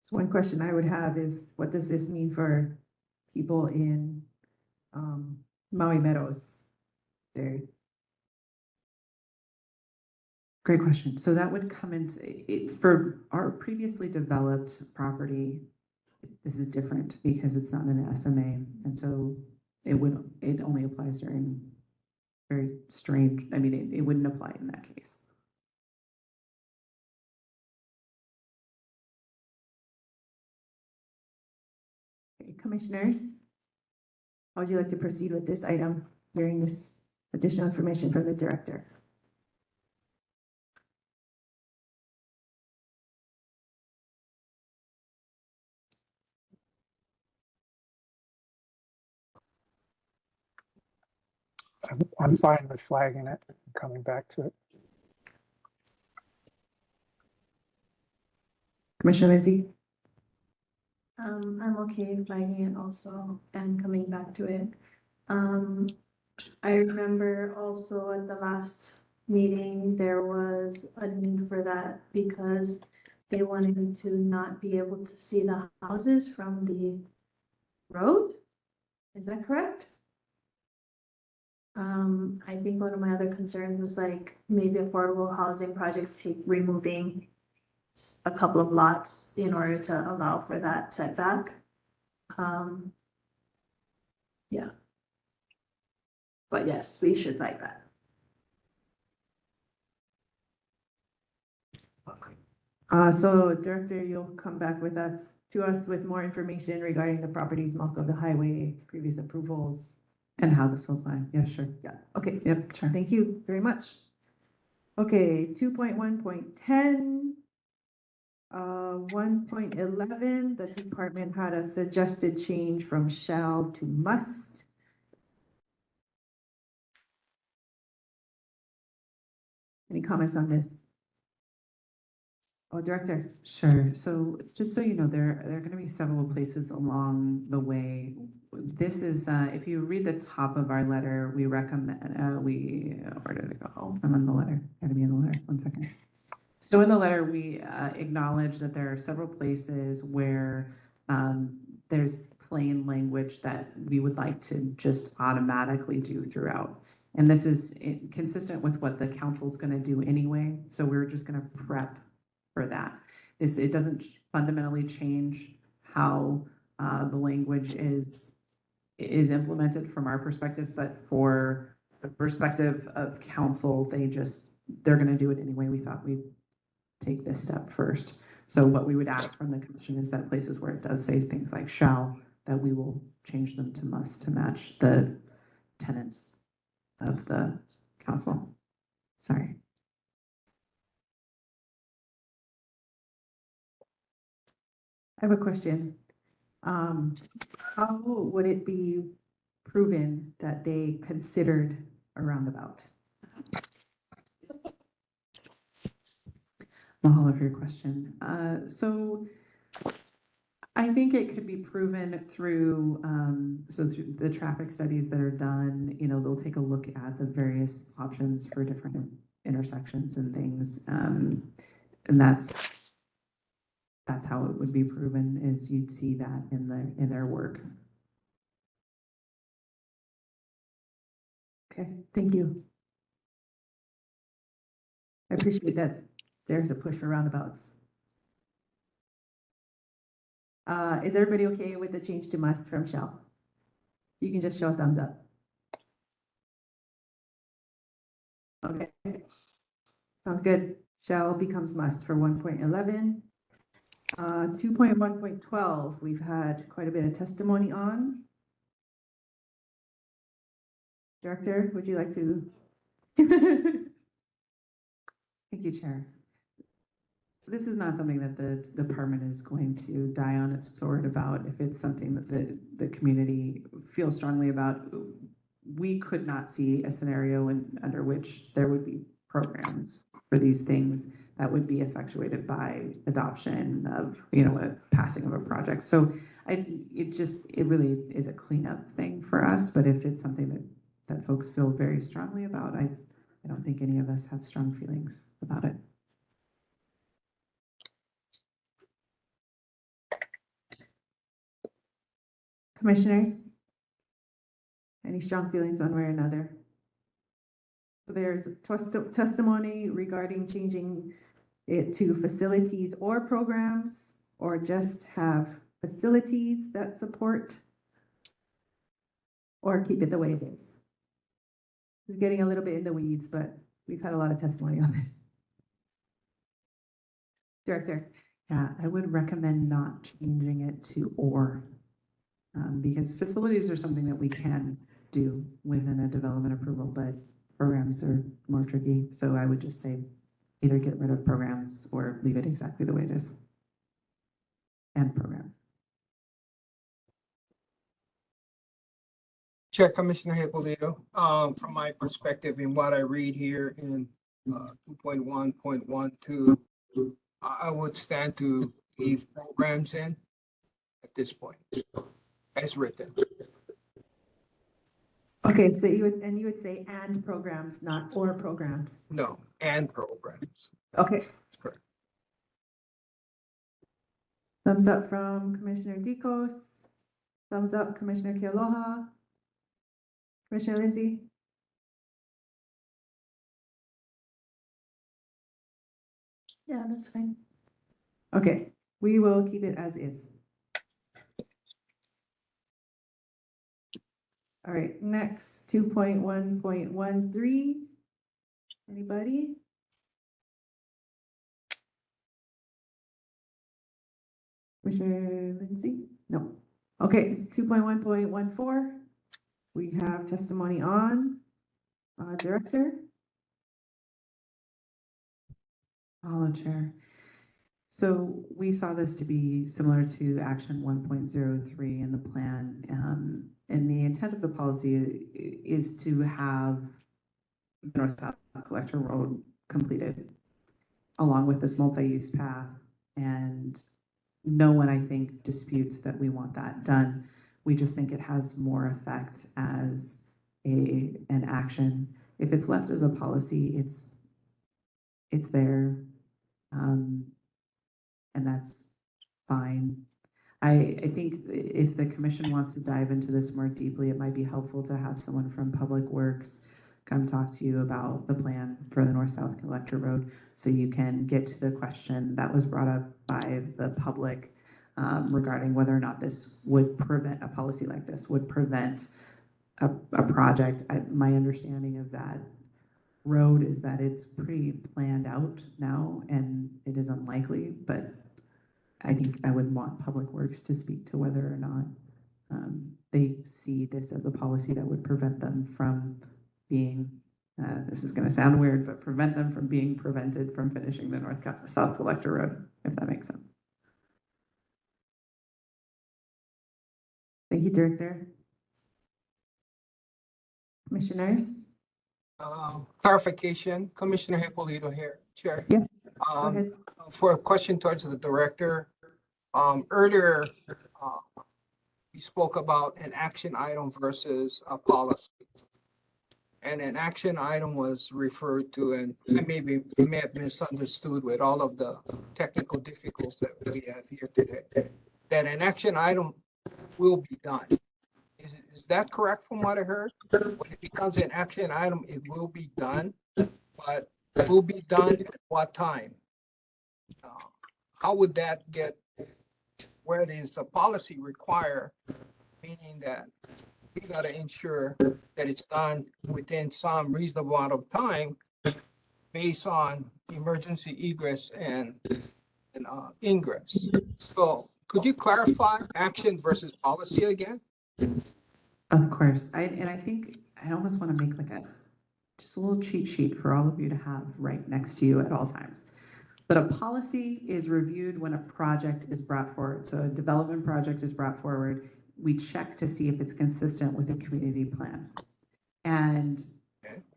So one question I would have is, what does this mean for people in Maui Meadows? Great question. So that would come into, for our previously developed property, this is different because it's not an SMA. And so it only applies during very strange, I mean, it wouldn't apply in that case. Okay, Commissioners, how would you like to proceed with this item, hearing this additional information from the director? I'm fine with flagging it and coming back to it. Commissioner Lindsay? I'm okay flagging it also and coming back to it. I remember also at the last meeting, there was a need for that because they wanted to not be able to see the houses from the road. Is that correct? I think one of my other concerns was like maybe affordable housing projects take removing a couple of lots in order to allow for that setback. Yeah. But yes, we should like that. So Director, you'll come back with us, to us with more information regarding the properties marked of the highway, previous approvals, and how this will apply. Yeah, sure. Yeah, okay. Yep, sure. Thank you very much. Okay, 2.1.10. 1.11, the department had a suggested change from shall to must. Any comments on this? Oh, Director. Sure. So just so you know, there are going to be several places along the way. This is, if you read the top of our letter, we recommend, where did it go? I'm on the letter. Gotta be in the letter. 1 second. So in the letter, we acknowledge that there are several places where there's plain language that we would like to just automatically do throughout. And this is consistent with what the council's going to do anyway. So we're just going to prep for that. It doesn't fundamentally change how the language is implemented from our perspective, but for the perspective of council, they're going to do it anyway. We thought we'd take this step first. So what we would ask from the commission is that places where it does say things like shall, that we will change them to must to match the tenets of the council. Sorry. I have a question. How would it be proven that they considered a roundabout? Mahalo for your question. So I think it could be proven through, through the traffic studies that are done, they'll take a look at the various options for different intersections and things. And that's how it would be proven, is you'd see that in their work. Okay, thank you. I appreciate that there's a push for roundabouts. Is everybody okay with the change to must from shall? You can just show a thumbs up. Okay. Sounds good. Shall becomes must for 1.11. 2.1.12, we've had quite a bit of testimony on. Director, would you like to? Thank you, Chair. This is not something that the department is going to die on its sword about. If it's something that the community feels strongly about, we could not see a scenario under which there would be programs for these things that would be effectuated by adoption of, a passing of a project. So it really is a cleanup thing for us. But if it's something that folks feel very strongly about, I don't think any of us have strong feelings about it. Commissioners, any strong feelings one way or another? There's testimony regarding changing it to facilities or programs, or just have facilities that support, or keep it the way it is. It's getting a little bit in the weeds, but we've had a lot of testimony on this. Director. Yeah, I would recommend not changing it to or, because facilities are something that we can do within a development approval, but programs are more tricky. So I would just say either get rid of programs or leave it exactly the way it is. And programs. Chair Commissioner Hippolito, from my perspective in what I read here in 2.1.12, I would stand to leave programs in at this point, as written. Okay, so you would say and programs, not or programs. No, and programs. Okay. That's correct. Thumbs up from Commissioner Dicos. Thumbs up, Commissioner Kealoha. Commissioner Lindsay. Yeah, that's fine. Okay, we will keep it as is. All right, next 2.1.13. Anybody? Commissioner Lindsay? No. Okay, 2.1.14. We have testimony on Director. Hello, Chair. So we saw this to be similar to Action 1.03 in the plan. And the intent of the policy is to have the North-South Collector Road completed along with this multi-use path. And no one, I think, disputes that we want that done. We just think it has more effect as an action. If it's left as a policy, it's there. And that's fine. I think if the commission wants to dive into this more deeply, it might be helpful to have someone from Public Works come talk to you about the plan for the North-South Collector Road, so you can get to the question that was brought up by the public regarding whether or not this would prevent, a policy like this would prevent a project. My understanding of that road is that it's pretty planned out now, and it is unlikely, but I think I would want Public Works to speak to whether or not they see this as a policy that would prevent them from being, this is going to sound weird, but prevent them from being prevented from finishing the North-South Collector Road, if that makes sense. Thank you, Director. Commissioners? Clarification, Commissioner Hippolito here, Chair. Yes, go ahead. For a question towards the director, earlier we spoke about an action item versus a policy. And an action item was referred to, and I may have misunderstood with all of the technical difficulties that we have here today, that an action item will be done. Is that correct from what I heard? When it becomes an action item, it will be done, but it will be done at what time? How would that get, where there's a policy require, meaning that we got to ensure that it's done within some reasonable amount of time based on emergency egress and ingress. So could you clarify action versus policy again? Of course. I think I almost want to make like just a little cheat sheet for all of you to have right next to you at all times. But a policy is reviewed when a project is brought forward. So a development project is brought forward. We check to see if it's consistent with the community plan. And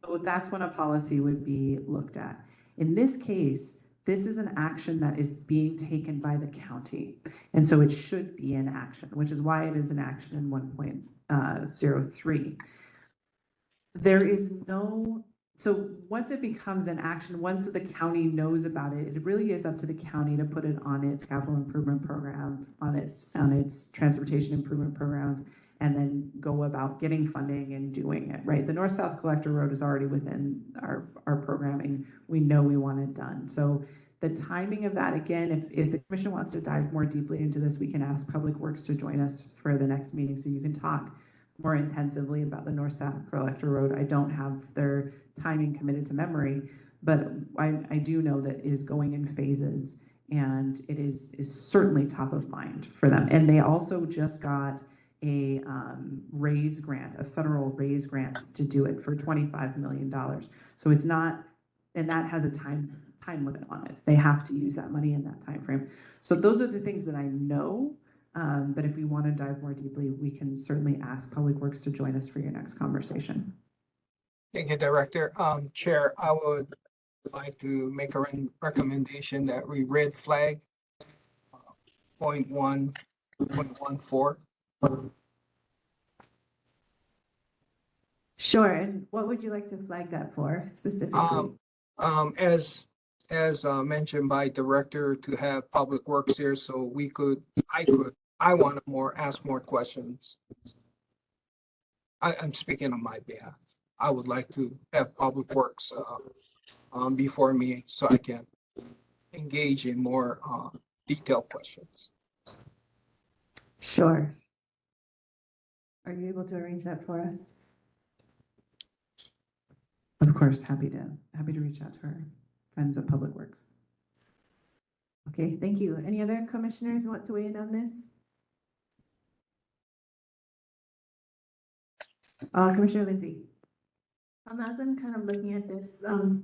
so that's when a policy would be looked at. In this case, this is an action that is being taken by the county. And so it should be an action, which is why it is an action in 1.03. There is no, so once it becomes an action, once the county knows about it, it really is up to the county to put it on its capital improvement program, on its transportation improvement program, and then go about getting funding and doing it, right? The North-South Collector Road is already within our programming. We know we want it done. So the timing of that, again, if the commission wants to dive more deeply into this, we can ask Public Works to join us for the next meeting so you can talk more intensively about the North-South Collector Road. I don't have their timing committed to memory, but I do know that it is going in phases, and it is certainly top of mind for them. And they also just got a raise grant, a federal raise grant to do it for $25 million. So it's not, and that has a time limit on it. They have to use that money in that time frame. So those are the things that I know. But if we want to dive more deeply, we can certainly ask Public Works to join us for your next conversation. Thank you, Director. Chair, I would like to make a recommendation that we red flag 0.1.14. Sure, and what would you like to flag that for specifically? As mentioned by Director, to have Public Works here so I want to ask more questions. I'm speaking on my behalf. I would like to have Public Works before me so I can engage in more detailed questions. Sure. Are you able to arrange that for us? Of course, happy to reach out to our friends at Public Works. Okay, thank you. Any other commissioners want to weigh in on this? Commissioner Lindsay. As I'm kind of looking at this,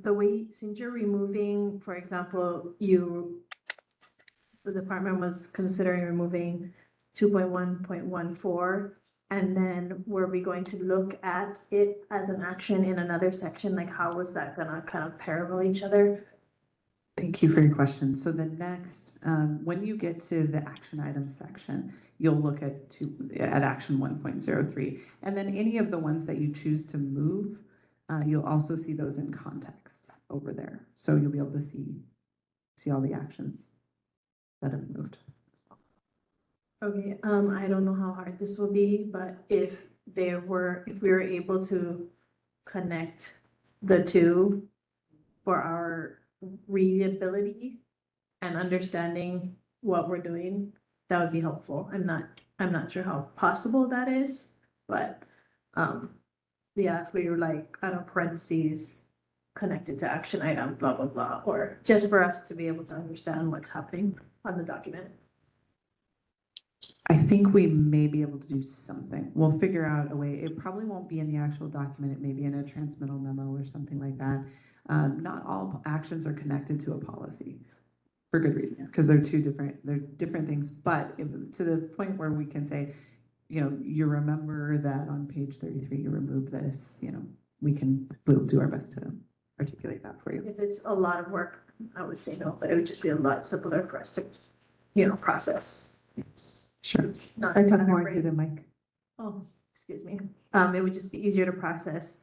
the way, since you're removing, for example, the department was considering removing 2.1.14, and then were we going to look at it as an action in another section? Like, how was that gonna kind of parallel each other? Thank you for your question. So the next, when you get to the action items section, you'll look at action 1.03, and then any of the ones that you choose to move, you'll also see those in context over there. So you'll be able to see all the actions that have moved. Okay, I don't know how hard this will be, but if we were able to connect the two for our readability and understanding what we're doing, that would be helpful. I'm not sure how possible that is, but yeah, if we were like, I don't know, parentheses connected to action item, blah, blah, blah, or just for us to be able to understand what's happening on the document. I think we may be able to do something. We'll figure out a way. It probably won't be in the actual document. It may be in a transmittal memo or something like that. Not all actions are connected to a policy for good reason, because they're different things. But to the point where we can say, you remember that on page 33, you remove this, we'll do our best to articulate that for you. If it's a lot of work, I would say no, but it would just be a lot simpler for us to, process. Sure. Not I talk more into the mic. Oh, excuse me. It would just be easier to process,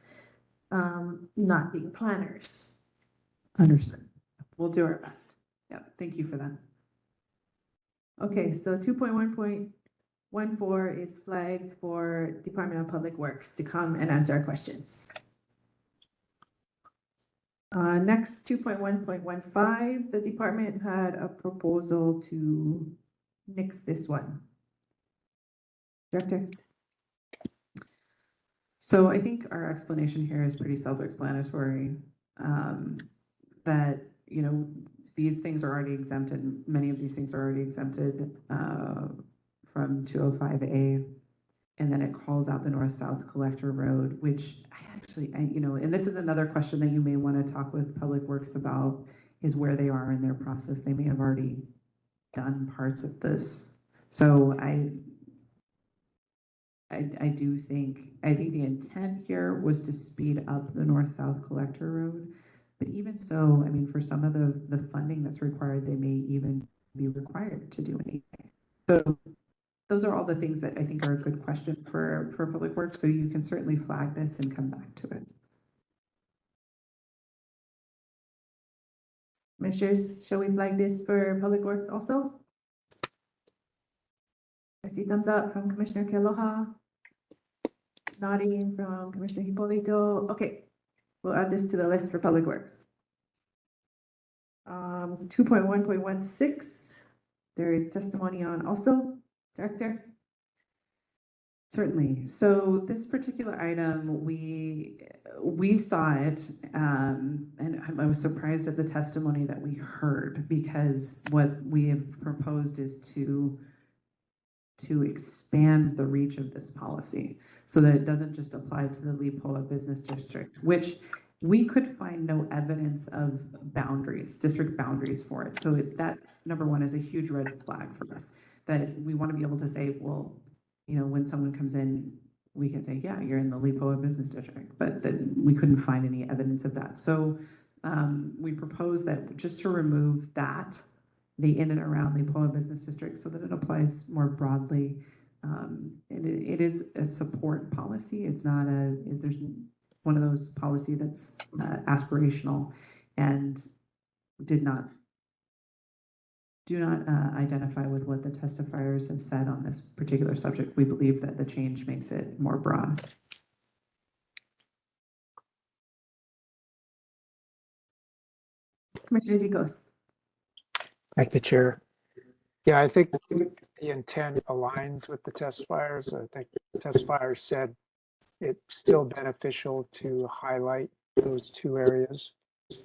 not being planners. Understood. We'll do our best. Yeah, thank you for that. Okay, so 2.1.14 is flagged for Department of Public Works to come and answer our questions. Next, 2.1.15, the department had a proposal to nix this one. Director? So I think our explanation here is pretty self-explanatory, that, these things are already exempted. Many of these things are already exempted from 205A. And then it calls out the North-South Collector Road, which and this is another question that you may want to talk with Public Works about, is where they are in their process. They may have already done parts of this. So I think the intent here was to speed up the North-South Collector Road. But even so, for some of the funding that's required, they may even be required to do anything. So those are all the things that I think are a good question for Public Works. So you can certainly flag this and come back to it. Commissioners, shall we flag this for Public Works also? I see thumbs up from Commissioner Kealoha. nodding from Commissioner Hippolito. Okay, we'll add this to the list for Public Works. 2.1.16, there is testimony on also, Director. Certainly. So this particular item, we saw it, and I was surprised at the testimony that we heard, because what we have proposed is to expand the reach of this policy so that it doesn't just apply to the Lipoa Business District, which we could find no evidence of boundaries, district boundaries for it. So that, number one, is a huge red flag for us, that we want to be able to say, well, you know, when someone comes in, we can say, yeah, you're in the Lipoa Business District, but then we couldn't find any evidence of that. So we propose that just to remove that, the in and around Lipoa Business District, so that it applies more broadly. It is a support policy. It's not there's one of those policy that's aspirational and do not identify with what the testifiers have said on this particular subject. We believe that the change makes it more broad. Commissioner Dicos. Thank you, Chair. Yeah, I think the intent aligns with the testifiers. I think the testifiers said it's still beneficial to highlight those two areas,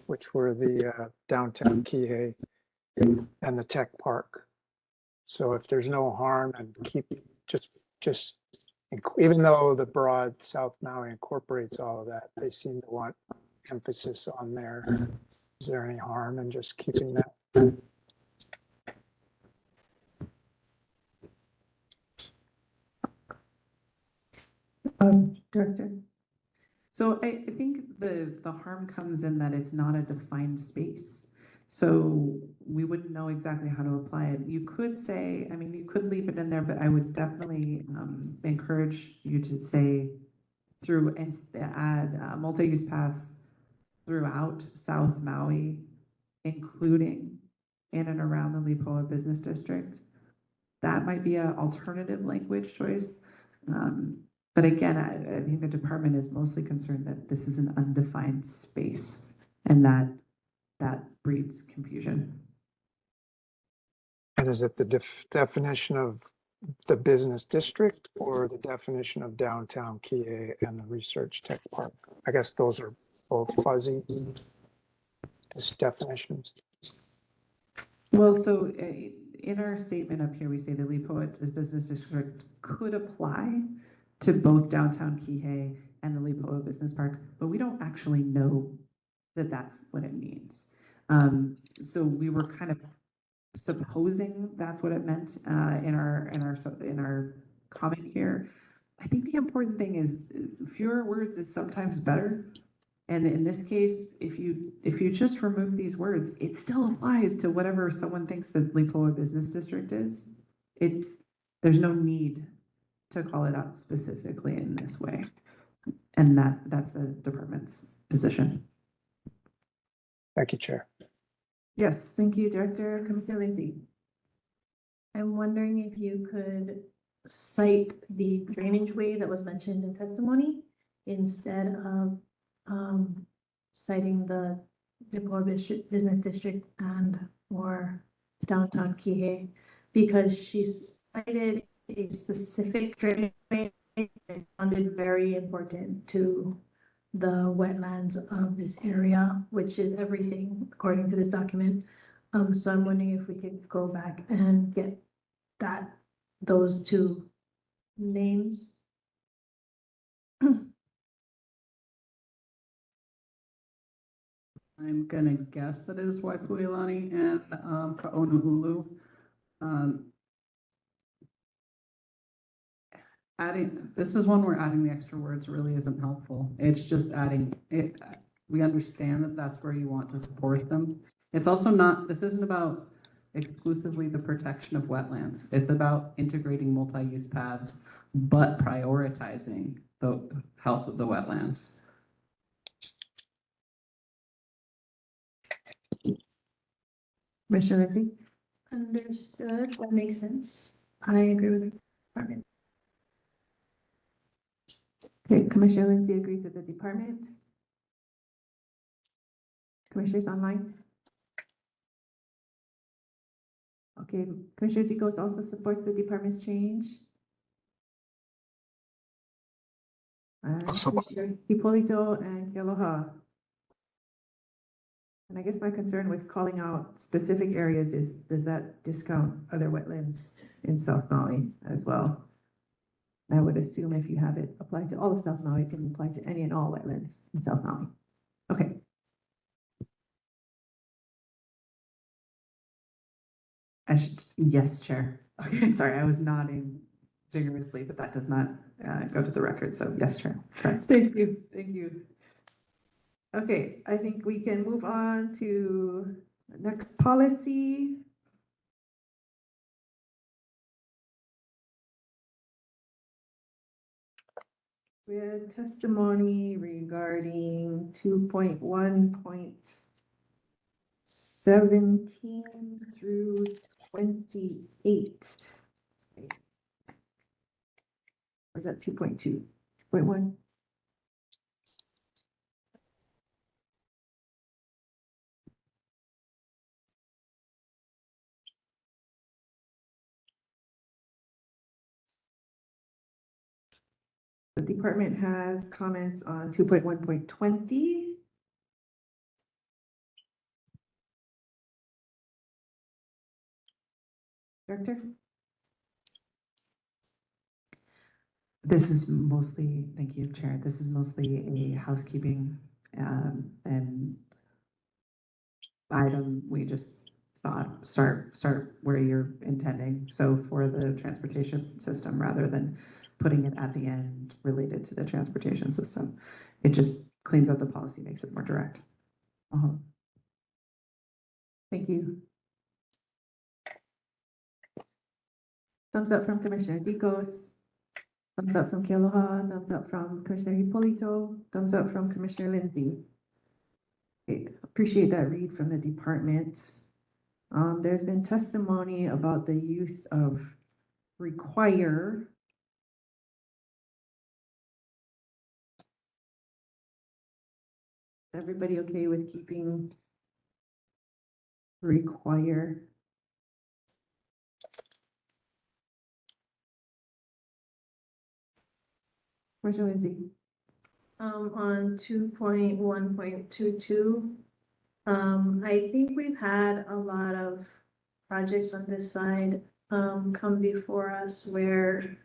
which were the downtown Kihei and the tech park. So if there's no harm, and keep just even though the broad South Maui incorporates all of that, they seem to want emphasis on there. Is there any harm in just keeping that? Director. So I think the harm comes in that it's not a defined space. So we wouldn't know exactly how to apply it. You could say, I mean, you could leave it in there, but I would definitely encourage you to say through and add multi-use paths throughout South Maui, including in and around the Lipoa Business District. That might be an alternative language choice. But again, I think the department is mostly concerned that this is an undefined space, and that breeds confusion. And is it the definition of the business district or the definition of downtown Kihei and the research tech park? I guess those are both fuzzy definitions. Well, so in our statement up here, we say the Lipoa Business District could apply to both downtown Kihei and the Lipoa Business Park, but we don't actually know that that's what it means. So we were kind of supposing that's what it meant in our comment here. I think the important thing is fewer words is sometimes better. And in this case, if you just remove these words, it still applies to whatever someone thinks the Lipoa Business District is. There's no need to call it out specifically in this way. And that's the department's position. Thank you, Chair. Yes, thank you, Director. Commissioner Lindsay. I'm wondering if you could cite the drainage way that was mentioned in testimony instead of citing the Lipoa Business District and or downtown Kihei, because she cited a specific drainage way that sounded very important to the wetlands of this area, which is everything according to this document. So I'm wondering if we could go back and get those two names. I'm gonna guess that is Waipuilani and Ka'onu'ulu. This is one where adding the extra words really isn't helpful. It's just adding it. We understand that that's where you want to support them. It's also not, this isn't about exclusively the protection of wetlands. It's about integrating multi-use paths, but prioritizing the health of the wetlands. Commissioner Lindsay? Understood. That makes sense. I agree with the department. Okay, Commissioner Lindsay agrees with the department. Commissioners online? Okay, Commissioner Dicos also supports the department's change. Commissioner Hipolito and Kealoha. And I guess my concern with calling out specific areas is, does that discount other wetlands in South Maui as well? I would assume if you have it applied to all of South Maui, it can apply to any and all wetlands in South Maui. Okay. Yes, Chair. Okay, sorry, I was nodding vigorously, but that does not go to the record. So yes, Chair. Correct. Thank you. Thank you. Okay, I think we can move on to the next policy. We had testimony regarding 2.1.17 through 28. Or is that 2.2.1? The department has comments on 2.1.20. Director? This is mostly, thank you, Chair. This is mostly a housekeeping and item. We just thought start where you're intending. So for the transportation system, rather than putting it at the end related to the transportation system, it just cleans up the policy, makes it more direct. Thank you. Thumbs up from Commissioner Dicos. Thumbs up from Kealoha. Thumbs up from Commissioner Hipolito. Thumbs up from Commissioner Lindsay. Okay, appreciate that read from the department. There's been testimony about the use of require. Is everybody okay with keeping require? Commissioner Lindsay. On 2.1.22, I think we've had a lot of projects on this side come before us where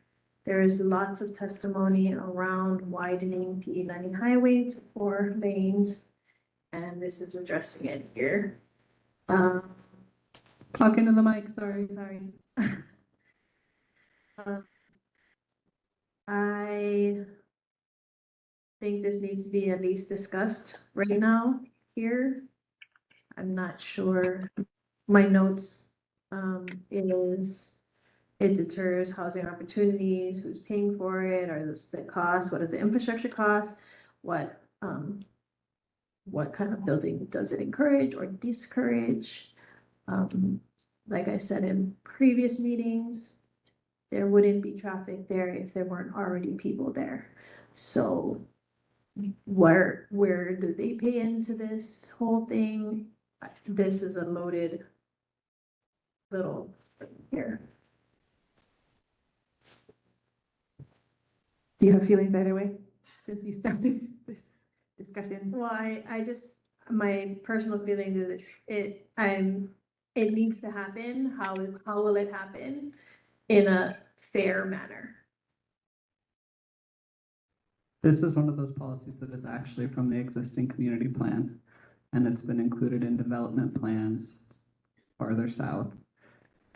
there is lots of testimony around widening PE90 highway to 4 lanes, and this is addressing it here. Talk into the mic, sorry. I think this needs to be at least discussed right now here. I'm not sure. My notes is it deters housing opportunities, who's paying for it, are the costs, what is the infrastructure cost, what kind of building does it encourage or discourage? Like I said in previous meetings, there wouldn't be traffic there if there weren't already people there. So where do they pay into this whole thing? This is a loaded little thing here. Do you have feelings either way since you started this discussion? Well, I just, my personal feelings is it needs to happen. How will it happen in a fair manner? This is one of those policies that is actually from the existing community plan, and it's been included in development plans farther south,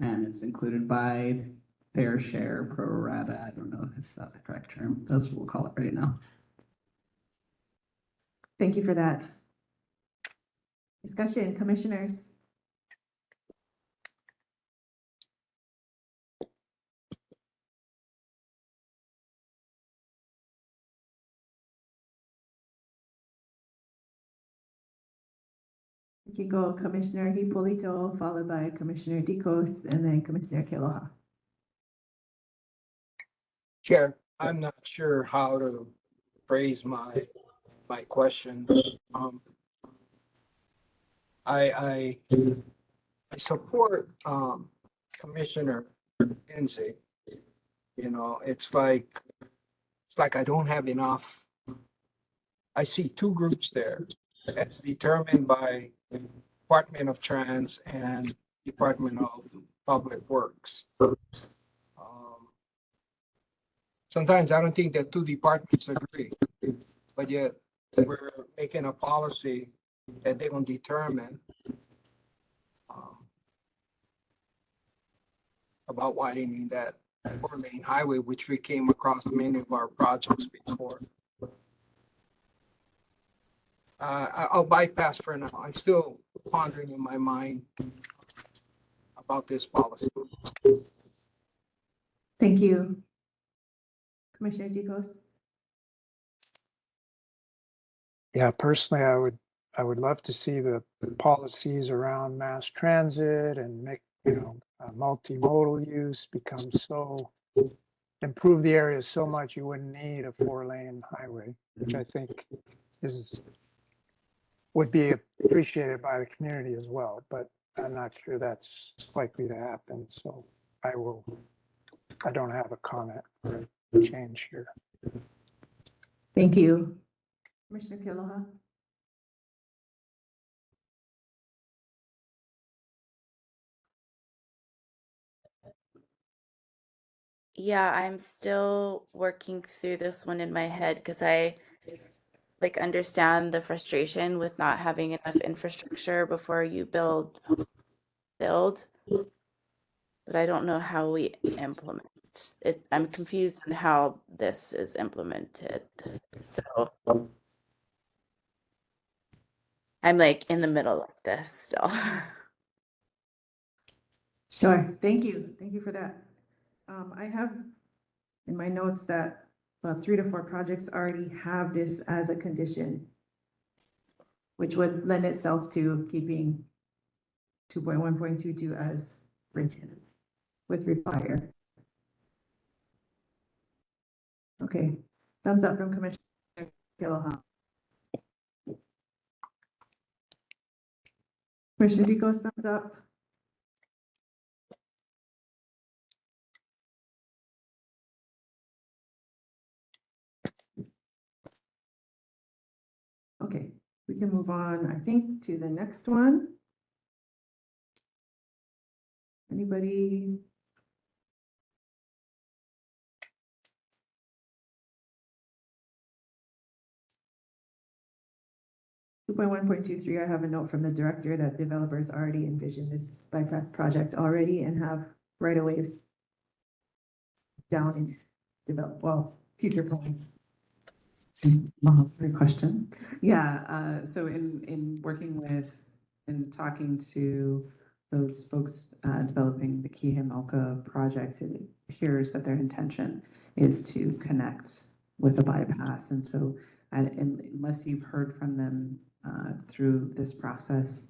and it's included by fair share, pro rata. I don't know if that's the correct term. That's what we'll call it right now. Thank you for that. Discussion, commissioners. You can go Commissioner Hipolito, followed by Commissioner Dicos, and then Commissioner Kealoha. Chair, I'm not sure how to phrase my questions. I support Commissioner Enzi. You know, it's like I don't have enough. I see two groups there. That's determined by Department of Trans and Department of Public Works. Sometimes I don't think that two departments agree, but yet we're making a policy that they're going to determine about widening that 4-lane highway, which we came across many of our projects before. I'll bypass for now. I'm still pondering in my mind about this policy. Thank you. Commissioner Dicos? Yeah, personally, I would love to see the policies around mass transit and make, multimodal use become improve the area so much you wouldn't need a 4-lane highway, which I think would be appreciated by the community as well, but I'm not sure that's likely to happen. So I don't have a comment or change here. Thank you. Commissioner Kealoha? Yeah, I'm still working through this one in my head because I understand the frustration with not having enough infrastructure before you build, but I don't know how we implement it. I'm confused on how this is implemented. So I'm in the middle of this still. Sure. Thank you. Thank you for that. I have in my notes that 3 to 4 projects already have this as a condition, which would lend itself to keeping 2.1.22 as written with require. Okay, thumbs up from Commissioner Kealoha. Commissioner Dicos, thumbs up. Okay, we can move on, I think, to the next one. Anybody? Two point 1.23, I have a note from the director that developers already envision this bypass project already and have right of ways down in future plans. Great question. Yeah, so in working with and talking to those folks developing the Kihim-Elka project, it appears that their intention is to connect with a bypass. And so unless you've heard from them through this process,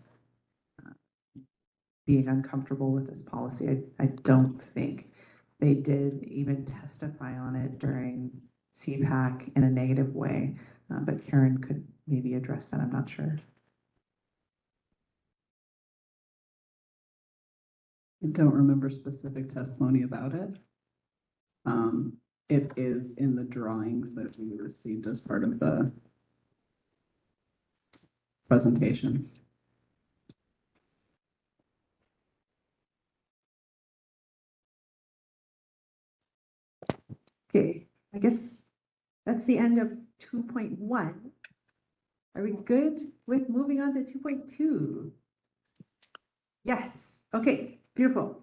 being uncomfortable with this policy, I don't think they did even testify on it during CPAC in a negative way, but Karen could maybe address that, I'm not sure. I don't remember specific testimony about it. It is in the drawings that we received as part of the presentations. Okay, I guess that's the end of 2.1. Are we good with moving on to 2.2? Yes, okay, beautiful.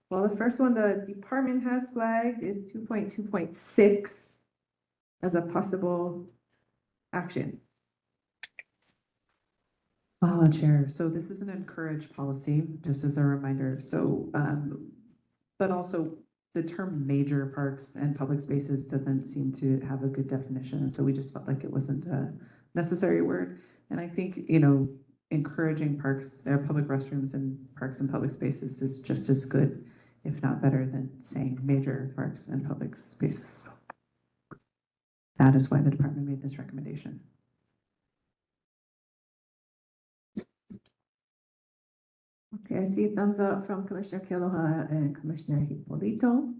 Well, the first one the department has flagged is 2.2.6 as a possible action. Chair, so this is an encourage policy, just as a reminder. So, but also the term major parks and public spaces doesn't seem to have a good definition. And so we just felt like it wasn't a necessary word. And I think, encouraging public restrooms in parks and public spaces is just as good, if not better, than saying major parks and public spaces. That is why the department made this recommendation. Okay, I see a thumbs up from Commissioner Kealoha and Commissioner Hippolito.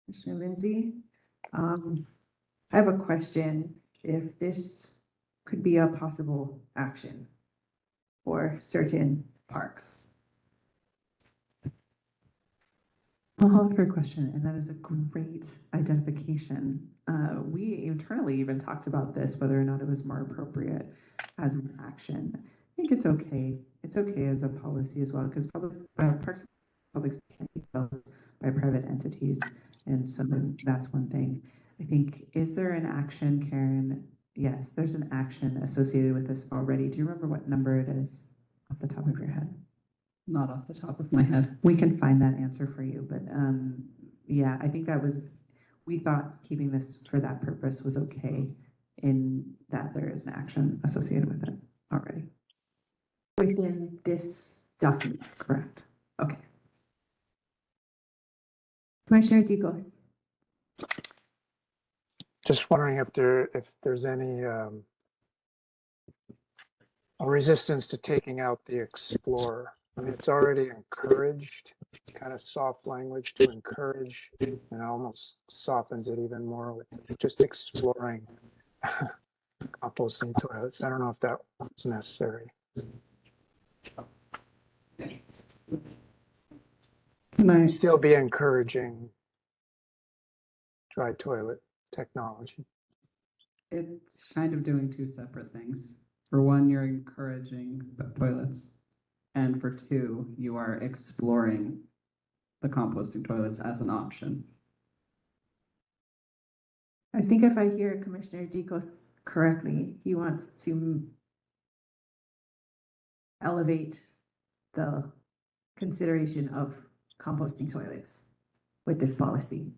Commissioner Lindsay, I have a question. If this could be a possible action for certain parks. I'll offer a question, and that is a great identification. We internally even talked about this, whether or not it was more appropriate as an action. I think it's okay. It's okay as a policy as well, because parks, public space can be developed by private entities, and so that's one thing. I think, is there an action, Karen? Yes, there's an action associated with this already. Do you remember what number it is off the top of your head? Not off the top of my head. We can find that answer for you, but yeah, I think we thought keeping this for that purpose was okay, in that there is an action associated with it already. Within this document. Correct. Okay. Commissioner Dicos. Just wondering if there's any a resistance to taking out the Explorer. I mean, it's already encouraged, kind of soft language to encourage, and almost softens it even more with just exploring composting toilets. I don't know if that was necessary. Can I still be encouraging dry toilet technology? It's kind of doing two separate things. For one, you're encouraging the toilets. And for two, you are exploring the composting toilets as an option. I think if I hear Commissioner Dicos correctly, he wants to elevate the consideration of composting toilets with this policy.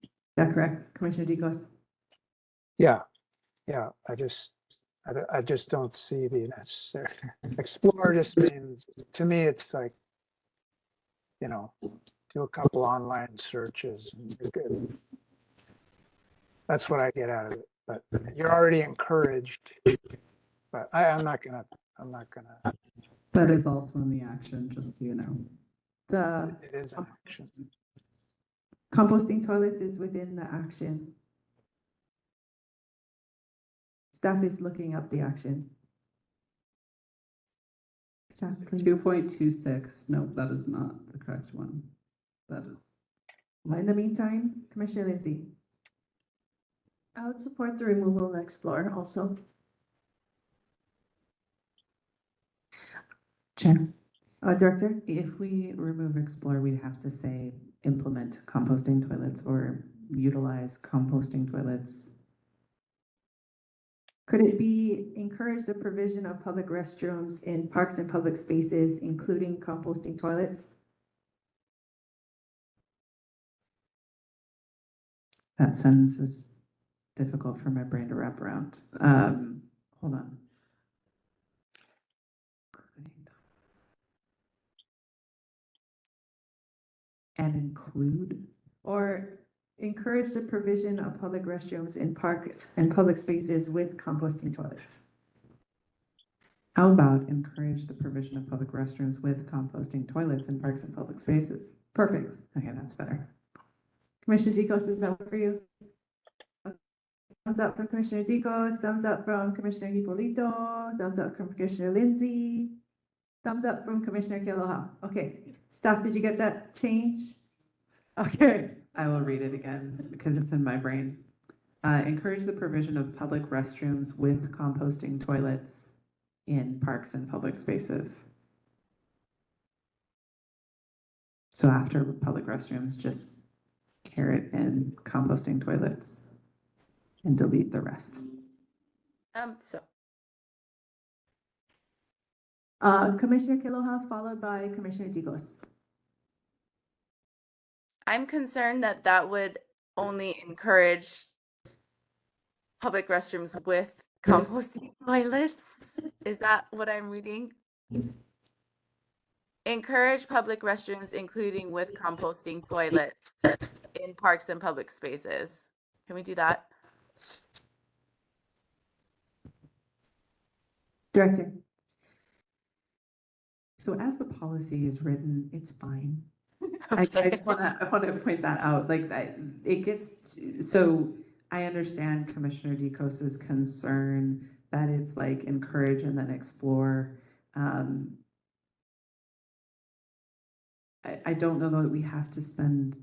Is that correct, Commissioner Dicos? Yeah, I just don't see the necessary. Explore just means, to me, it's like, do a couple online searches and you're good. That's what I get out of it. But you're already encouraged. But I'm not gonna. That is also in the action, just so you know. It is an action. Composting toilets is within the action. Staff is looking up the action. Staff, please. 2.26, no, that is not the correct one. That is. In the meantime, Commissioner Lindsay. I would support the removal of Explore also. Chair. Director? If we remove Explore, we'd have to say implement composting toilets or utilize composting toilets. Could it be encourage the provision of public restrooms in parks and public spaces, including composting toilets? That sentence is difficult for my brain to wrap around. Hold on. And include? Or encourage the provision of public restrooms in parks and public spaces with composting toilets? How about encourage the provision of public restrooms with composting toilets in parks and public spaces? Perfect. Okay, that's better. Commissioner Dicos, is that for you? Thumbs up from Commissioner Dicos, thumbs up from Commissioner Hippolito, thumbs up from Commissioner Lindsay, thumbs up from Commissioner Kealoha. Okay, staff, did you get that change? Okay. I will read it again because it's in my brain. Encourage the provision of public restrooms with composting toilets in parks and public spaces. So after public restrooms, just caret and composting toilets and delete the rest. Commissioner Kealoha, followed by Commissioner Dicos. I'm concerned that that would only encourage public restrooms with composting toilets. Is that what I'm reading? Encourage public restrooms, including with composting toilets in parks and public spaces. Can we do that? Director. So as the policy is written, it's fine. I Okay. just want to point that out, like that it gets so I understand Commissioner DeCosta's concern that it's like encourage and then explore. I don't know that we have to spend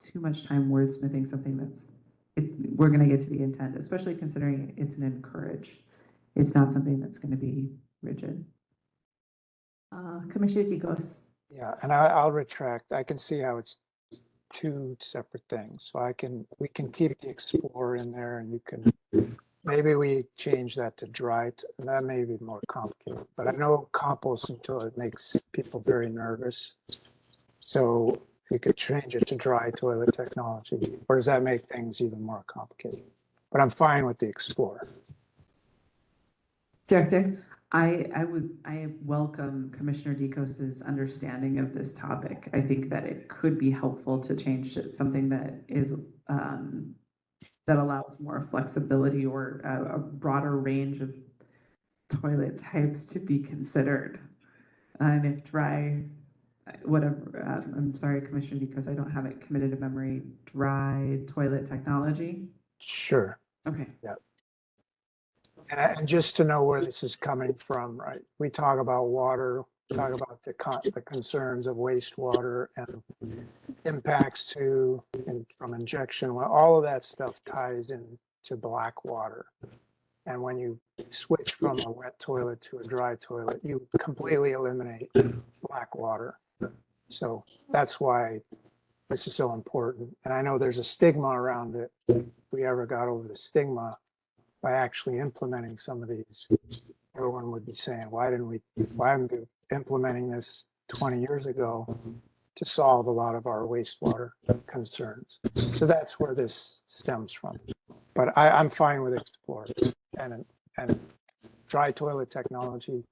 too much time wordsmithing something that's we're going to get to the intent, especially considering it's an encourage. It's not something that's going to be rigid. Commissioner Tikos. Yeah, and I'll retract. I can see how it's two separate things. So we can keep the explore in there, and you can, maybe we change that to dry, and that may be more complicated. But I know composting toilet makes people very nervous. So you could change it to dry toilet technology, or does that make things even more complicated? But I'm fine with the explore. Director, I welcome Commissioner DeCosta's understanding of this topic. I think that it could be helpful to change something that is that allows more flexibility or a broader range of toilet types to be considered. And if dry, whatever, I'm sorry, Commissioner, because I don't have it committed to memory, dry toilet technology. Sure. Okay. Yeah. And just to know where this is coming from, right? We talk about water, talk about the concerns of wastewater and impacts to from injection. Well, all of that stuff ties into black water. And when you switch from a wet toilet to a dry toilet, you completely eliminate black water. So that's why this is so important. And I know there's a stigma around it. If we ever got over the stigma by actually implementing some of these, everyone would be saying, why aren't we implementing this 20 years ago to solve a lot of our wastewater concerns? So that's where this stems from. But I'm fine with Explore, and dry toilet technology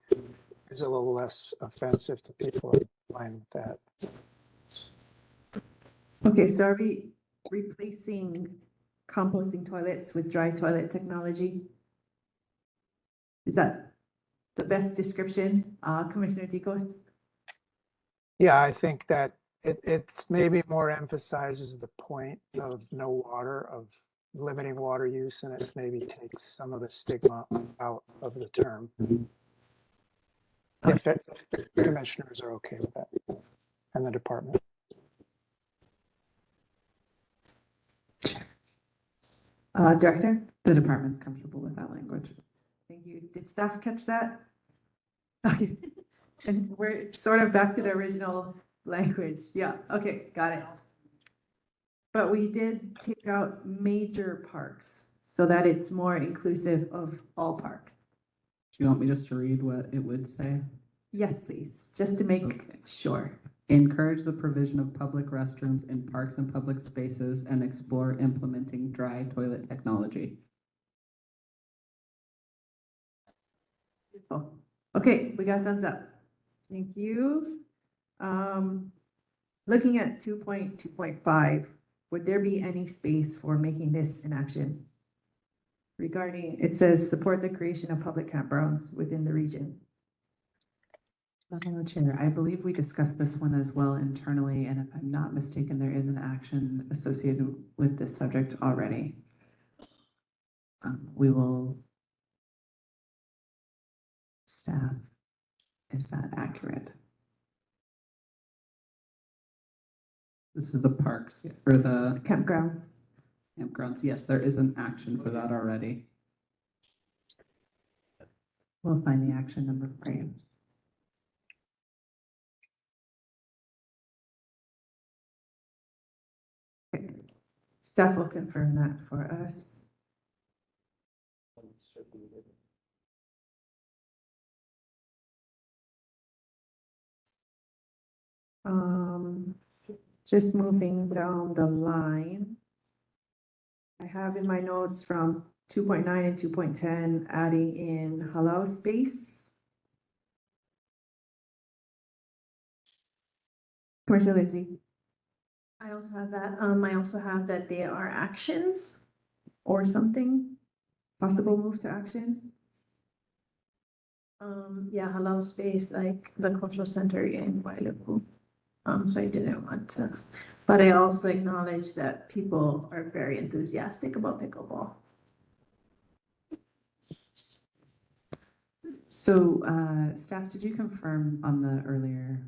is a little less offensive to people. I'm fine with that. Okay, so are we replacing composting toilets with dry toilet technology? Is that the best description, Commissioner Tikos? Yeah, I think that it's maybe more emphasizes the point of no water, of limiting water use, and it maybe takes some of the stigma out of the term. If the commissioners are okay with that, and the department. Director? The department's comfortable with that language. Thank you. Did staff catch that? Okay. And we're sort of back to the original language. Yeah, okay, got it. But we did take out major parks so that it's more inclusive of all parks. Do you want me just to read what it would say? Yes, please, just to make sure. Encourage the provision of public restrooms in parks and public spaces and explore implementing dry toilet technology. Oh, okay, we got thumbs up. Thank you. Looking at 2.2.5, would there be any space for making this an action? Regarding, it says support the creation of public campgrounds within the region. Madam Chair, I believe we discussed this one as well internally, and if I'm not mistaken, there is an action associated with this subject already. We will staff, is that accurate? This is the parks or the campgrounds. Campgrounds. Yes, there is an action for that already. We'll find the action number for you. Okay. Staff will confirm that for us. Just moving down the line. I have in my notes from 2.9 and 2.10, adding in halal space. Commissioner Lindsay. I also have that. I also have that there are actions or something, possible move to action. Yeah, halal space like the cultural center in Wailuku. So I didn't want to, but I also acknowledge that people are very enthusiastic about pickleball. So, staff, did you confirm on the earlier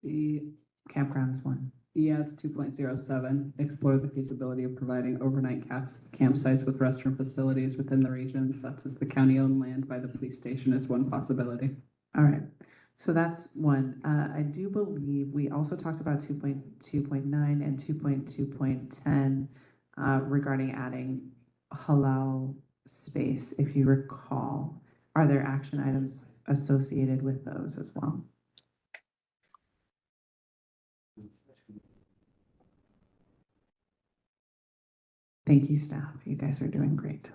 The, campgrounds one? yeah, it's 2.07, explore the feasibility of providing overnight campsites with restroom facilities within the region such as the county-owned land by the police station is one possibility. All right, so that's one. I do believe we also talked about 2.2.9 and 2.2.10 regarding adding halal space, if you recall. Are there action items associated with those as well? Thank you, staff. You guys are doing great.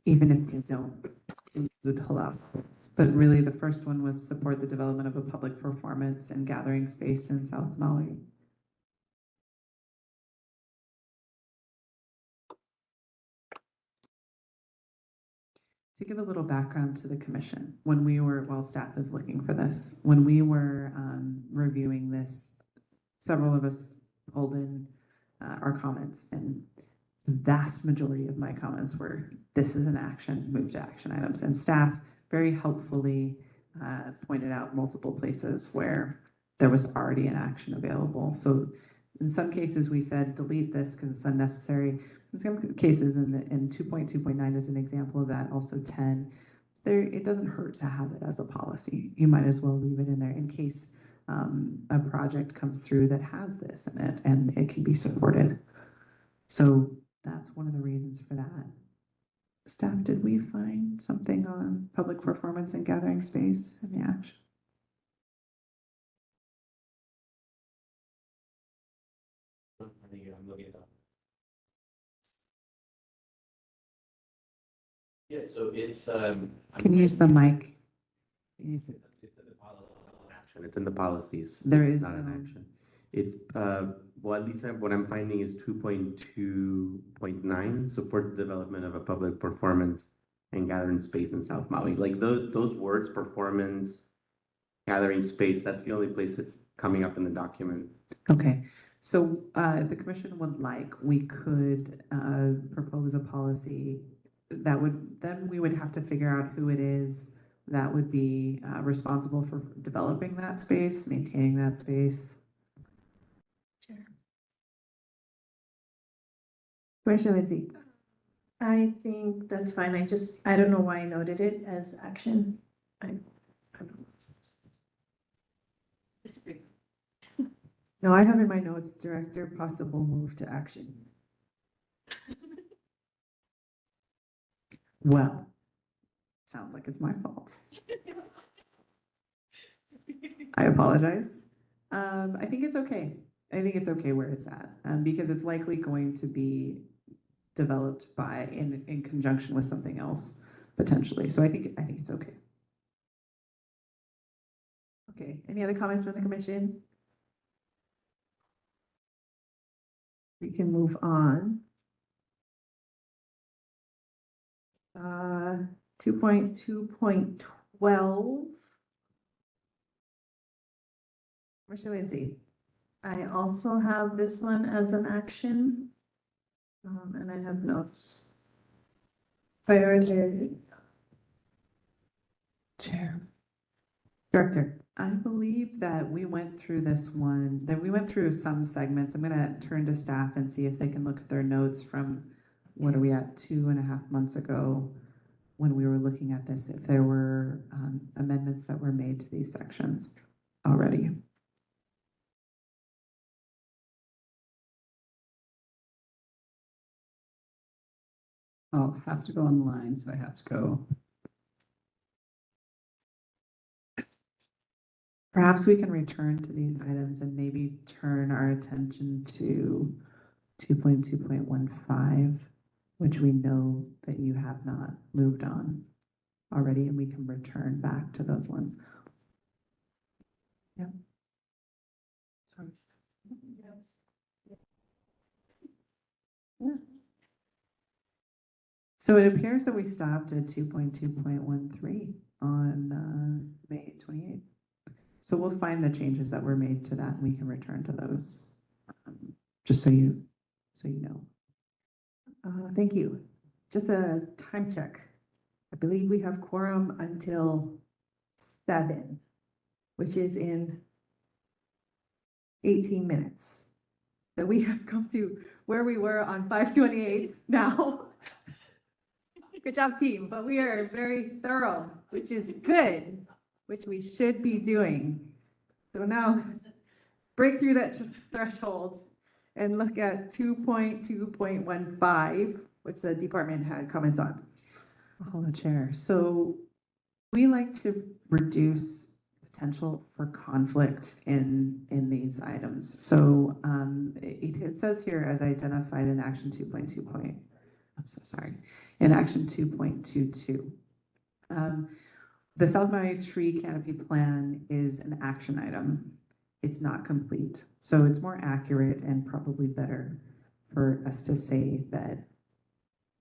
Even if you don't include halal. But really, the first one was support the development of a public performance and gathering space in South Maui. To give a little background to the commission, when we were, while staff is looking for this, when we were reviewing this, several of us pulled in our comments, and the vast majority of my comments were, this is an action, move to action items. And staff very helpfully pointed out multiple places where there was already an action available. So in some cases, we said, delete this because it's unnecessary. In some cases, in 2.2.9 is an example of that, also 10, it doesn't hurt to have it as a policy. You might as well leave it in there in case a project comes through that has this in it and it can be supported. So that's one of the reasons for that. Staff, did we find something on public performance and gathering space in the action? I'm looking it up. Yeah, so it's Can you use the mic? It's in the policies. There is not an action. It's well, at least what I'm finding is 2.2.9, support the development of a public performance and gathering space in South Maui. Like those words, performance, gathering space, that's the only place it's coming up in the document. Okay, so if the commission would like, we could propose a policy that would, then we would have to figure out who it is that would be responsible for developing that space, maintaining that space. Sure. Commissioner Lindsay. I think that's fine. I don't know why I noted it as action. I don't know. It's big. No, I have in my notes, director, possible move to action. Well, sounds like it's my fault. I apologize. I think it's okay. I think it's okay where it's at because it's likely going to be developed in conjunction with something else potentially. So I think it's okay. Okay, any other comments from the commission? We can move on. 2.2.12. Commissioner Lindsay. I also have this one as an action, and I have notes. Priority. Chair. Director, I believe that we went through this one, that we went through some segments. I'm going to turn to staff and see if they can look at their notes from, what are we at, 2.5 months ago when we were looking at this, if there were amendments that were made to these sections already. I'll have to go on the line, so I have to go. Perhaps we can return to these items and maybe turn our attention to 2.2.15, which we know that you have not moved on already, and we can return back to those ones. Yep. Yeah. So it appears that we stopped at 2.2.13 on May 28th. So we'll find the changes that were made to that, and we can return to those, just so you know. Thank you. Just a time check. I believe we have quorum until 7, which is in 18 minutes. So we have come to where we were on 5:28 now. Good job, team, but we are very thorough, which is good, which we should be doing. So now break through that threshold and look at 2.2.15, which the department had comments on. Hold the chair. So we like to reduce potential for conflict in these items. So it says here as identified in action 2.2. I'm so sorry. In action 2.22. The South Maui tree canopy plan is an action item. It's not complete. So it's more accurate and probably better for us to say that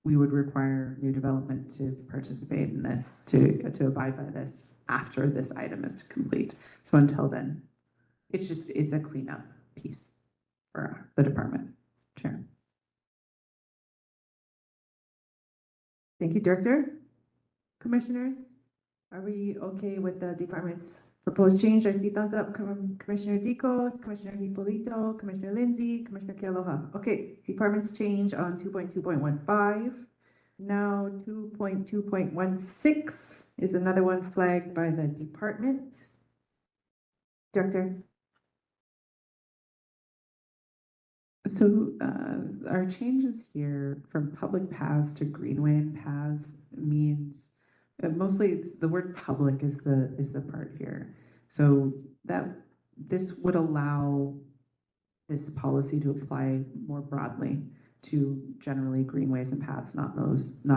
we would require new development to participate in this, to abide by this after this item is complete. So until then, it's a cleanup piece for the department. Chair. Thank you, Director. Commissioners, are we okay with the department's proposed change? I see thumbs up from Commissioner Dicos, Commissioner Hipolito, Commissioner Lindsay, Commissioner Kealoha. Okay, department's change on 2.2.15. Now 2.2.16 is another one flagged by the department. Director. So our changes here from public paths to greenway and paths means mostly the word public is the part here. So that this would allow this policy to apply more broadly to generally greenways and paths, not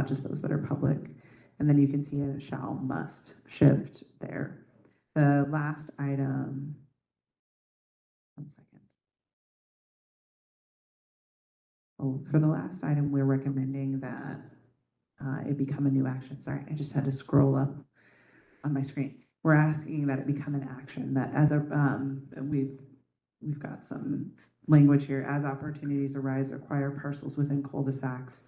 just those that are public. And then you can see a shall must shift there. The last item, 1 second. Oh, for the last item, we're recommending that it become a new action. Sorry, I just had to scroll up on my screen. We're asking that it become an action, that as a, we've got some language here, as opportunities arise, acquire parcels within cul-de-sacs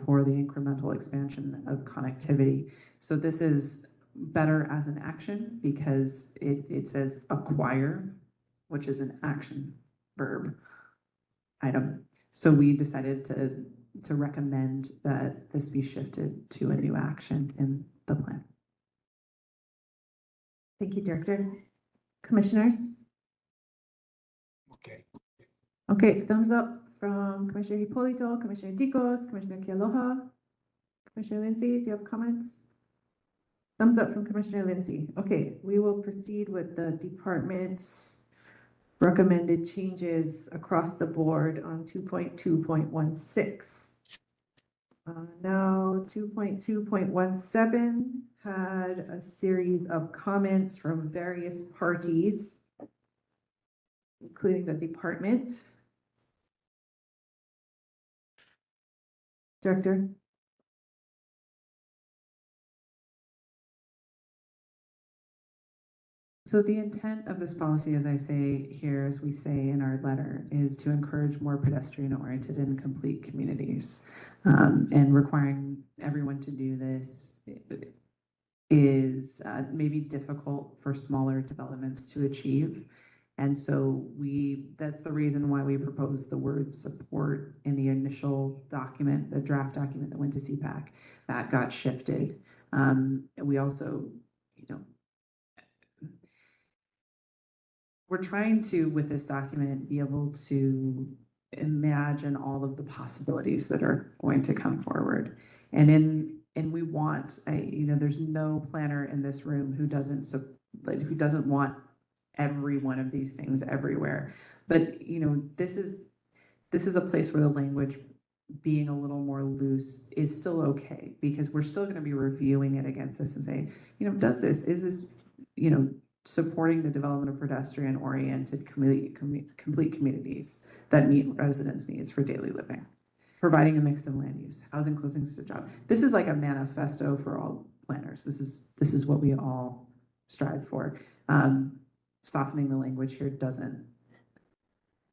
for the incremental expansion of connectivity. So this is better as an action because it says acquire, which is an action verb item. So we decided to recommend that this be shifted to a new action in the plan. Thank you, Director. Commissioners? Okay. Okay, thumbs up from Commissioner Hipolito, Commissioner Dicos, Commissioner Kealoha. Commissioner Lindsay, do you have comments? Thumbs up from Commissioner Lindsay. Okay, we will proceed with the department's recommended changes across the board on 2.2.16. Now 2.2.17 had a series of comments from various parties, including the department. Director? So the intent of this policy, as I say here, as we say in our letter, is to encourage more pedestrian-oriented and complete communities. And requiring everyone to do this is maybe difficult for smaller developments to achieve. And so that's the reason why we proposed the word support in the initial document, the draft document that went to CPAC. That got shifted. And we also, we're trying to, with this document, be able to imagine all of the possibilities that are going to come forward. And we want, there's no planner in this room who doesn't want every one of these things everywhere. But, you know, this is a place where the language being a little more loose is still okay, because we're still going to be reviewing it against this and say, you know, is this, you know, supporting the development of pedestrian oriented complete communities that meet residents' needs for daily living, providing a mix of land use, housing closings to job. This is like a manifesto for all planners. This is what we all strive for. Softening the language here doesn't.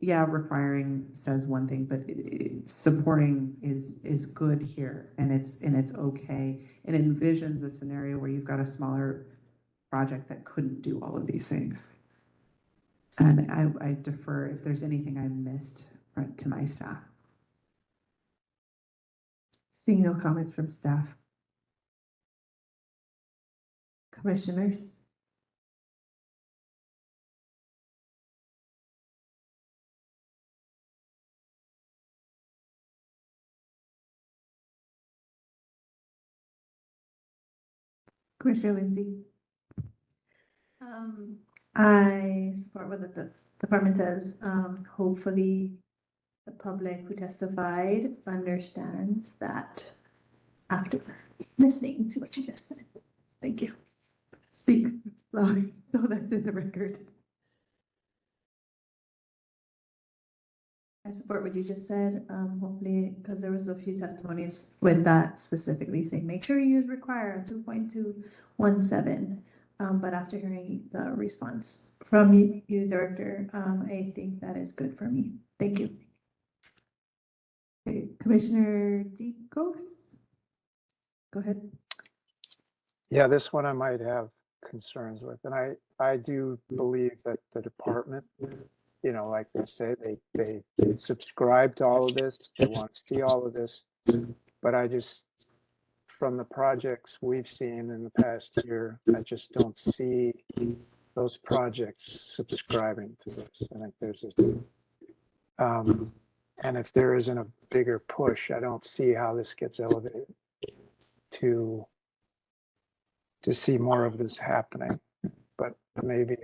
Yeah, requiring says one thing, but supporting is good here, and it's okay. It envisions a scenario where you've got a smaller project that couldn't do all of these things. And I defer if there's anything I missed to my staff. Seeing no comments from staff. Commissioners. Commissioner Lindsay. I support what the department says. Hopefully the public who testified understands that after listening to what you just said. Thank you. Speak loud so that's in the record. I support what you just said. Hopefully, because there was a few testimonies with that specifically saying, make sure you use require 2.217. But after hearing the response from you, Director, I think that is good for me. Thank you. Okay, Commissioner Dicos. Go ahead. Yeah, this one I might have concerns with, and I do believe that the department, you know, like they say, they subscribe to all of this, they want to see all of this, but I just, from the projects we've seen in the past year, I just don't see those projects subscribing to this. I think there's and if there isn't a bigger push, I don't see how this gets elevated to see more of this happening, but maybe.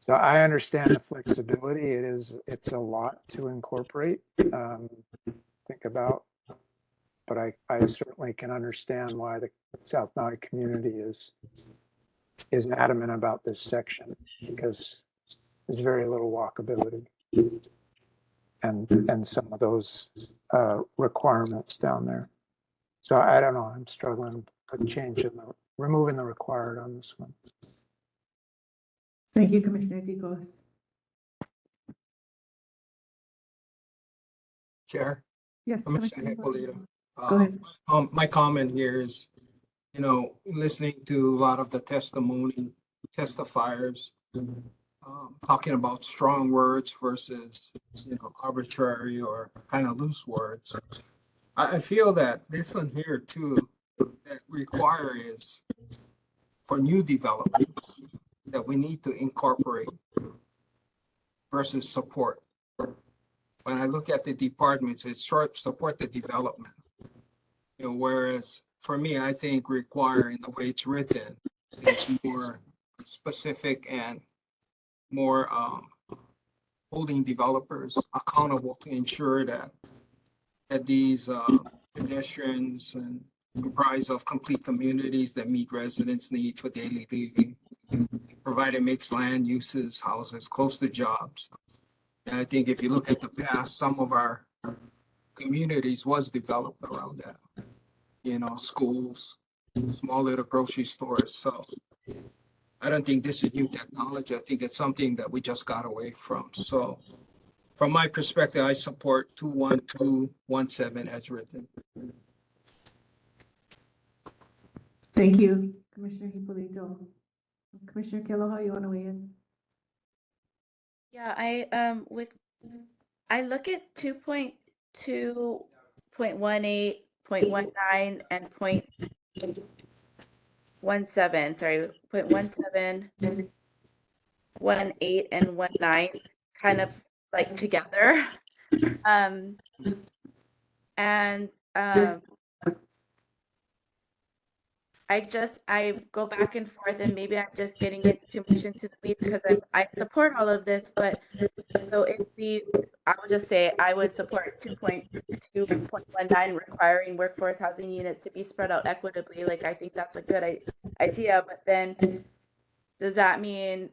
So I understand the flexibility. It's a lot to incorporate, think about, but I certainly can understand why the South Maui community is adamant about this section, because there's very little walkability and some of those requirements down there. So I don't know, I'm struggling with removing the required on this one. Thank you, Commissioner Dicos. Chair? Yes, Commissioner Commissioner Hippolito. Go ahead. My comment here is, you know, listening to a lot of the testifiers, talking about strong words versus, you know, arbitrary or kind of loose words. I feel that this one here too, that require is for new developments that we need to incorporate versus support. When I look at the departments, it's support the development. You know, whereas for me, I think requiring the way it's written is more specific and more holding developers accountable to ensure that these pedestrians and comprise of complete communities that meet residents' needs for daily living, provided mixed land uses, houses close to jobs. And I think if you look at the past, some of our communities was developed around that. You know, schools, small little grocery stores. So I don't think this is new technology. I think it's something that we just got away from. So from my perspective, I support 2.1217 as written. Thank you, Commissioner Hippolito. Commissioner Kealoha, you want to weigh in? Yeah, I look at 2.2, 0.18, 0.19, and 0.17, sorry, 0.17, 1.8, and 1.9 kind of like together. And I go back and forth, and maybe I'm just getting it too much into the weeds because I support all of this, but so I would just say I would support 2.2.19 requiring workforce housing units to be spread out equitably. Like, I think that's a good idea, but then does that mean,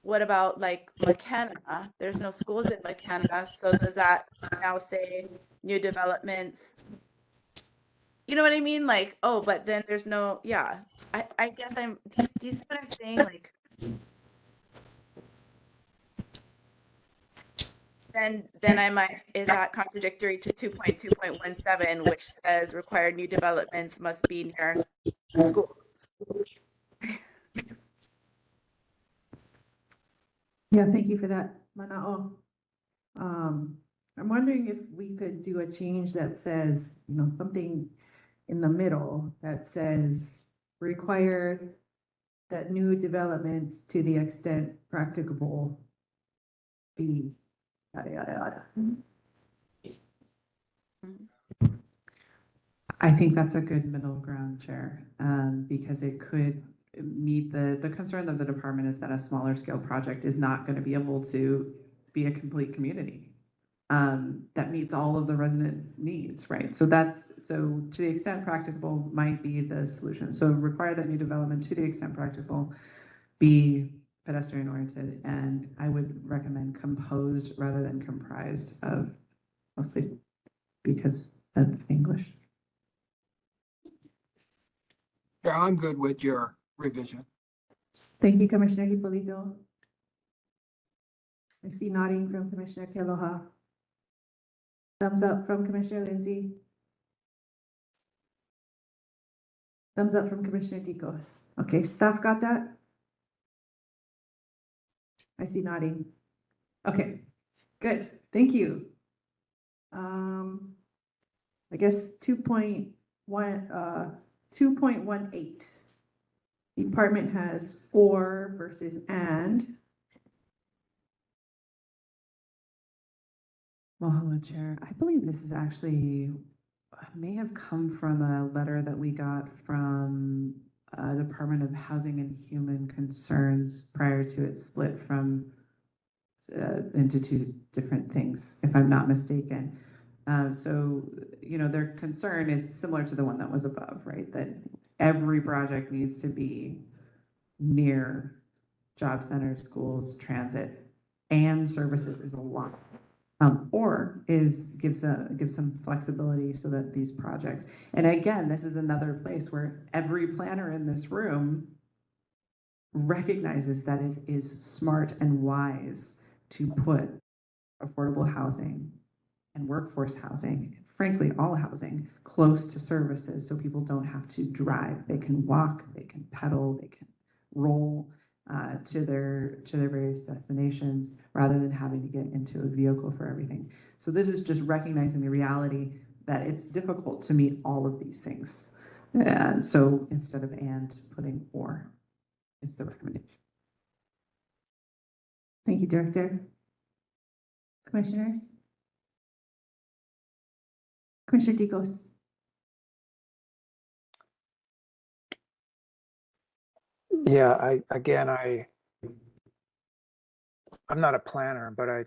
what about like McKenna? There's no schools in McKenna, so does that now say new developments? You know what I mean? Like, oh, but then there's no, yeah. I guess do you see what I'm saying? Like, then I might, is that contradictory to 2.2.17, which says required new developments must be near schools? Yeah, thank you for that, Mana'o. I'm wondering if we could do a change that says, something in the middle that says require that new developments to the extent practicable be yada, yada, yada. I think that's a good middle ground, Chair, because it could meet the concern of the department is that a smaller scale project is not going to be able to be a complete community that meets all of the resident needs, right? So to the extent practicable might be the solution. So require that new development to the extent practicable be pedestrian oriented, and I would recommend composed rather than comprised of, mostly because of English. Yeah, I'm good with your revision. Thank you, Commissioner Hipolito. I see nodding from Commissioner Kealoha. Thumbs up from Commissioner Lindsay. Thumbs up from Commissioner Ticos. Okay, staff got that? I see nodding. Okay, good. Thank you. I guess 2.18. Department has or versus and. Well, hello, Chair. I believe this is actually may have come from a letter that we got from Department of Housing and Human Concerns prior to its split from into two different things, if I'm not mistaken. So, their concern is similar to the one that was above, right? That every project needs to be near job centers, schools, transit, and services is a lot. Or gives some flexibility so that these projects, and again, this is another place where every planner in this room recognizes that it is smart and wise to put affordable housing and workforce housing, frankly, all housing, close to services so people don't have to drive. They can walk, they can pedal, they can roll to their various destinations rather than having to get into a vehicle for everything. So this is just recognizing the reality that it's difficult to meet all of these things. So instead of and, putting or is the recommendation. Thank you, Director. Commissioners? Commissioner Ticos. Yeah, I'm not a planner, but I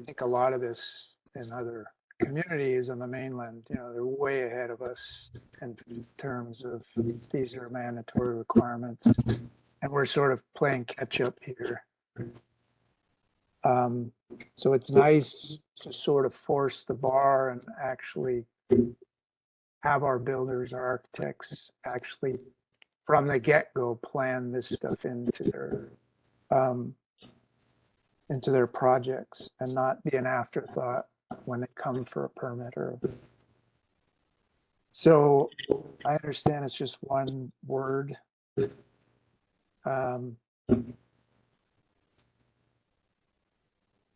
think a lot of this in other communities on the mainland, they're way ahead of us in terms of these are mandatory requirements, and we're sort of playing catch up here. So it's nice to sort of force the bar and actually have our builders, our architects actually from the get-go plan this stuff into their projects and not be an afterthought when they come for a permit or. So I understand it's just one word.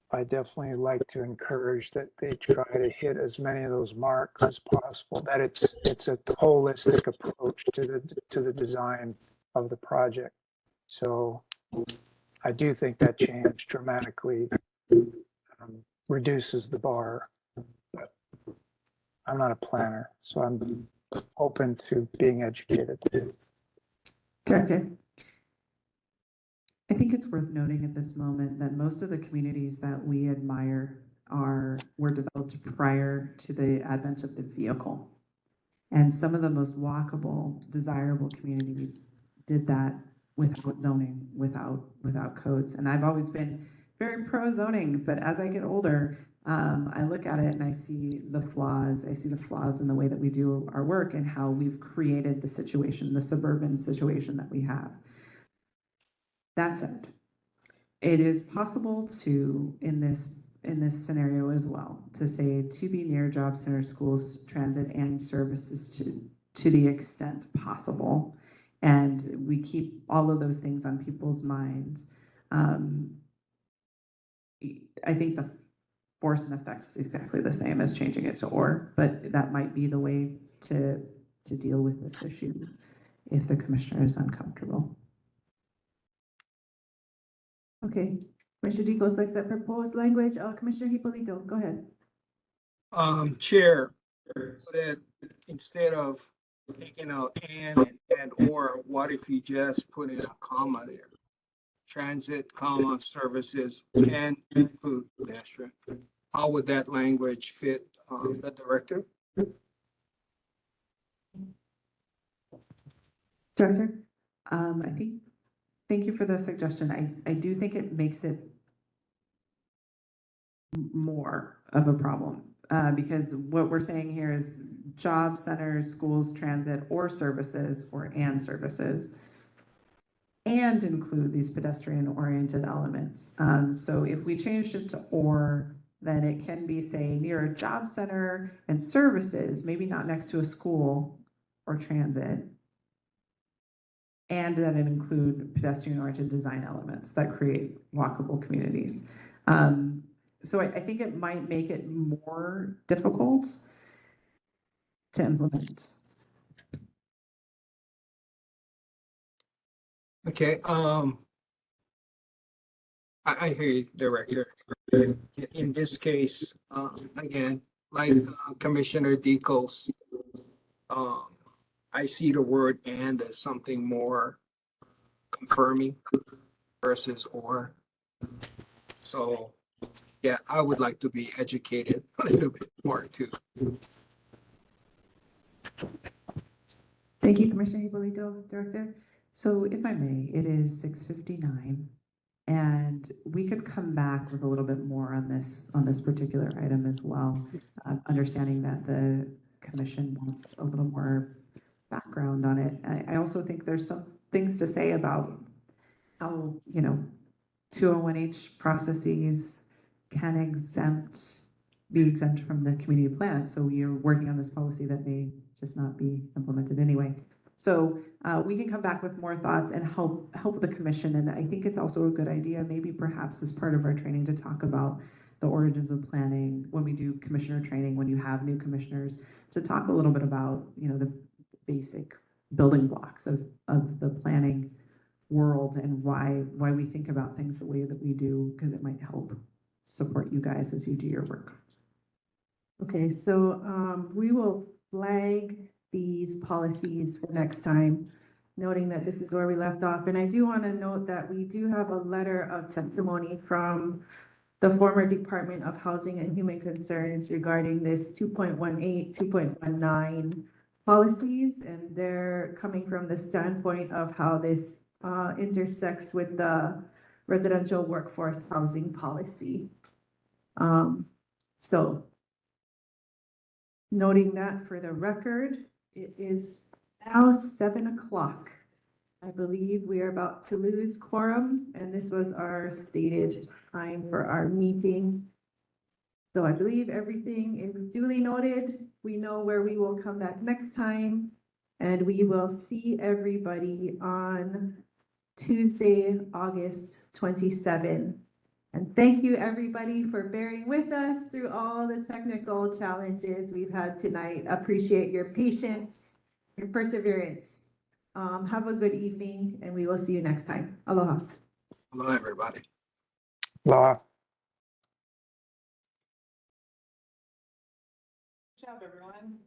I definitely like to encourage that they try to hit as many of those marks as possible, that it's a holistic approach to the design of the project. So I do think that change dramatically reduces the bar, but I'm not a planner, so I'm open to being educated. Director. I think it's worth noting at this moment that most of the communities that we admire were developed prior to the advent of the vehicle. And some of the most walkable, desirable communities did that without zoning, without codes. And I've always been very pro zoning, but as I get older, I look at it and I see the flaws. I see the flaws in the way that we do our work and how we've created the situation, the suburban situation that we have. That said, it is possible to, in this scenario as well, to say to be near job center, schools, transit, and services to the extent possible. And we keep all of those things on people's minds. I think the force and effect is exactly the same as changing it to or, but that might be the way to deal with this issue if the commissioner is uncomfortable. Okay, Commissioner Dico selects that proposed language. Commissioner Hipolito, go ahead. Chair, that instead of taking out and or, what if you just put in a comma there? Transit, comma, services, and include pedestrian. How would that language fit the directive? Director, thank you for the suggestion. I do think it makes it more of a problem because what we're saying here is job centers, schools, transit, or services, or and services, and include these pedestrian-oriented elements. So if we changed it to or, then it can be, say, near a job center and services, maybe not next to a school or transit, and that it include pedestrian-oriented design elements that create walkable communities. So I think it might make it more difficult to implement. Okay, I hear you, Director. In this case, again, like Commissioner Deco's, I see the word and as something more confirming versus or. So, yeah, I would like to be educated a little bit more too. Thank you, Commissioner Hipolito, Director. So if I may, it is 6:59, and we could come back with a little bit more on this particular item as well, understanding that the commission wants a little more background on it. I also think there's some things to say about how, 201H processes can be exempt from the community plan. So you're working on this policy that may just not be implemented anyway. So we can come back with more thoughts and help the commission. And I think it's also a good idea, maybe perhaps as part of our training, to talk about the origins of planning when we do commissioner training, when you have new commissioners, to talk a little bit about, the basic building blocks of the planning world and why we think about things the way that we do, because it might help support you guys as you do your work. Okay, so we will flag these policies for next time, noting that this is where we left off. And I do want to note that we do have a letter of testimony from the former Department of Housing and Human Concerns regarding this 2.18, 2.19 policies, and they're coming from the standpoint of how this intersects with the residential workforce housing policy. So noting that for the record, it is now 7 o'clock. I believe we are about to lose quorum, and this was our stated time for our meeting. So I believe everything is duly noted. We know where we will come back next time, and we will see everybody on Tuesday, August 27. And thank you, everybody, for bearing with us through all the technical challenges we've had tonight. Appreciate your patience, your perseverance. Have a good evening, and we will see you next time. Aloha. Hello, everybody. Aloha. Good job, everyone.